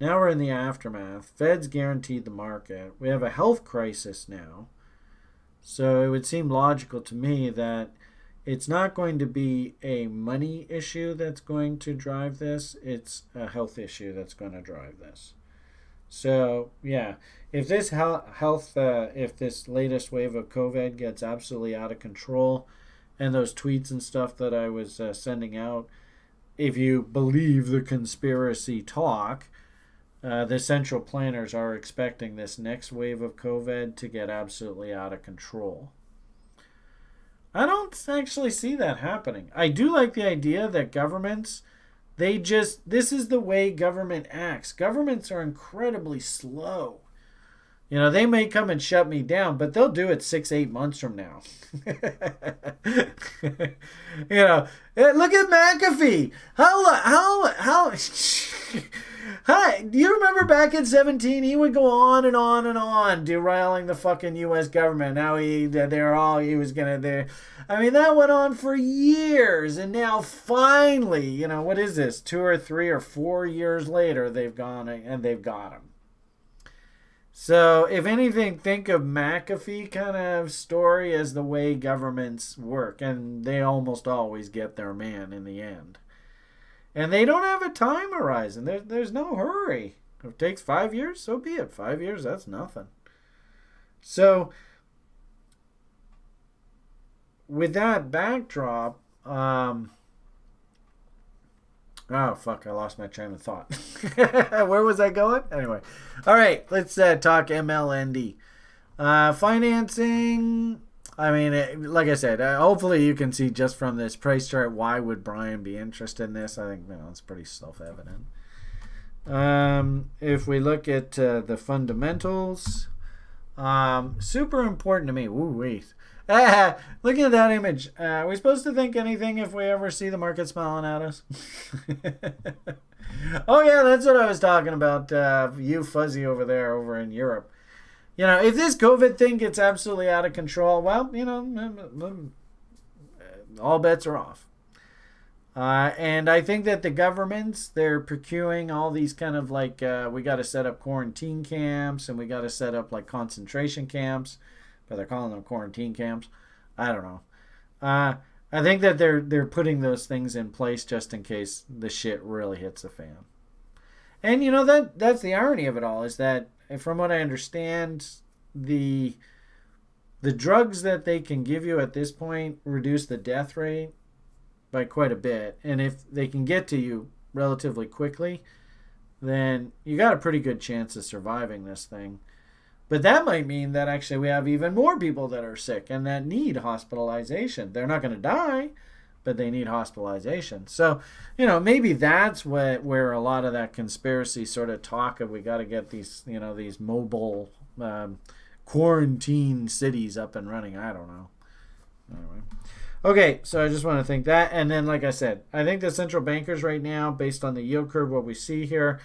Now we're in the aftermath. Fed's guaranteed the market. We have a health crisis now. So it would seem logical to me that it's not going to be a money issue that's going to drive this. It's a health issue that's going to drive this. So, yeah, if this if this latest wave of COVID gets absolutely out of control, and those tweets and stuff that I was sending out, if you believe the conspiracy talk, the central planners are expecting this next wave of COVID to get absolutely out of control. I don't actually see that happening. I do like the idea that governments, this is the way government acts. Governments are incredibly slow. They may come and shut me down, but they'll do it 6-8 months from now. Look at McAfee. How Hi, do you remember back in 2017, he would go on and on and on, derailing the fucking U.S. government. Now he was going to, I mean, that went on for years. And now finally, what is this? 2 or 3 or 4 years later, they've gone and they've got him. So if anything, think of McAfee kind of story as the way governments work. And they almost always get their man in the end. And they don't have a time horizon. There's no hurry. If it takes 5 years, so be it. 5 years, that's nothing. So, with that backdrop, oh, fuck, I lost my train of thought. Where was I going? Anyway. All right, let's talk MLND. Financing... I mean, like I said, hopefully you can see just from this price chart why would Brian be interested in this. I think it's pretty self-evident. If we look at the fundamentals, super important to me. Ooh, wait. Looking at that image, are we supposed to think anything if we ever see the market smiling at us? Oh, yeah, that's what I was talking about. You fuzzy over there over in Europe. If this COVID thing gets absolutely out of control, well, all bets are off. And I think that the governments, they're procuring all these kind of like, we got to set up quarantine camps and we got to set up like concentration camps, but they're calling them quarantine camps. I don't know. I think that they're putting those things in place just in case the shit really hits the fan. And you know that's the irony of it all is that from what I understand, the drugs that they can give you at this point reduce the death rate by quite a bit. And if they can get to you relatively quickly, then you got a pretty good chance of surviving this thing. But that might mean that actually we have even more people that are sick and that need hospitalization. They're not going to die, but they need hospitalization. So, you know, maybe that's where a lot of that conspiracy sort of talk of we got to get these, you know, these mobile quarantine cities up and running. I don't know. Anyway. Okay, so I just want to think that. And then, like I said, I think the central bankers right now, based on the yield curve, what we see here,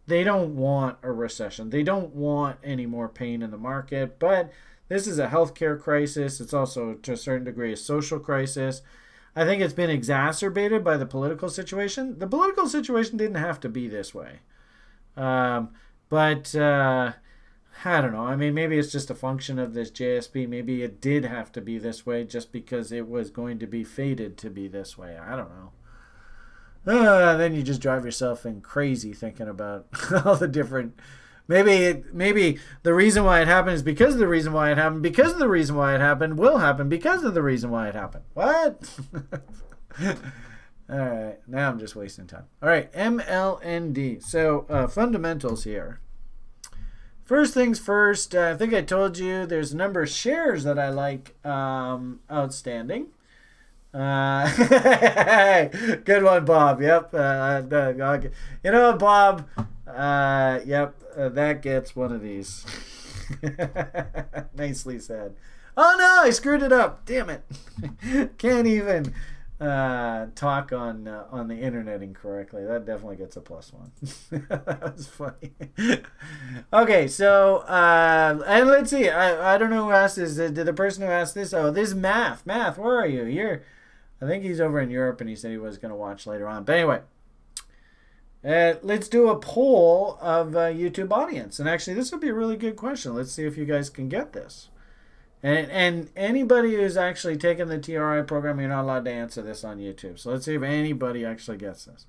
they don't want a recession. They don't want any more pain in the market. But this is a healthcare crisis. It's also, to a certain degree, a social crisis. I think it's been exacerbated by the political situation. The political situation didn't have to be this way. But I don't know. I mean, maybe it's just a function of this JSP. Maybe it did have to be this way just because it was going to be fated to be this way. I don't know. Then you just drive yourself in crazy thinking about all the different... Maybe the reason why it happened is because of the reason why it happened, because of the reason why it happened will happen because of the reason why it happened. What? All right. Now I'm just wasting time. All right. MLND. So fundamentals here. First things first, I think I told you there's a number of shares that I like outstanding. Good one, Bob. Yep. You know what, Bob? Yep. That gets one of these. Nicely said. Oh no, I screwed it up. Damn it. Can't even talk on the internet incorrectly. That definitely gets a +1. That was funny. Okay, so and let's see. I don't know who asked this. Did the person who asked this? Oh, this is Math. Math, where are you? I think he's over in Europe, and he said he was going to watch later on. But anyway, let's do a poll of YouTube audience. And actually, this would be a really good question. Let's see if you guys can get this. And anybody who's actually taken the TRI program, you're not allowed to answer this on YouTube. So let's see if anybody actually gets this.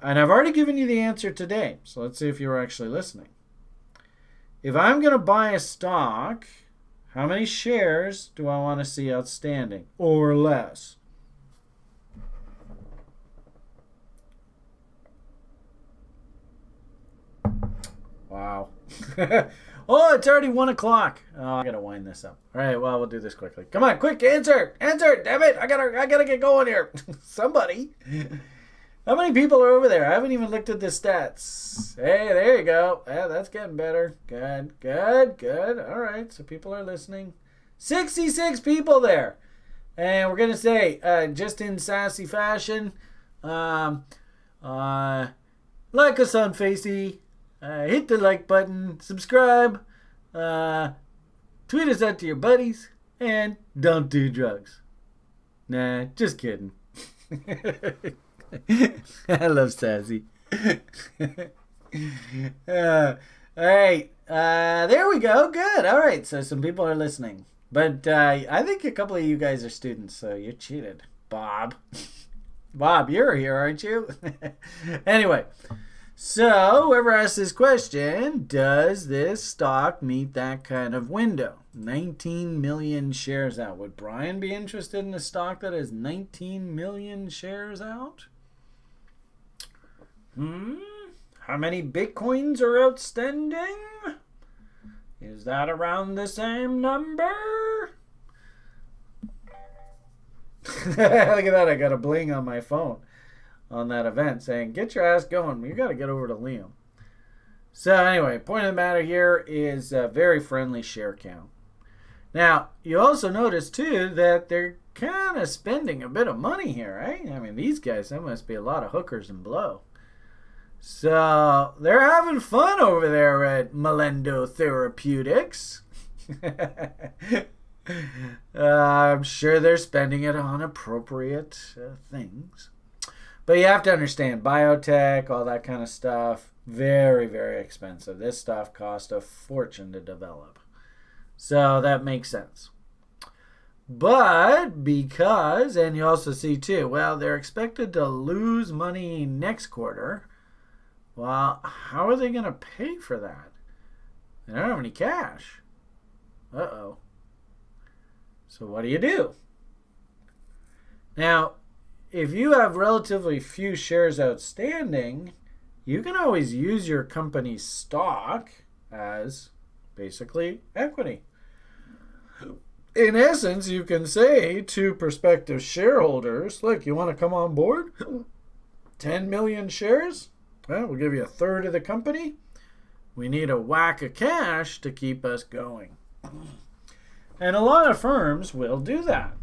And I've already given you the answer today. So let's see if you're actually listening. If I'm going to buy a stock, how many shares do I want to see outstanding or less? Wow. Oh, it's already 1 o'clock. Oh, I gotta wind this up. All right, well, we'll do this quickly. Come on, quick, answer, damn it! I gotta get going here. Somebody. How many people are over there? I haven't even looked at the stats. Hey, there you go. Yeah, that's getting better. Good. All right, so people are listening. 66 people there, and we're gonna say, just in sassy fashion, like us on Facey. Hit the like button, subscribe, tweet us out to your buddies, and don't do drugs. Nah, just kidding. I love Sassy. All right, there we go. Good. All right, so some people are listening. But I think a couple of you guys are students, so you cheated. Bob. Bob, you're here, aren't you? Anyway. So, whoever asked this question, does this stock meet that kind of window? 19 million shares out. Would Brian be interested in a stock that has 19 million shares out? How many Bitcoins are outstanding? Is that around the same number? Look at that, I got a bling on my phone on that event saying, get your ass going. You got to get over to Liam. So anyway, point of the matter here is a very friendly share count. Now, you also notice too that they're kind of spending a bit of money here, right? I mean, these guys, that must be a lot of hookers and blow. So they're having fun over there at Melendo Therapeutics. I'm sure they're spending it on appropriate things. But you have to understand biotech, all that kind of stuff, very, very expensive. This stuff cost a fortune to develop. So that makes sense. But because, and you also see too, well, they're expected to lose money next quarter. Well, how are they going to pay for that? They don't have any cash. Uh-oh. So what do you do? Now, if you have relatively few shares outstanding, you can always use your company's stock as basically equity. In essence, you can say to prospective shareholders, look, you want to come on board? 10 million shares? Well, we'll give you a third of the company. We need a whack of cash to keep us going. And a lot of firms will do that.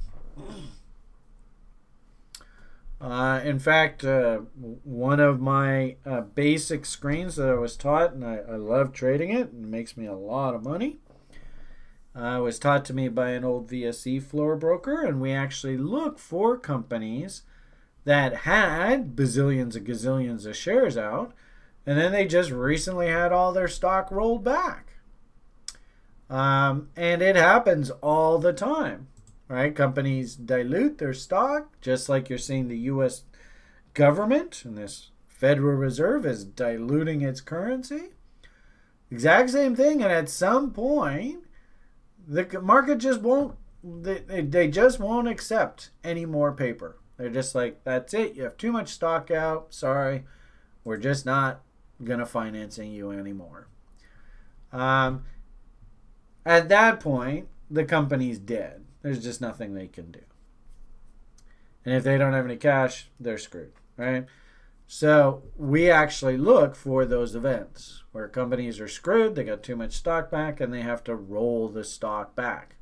In fact, one of my basic screens that I was taught, and I love trading it, and it makes me a lot of money, was taught to me by an old VSE floor broker, and we actually look for companies that had bazillions and gazillions of shares out, and then they just recently had all their stock rolled back. And it happens all the time, right? Companies dilute their stock, just like you're seeing the U.S. government and this Federal Reserve is diluting its currency. Exact same thing, and at some point, the market just won't, they just won't accept any more paper. They're just like, that's it. You have too much stock out. Sorry. We're just not going to financing you anymore. At that point, the company's dead. There's just nothing they can do. And if they don't have any cash, they're screwed, right? So we actually look for those events where companies are screwed, they got too much stock back, and they have to roll the stock back.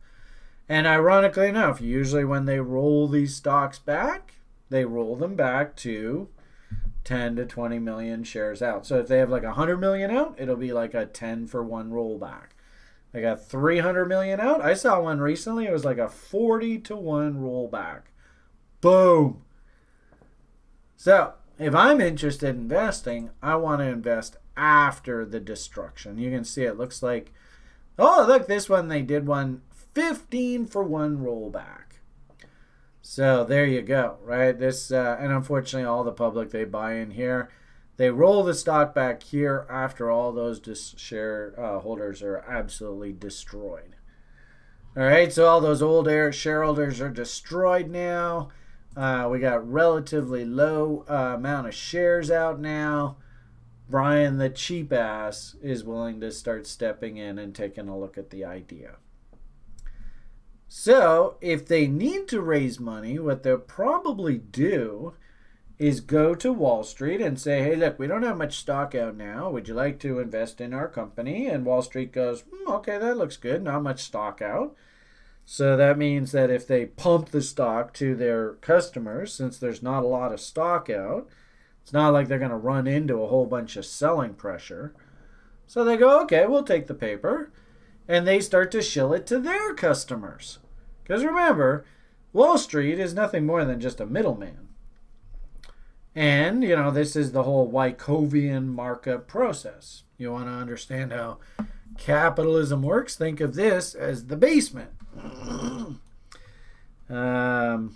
And ironically enough, usually when they roll these stocks back, they roll them back to 10 to 20 million shares out. So if they have like 100 million out, it'll be like a 10 for 1 rollback. They got 300 million out. I saw one recently. It was like a 40 to 1 rollback. Boom. So if I'm interested in investing, I want to invest after the destruction. You can see it looks like, oh, look, this one, they did one 15 for 1 rollback. So there you go, right? This, and unfortunately, all the public, they buy in here. They roll the stock back here after all those shareholders are absolutely destroyed. All right, so all those old shareholders are destroyed now. We got relatively low amount of shares out now. Brian, the cheap ass, is willing to start stepping in and taking a look at the idea. So if they need to raise money, what they'll probably do is go to Wall Street and say, hey, look, we don't have much stock out now. Would you like to invest in our company? And Wall Street goes, okay, that looks good. Not much stock out. So that means that if they pump the stock to their customers, since there's not a lot of stock out, it's not like they're going to run into a whole bunch of selling pressure. So they go, okay, we'll take the paper. And they start to shill it to their customers. Because remember, Wall Street is nothing more than just a middleman. And, you know, this is the whole Wyckovian markup process. You want to understand how capitalism works? Think of this as the basement. I don't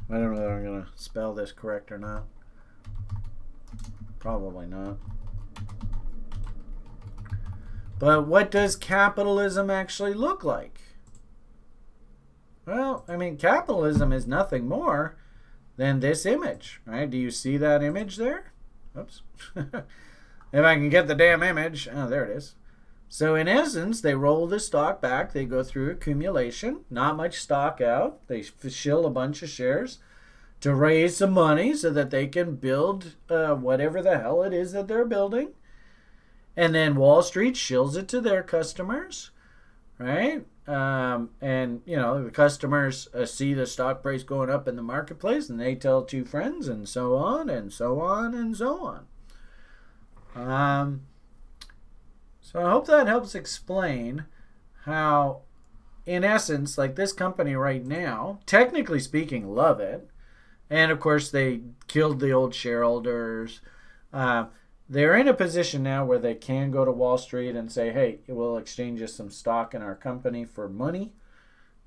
know whether I'm going to spell this correct or not. Probably not. But what does capitalism actually look like? Well, I mean, capitalism is nothing more than this image, right? Do you see that image there? Oops. If I can get the damn image. Oh, there it is. So in essence, they roll the stock back. They go through accumulation. Not much stock out. They shill a bunch of shares to raise some money so that they can build whatever the hell it is that they're building. And then Wall Street shills it to their customers, right? And, you know, the customers see the stock price going up in the marketplace, and they tell 2 friends, and so on, and so on, and so on. So I hope that helps explain how, in essence, like this company right now, technically speaking, love it. And of course, they killed the old shareholders. They're in a position now where they can go to Wall Street and say, hey, we'll exchange you some stock in our company for money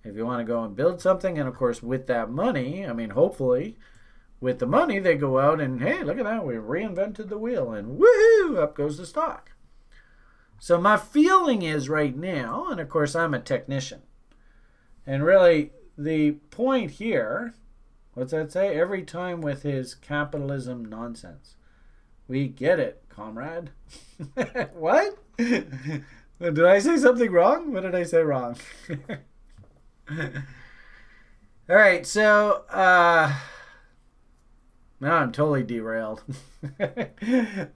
if you want to go and build something. And of course, with that money, I mean, hopefully, with the money, they go out and, hey, look at that, we reinvented the wheel, and woohoo, up goes the stock. So my feeling is right now, and of course, I'm a technician. And really, the point here, what's that say? Every time with his capitalism nonsense. We get it, comrade. What? Did I say something wrong? What did I say wrong? All right, so now I'm totally derailed. All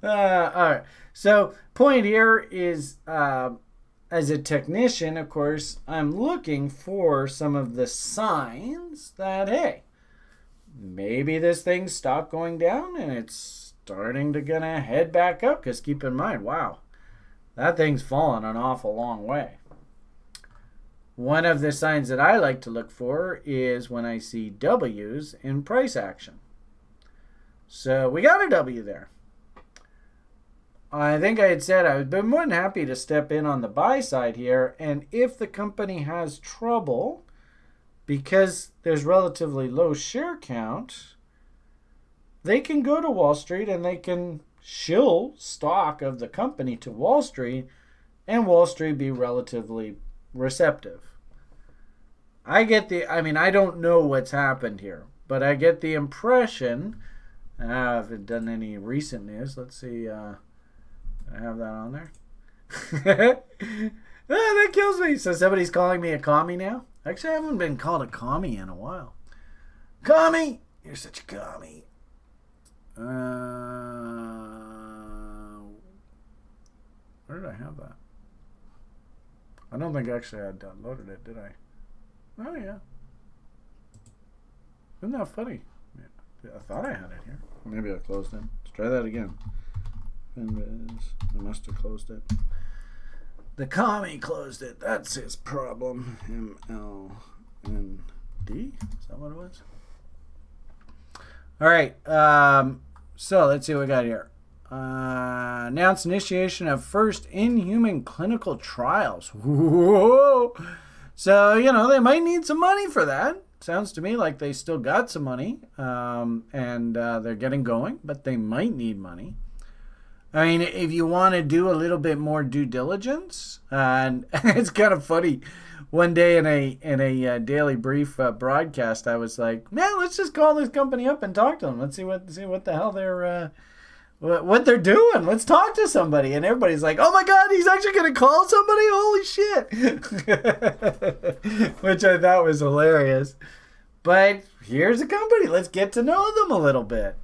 right, so point here is as a technician, of course, I'm looking for some of the signs that, hey, maybe this thing stopped going down and it's starting to gonna head back up, because keep in mind, wow, that thing's fallen an awful long way. One of the signs that I like to look for is when I see W's in price action. So we got a W there. I think I had said I would be more than happy to step in on the buy side here, and if the company has trouble because there's relatively low share count, they can go to Wall Street and they can shill stock of the company to Wall Street, and Wall Street be relatively receptive. I don't know what's happened here, but I get the impression, I haven't done any recent news. Let's see, I have that on there. That kills me. So somebody's calling me a commie now? Actually, I haven't been called a commie in a while. Commie! You're such a commie. Where did I have that? I don't think actually I downloaded it, did I? Oh, yeah. Isn't that funny? Yeah, I thought I had it here. Maybe I closed it. Let's try that again. I must have closed it. The commie closed it. That's his problem. MLND? Is that what it was? All right. So let's see what we got here. Announced initiation of first in-human clinical trials. Whoa! So, they might need some money for that. Sounds to me like they still got some money, and they're getting going, but they might need money. I mean, if you want to do a little bit more due diligence, and it's kind of funny. One day in a Daily Brief broadcast, I was like, man, let's just call this company up and talk to them. Let's see what the hell they're what they're doing. Let's talk to somebody. And everybody's like, oh my God, he's actually going to call somebody? Holy shit. Which I thought was hilarious. But here's a company. Let's get to know them a little bit.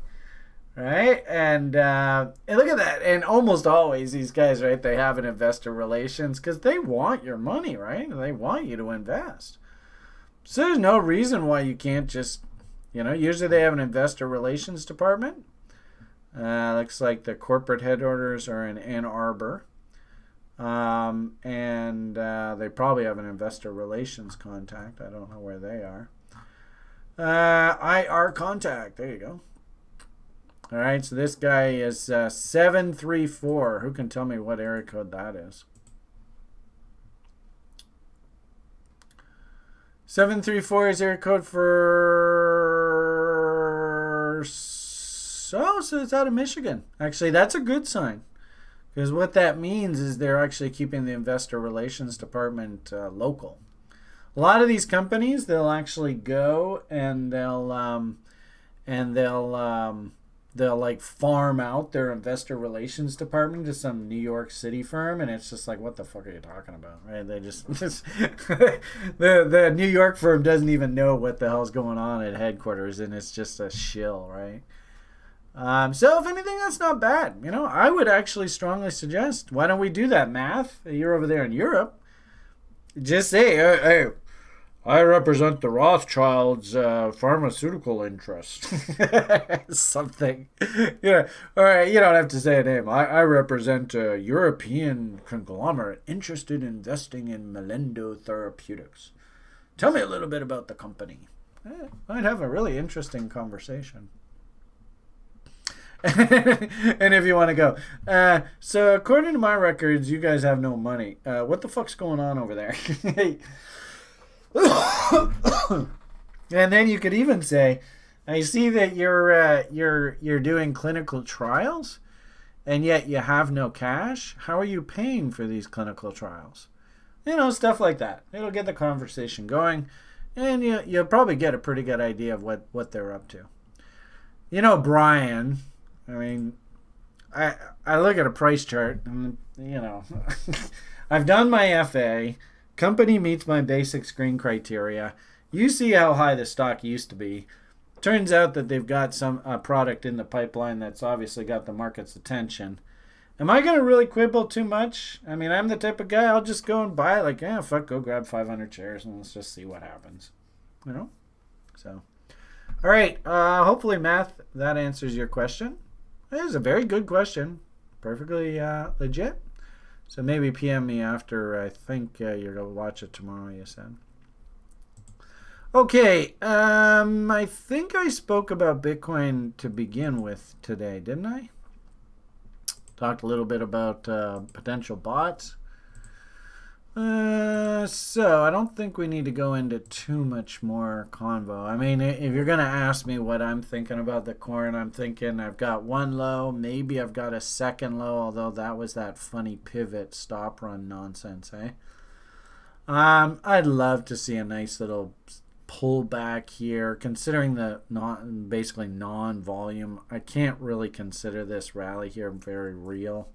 Right? And look at that. And almost always these guys, right, they have an investor relations because they want your money, right? They want you to invest. So there's no reason why you can't just, usually they have an investor relations department. Looks like the corporate headquarters are in Ann Arbor. And they probably have an investor relations contact. I don't know where they are. IR contact. There you go. All right, so this guy is 734. Who can tell me what area code that is? 734 is area code for... So it's out of Michigan. Actually, that's a good sign. Because what that means is they're actually keeping the investor relations department local. A lot of these companies, they'll actually go and they'll like farm out their investor relations department to some New York City firm, and it's just like, what the fuck are you talking about, right? They just the New York firm doesn't even know what the hell's going on at headquarters, and it's just a shill, right? So if anything, that's not bad. I would actually strongly suggest, why don't we do that, Math? You're over there in Europe. Just say, hey, I represent the Rothschilds' pharmaceutical interest. Something. All right, you don't have to say a name. I represent a European conglomerate interested in investing in Melendo Therapeutics. Tell me a little bit about the company. might have a really interesting conversation. And if you want to go, so according to my records, you guys have no money. What the fuck's going on over there? And then you could even say, I see that you're doing clinical trials, and yet you have no cash. How are you paying for these clinical trials? Stuff like that. It'll get the conversation going, and you'll probably get a pretty good idea of what they're up to. Brian. I mean, I look at a price chart, and I've done my FA. Company meets my basic screen criteria. You see how high the stock used to be. Turns out that they've got some product in the pipeline that's obviously got the market's attention. Am I going to really quibble too much? I mean, I'm the type of guy, I'll just go and buy it. Fuck, go grab 500 shares and let's just see what happens. So, all right. Hopefully, Matt, that answers your question. It is a very good question. Perfectly legit. So maybe PM me after. I think you're going to watch it tomorrow, you said. Okay. I think I spoke about Bitcoin to begin with today, didn't I? Talked a little bit about potential bots. So I don't think we need to go into too much more convo. I mean, if you're going to ask me what I'm thinking about the coin, I'm thinking I've got one low, maybe I've got a second low, although that was that funny pivot stop run nonsense, eh? I'd love to see a nice little pullback here, considering the basically non-volume. I can't really consider this rally here very real.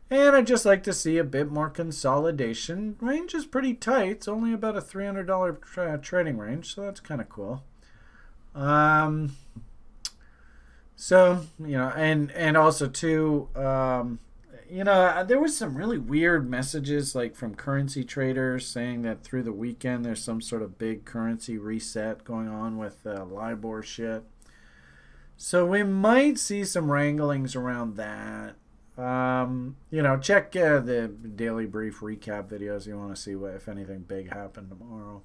And I'd just like to see a bit more consolidation. Range is pretty tight. It's only about a $300 trading range, so that's kind of cool. So, and also too, there was some really weird messages like from currency traders saying that through the weekend there's some sort of big currency reset going on with LIBOR shit. So we might see some wranglings around that. Check the daily brief recap videos. You want to see if anything big happened tomorrow.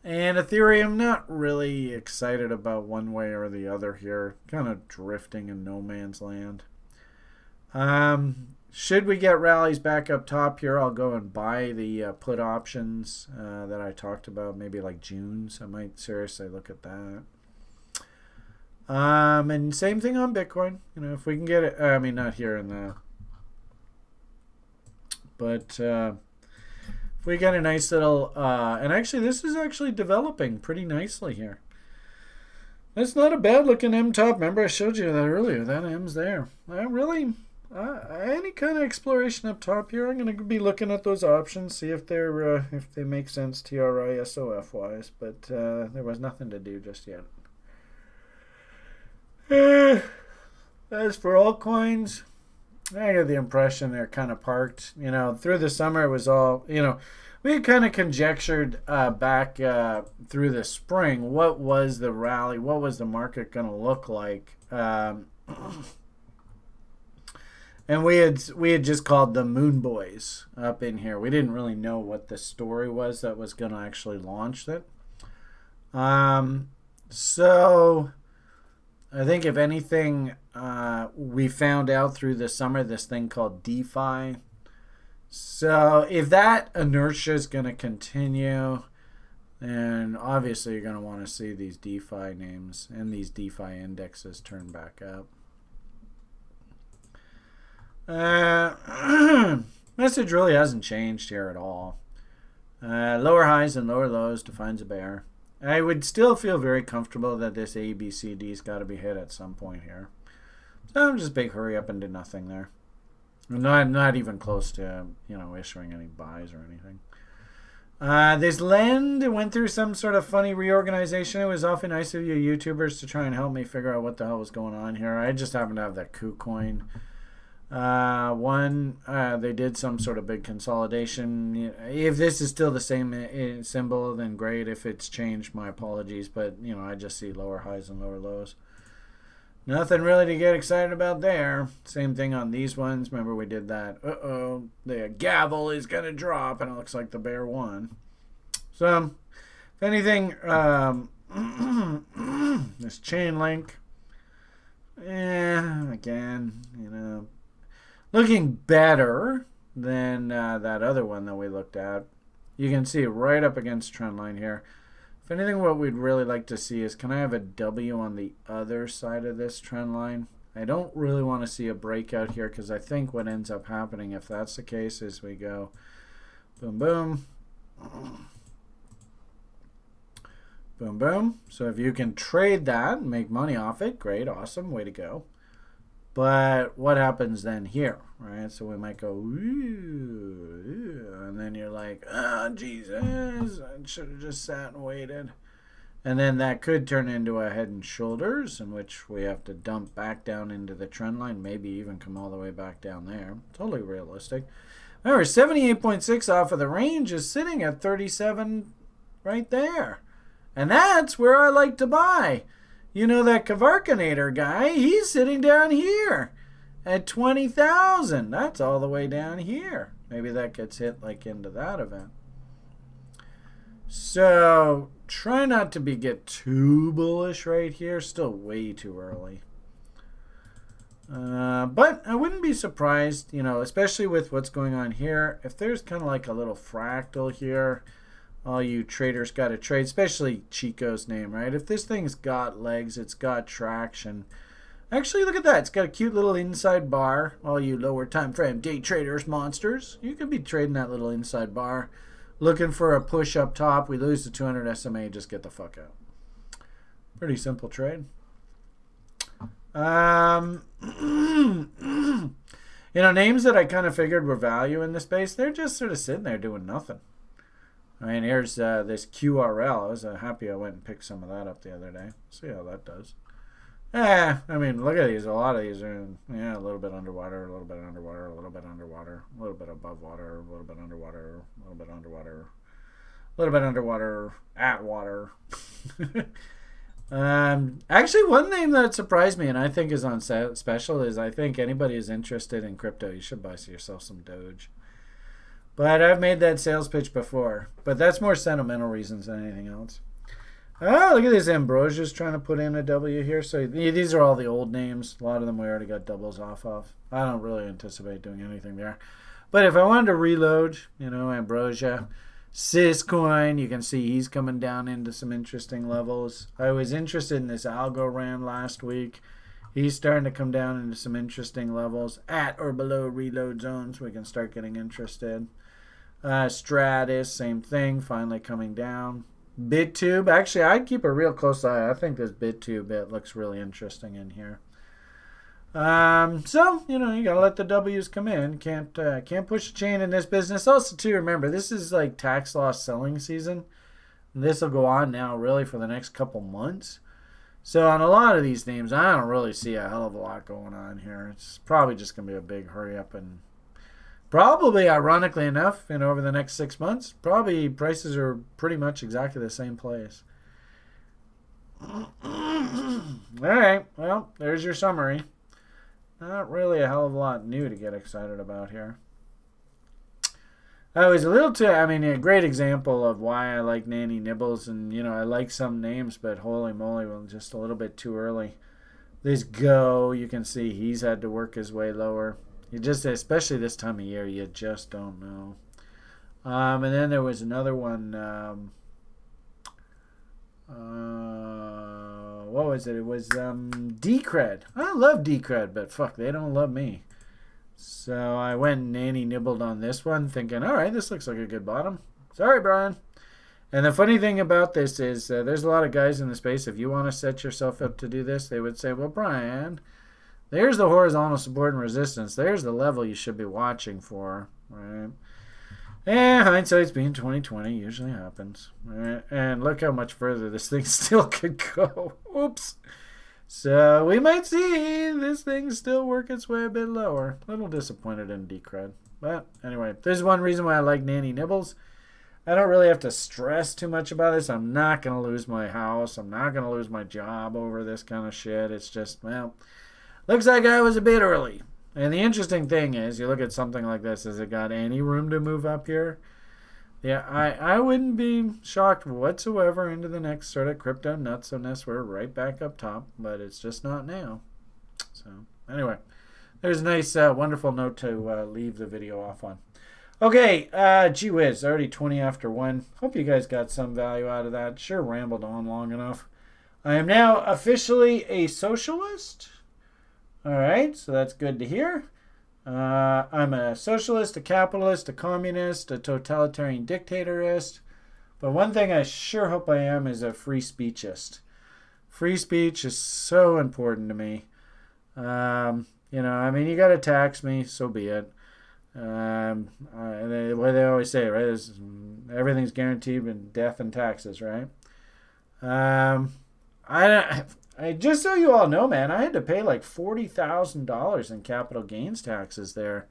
And Ethereum, not really excited about one way or the other here. Kind of drifting in no man's land. Should we get rallies back up top here, I'll go and buy the put options that I talked about, maybe like June. So I might seriously look at that. And same thing on Bitcoin. If we can get it, I mean, not here in the, but if we get a nice little, and actually this is actually developing pretty nicely here. That's not a bad looking M top. Remember I showed you that earlier. That M's there. Any kind of exploration up top here, I'm going to be looking at those options, see if they make sense TRISOF wise, but there was nothing to do just yet. As for altcoins, I get the impression they're kind of parked. Through the summer it was all, we had kind of conjectured back through the spring what was the rally, what was the market going to look like. And we had just called them Moon Boys up in here. We didn't really know what the story was that was going to actually launch it. So I think if anything, we found out through the summer this thing called DeFi. So if that inertia is going to continue, then obviously you're going to want to see these DeFi names and these DeFi indexes turn back up. Message really hasn't changed here at all. Lower highs and lower lows defines a bear. I would still feel very comfortable that this ABCD's got to be hit at some point here. So I'm just big hurry up and do nothing there. I'm not even close to issuing any buys or anything. This Lend went through some sort of funny reorganization. It was awfully nice of you YouTubers to try and help me figure out what the hell was going on here. I just happen to have that KuCoin. They did some sort of big consolidation. If this is still the same symbol, then great. If it's changed, my apologies. But, I just see lower highs and lower lows. Nothing really to get excited about there. Same thing on these ones. Remember we did that. The gavel is going to drop, and it looks like the bear won. So If anything, this chain link, again, looking better than that other one that we looked at. You can see right up against trend line here. If anything, what we'd really like to see is, can I have a W on the other side of this trend line? I don't really want to see a breakout here, because I think what ends up happening, if that's the case, is we go boom, boom, boom, boom. So if you can trade that and make money off it, great, awesome, way to go. But what happens then here, right? So we might go, ooh, and then you're like, oh, Jesus, I should have just sat and waited. And then that could turn into a head and shoulders, in which we have to dump back down into the trend line, maybe even come all the way back down there. Totally realistic. Remember, 78.6 off of the range is sitting at 37 right there. And that's where I like to buy. You know, that Kavarkanator guy, he's sitting down here at 20,000. That's all the way down here. Maybe that gets hit like into that event. So try not to get too bullish right here. Still way too early. But I wouldn't be surprised, especially with what's going on here. If there's kind of like a little fractal here, all you traders got to trade, especially Chico's name, right? If this thing's got legs, it's got traction. Actually, look at that. It's got a cute little inside bar. All you lower time frame day traders, monsters, you could be trading that little inside bar. Looking for a push up top. We lose the 200 SMA, just get the fuck out. Pretty simple trade. Names that I kind of figured were value in the space, they're just sort of sitting there doing nothing. I mean, here's this QRL. I was happy I went and picked some of that up the other day. See how that does. I mean, look at these. A lot of these are a little bit underwater, a little bit underwater, a little bit underwater, a little bit above water, a little bit underwater, a little bit underwater, a little bit underwater, at water. Actually, one name that surprised me and I think is on special is, I think anybody who's interested in crypto, you should buy yourself some Doge. But I've made that sales pitch before. But that's more sentimental reasons than anything else. Oh, look at this. Ambrosia's trying to put in a W here. So these are all the old names. A lot of them we already got doubles off of. I don't really anticipate doing anything there. But if I wanted to reload, Ambrosia, Syscoin, you can see he's coming down into some interesting levels. I was interested in this Algorand last week. He's starting to come down into some interesting levels at or below reload zones. We can start getting interested. Stratus, same thing, finally coming down. BitTube, actually, I'd keep a real close eye. I think this BitTube bit looks really interesting in here. So, you gotta let the W's come in. Can't push a chain in this business. Also, too, remember, this is like tax loss selling season. This will go on now, really, for the next couple months. So on a lot of these names, I don't really see a hell of a lot going on here. It's probably just going to be a big hurry up, and probably, ironically enough, over the next 6 months, probably prices are pretty much exactly the same place. All right, well, there's your summary. Not really a hell of a lot new to get excited about here. I was a little too, a great example of why I like Nanny Nibbles, and, I like some names, but holy moly, well, just a little bit too early. This Go, you can see he's had to work his way lower. You just, especially this time of year, you just don't know. And then there was another one, what was it? It was Decred. I love Decred, but fuck, they don't love me. So I went and Nanny nibbled on this one, thinking, all right, this looks like a good bottom. Sorry, Brian. And the funny thing about this is there's a lot of guys in the space, if you want to set yourself up to do this, they would say, well, Brian, there's the horizontal support and resistance. There's the level you should be watching for, right? And hindsight's being 20/20, usually happens. Right? And look how much further this thing still could go. Oops. So we might see this thing still work its way a bit lower. A little disappointed in Decred. But anyway, there's one reason why I like Nanny Nibbles. I don't really have to stress too much about this. I'm not going to lose my house. I'm not going to lose my job over this kind of shit. It's just, well, looks like I was a bit early. And the interesting thing is, you look at something like this, has it got any room to move up here? Yeah, I wouldn't be shocked whatsoever into the next sort of crypto nuts unless we're right back up top, but it's just not now. So anyway, there's a nice, wonderful note to leave the video off on. Okay, gee whiz, already 20 after 1. Hope you guys got some value out of that. Sure rambled on long enough. I am now officially a socialist. All right, so that's good to hear. I'm a socialist, a capitalist, a communist, a totalitarian dictatorist. But one thing I sure hope I am is a free speechist. Free speech is so important to me. I mean, you got to tax me, so be it. What they always say, right, is everything's guaranteed in death and taxes, right? I just so you all know, man, I had to pay like $40,000 in capital gains taxes there,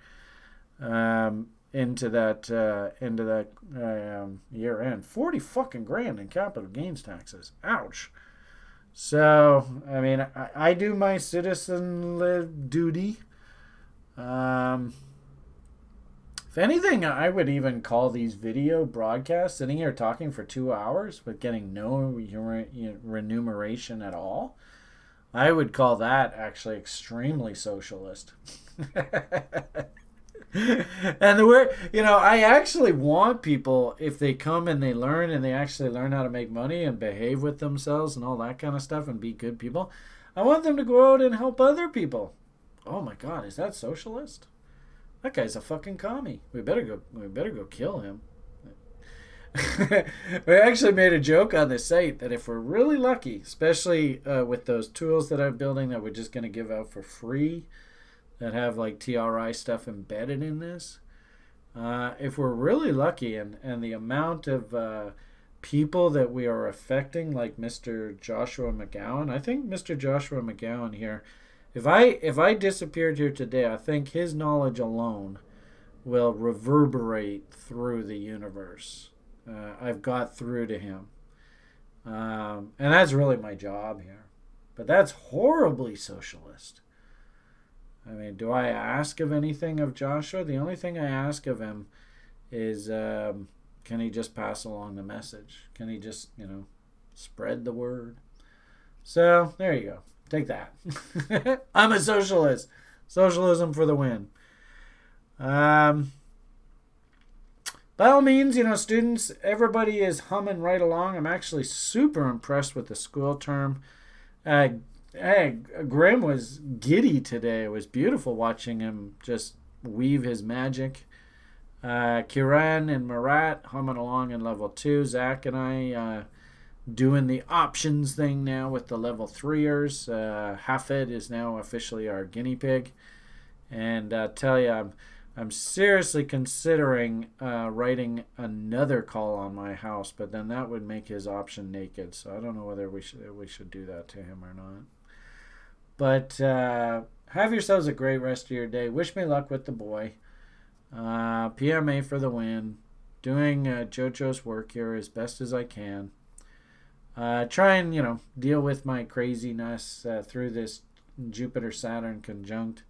into that year end. 40 fucking grand in capital gains taxes. Ouch. So I mean, I do my citizen duty. If anything, I would even call these video broadcasts, sitting here talking for 2 hours with getting no remuneration at all. I would call that actually extremely socialist. And the word, I actually want people, if they come and they learn and they actually learn how to make money and behave with themselves and all that kind of stuff and be good people, I want them to go out and help other people. Oh my God, is that socialist? That guy's a fucking commie. We better go kill him. We actually made a joke on the site that if we're really lucky, especially with those tools that I'm building that we're just going to give out for free, that have like TRI stuff embedded in this, if we're really lucky and the amount of people that we are affecting, like Mr. Joshua McGowan, I think Mr. Joshua McGowan here, if I disappeared here today, I think his knowledge alone will reverberate through the universe. I've got through to him. And that's really my job here. But that's horribly socialist. I mean, do I ask of anything of Joshua? The only thing I ask of him is, can he just pass along the message? Can he just, spread the word? So, there you go. Take that. I'm a socialist. Socialism for the win. By all means, students, everybody is humming right along. I'm actually super impressed with the school term. Grim was giddy today. It was beautiful watching him just weave his magic. Kiran and Marat humming along in level 2. Zach and I doing the options thing now with the level 3ers. Hafid is now officially our guinea pig. And tell you, I'm seriously considering writing another call on my house, but then that would make his option naked. So I don't know whether we should do that to him or not. But have yourselves a great rest of your day. Wish me luck with the boy. PMA for the win. Doing JoJo's work here as best as I can. Try and, deal with my craziness through this Jupiter-Saturn conjunct,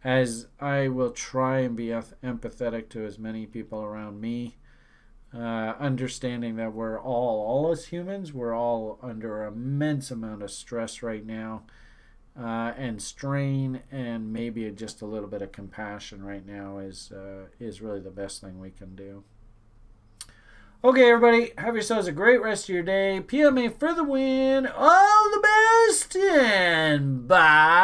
as I will try and be empathetic to as many people around me, understanding that we're all as humans, we're all under an immense amount of stress right now, and strain, and maybe just a little bit of compassion right now is really the best thing we can do. Okay, everybody, have yourselves a great rest of your day. PMA for the win. All the best, and bye.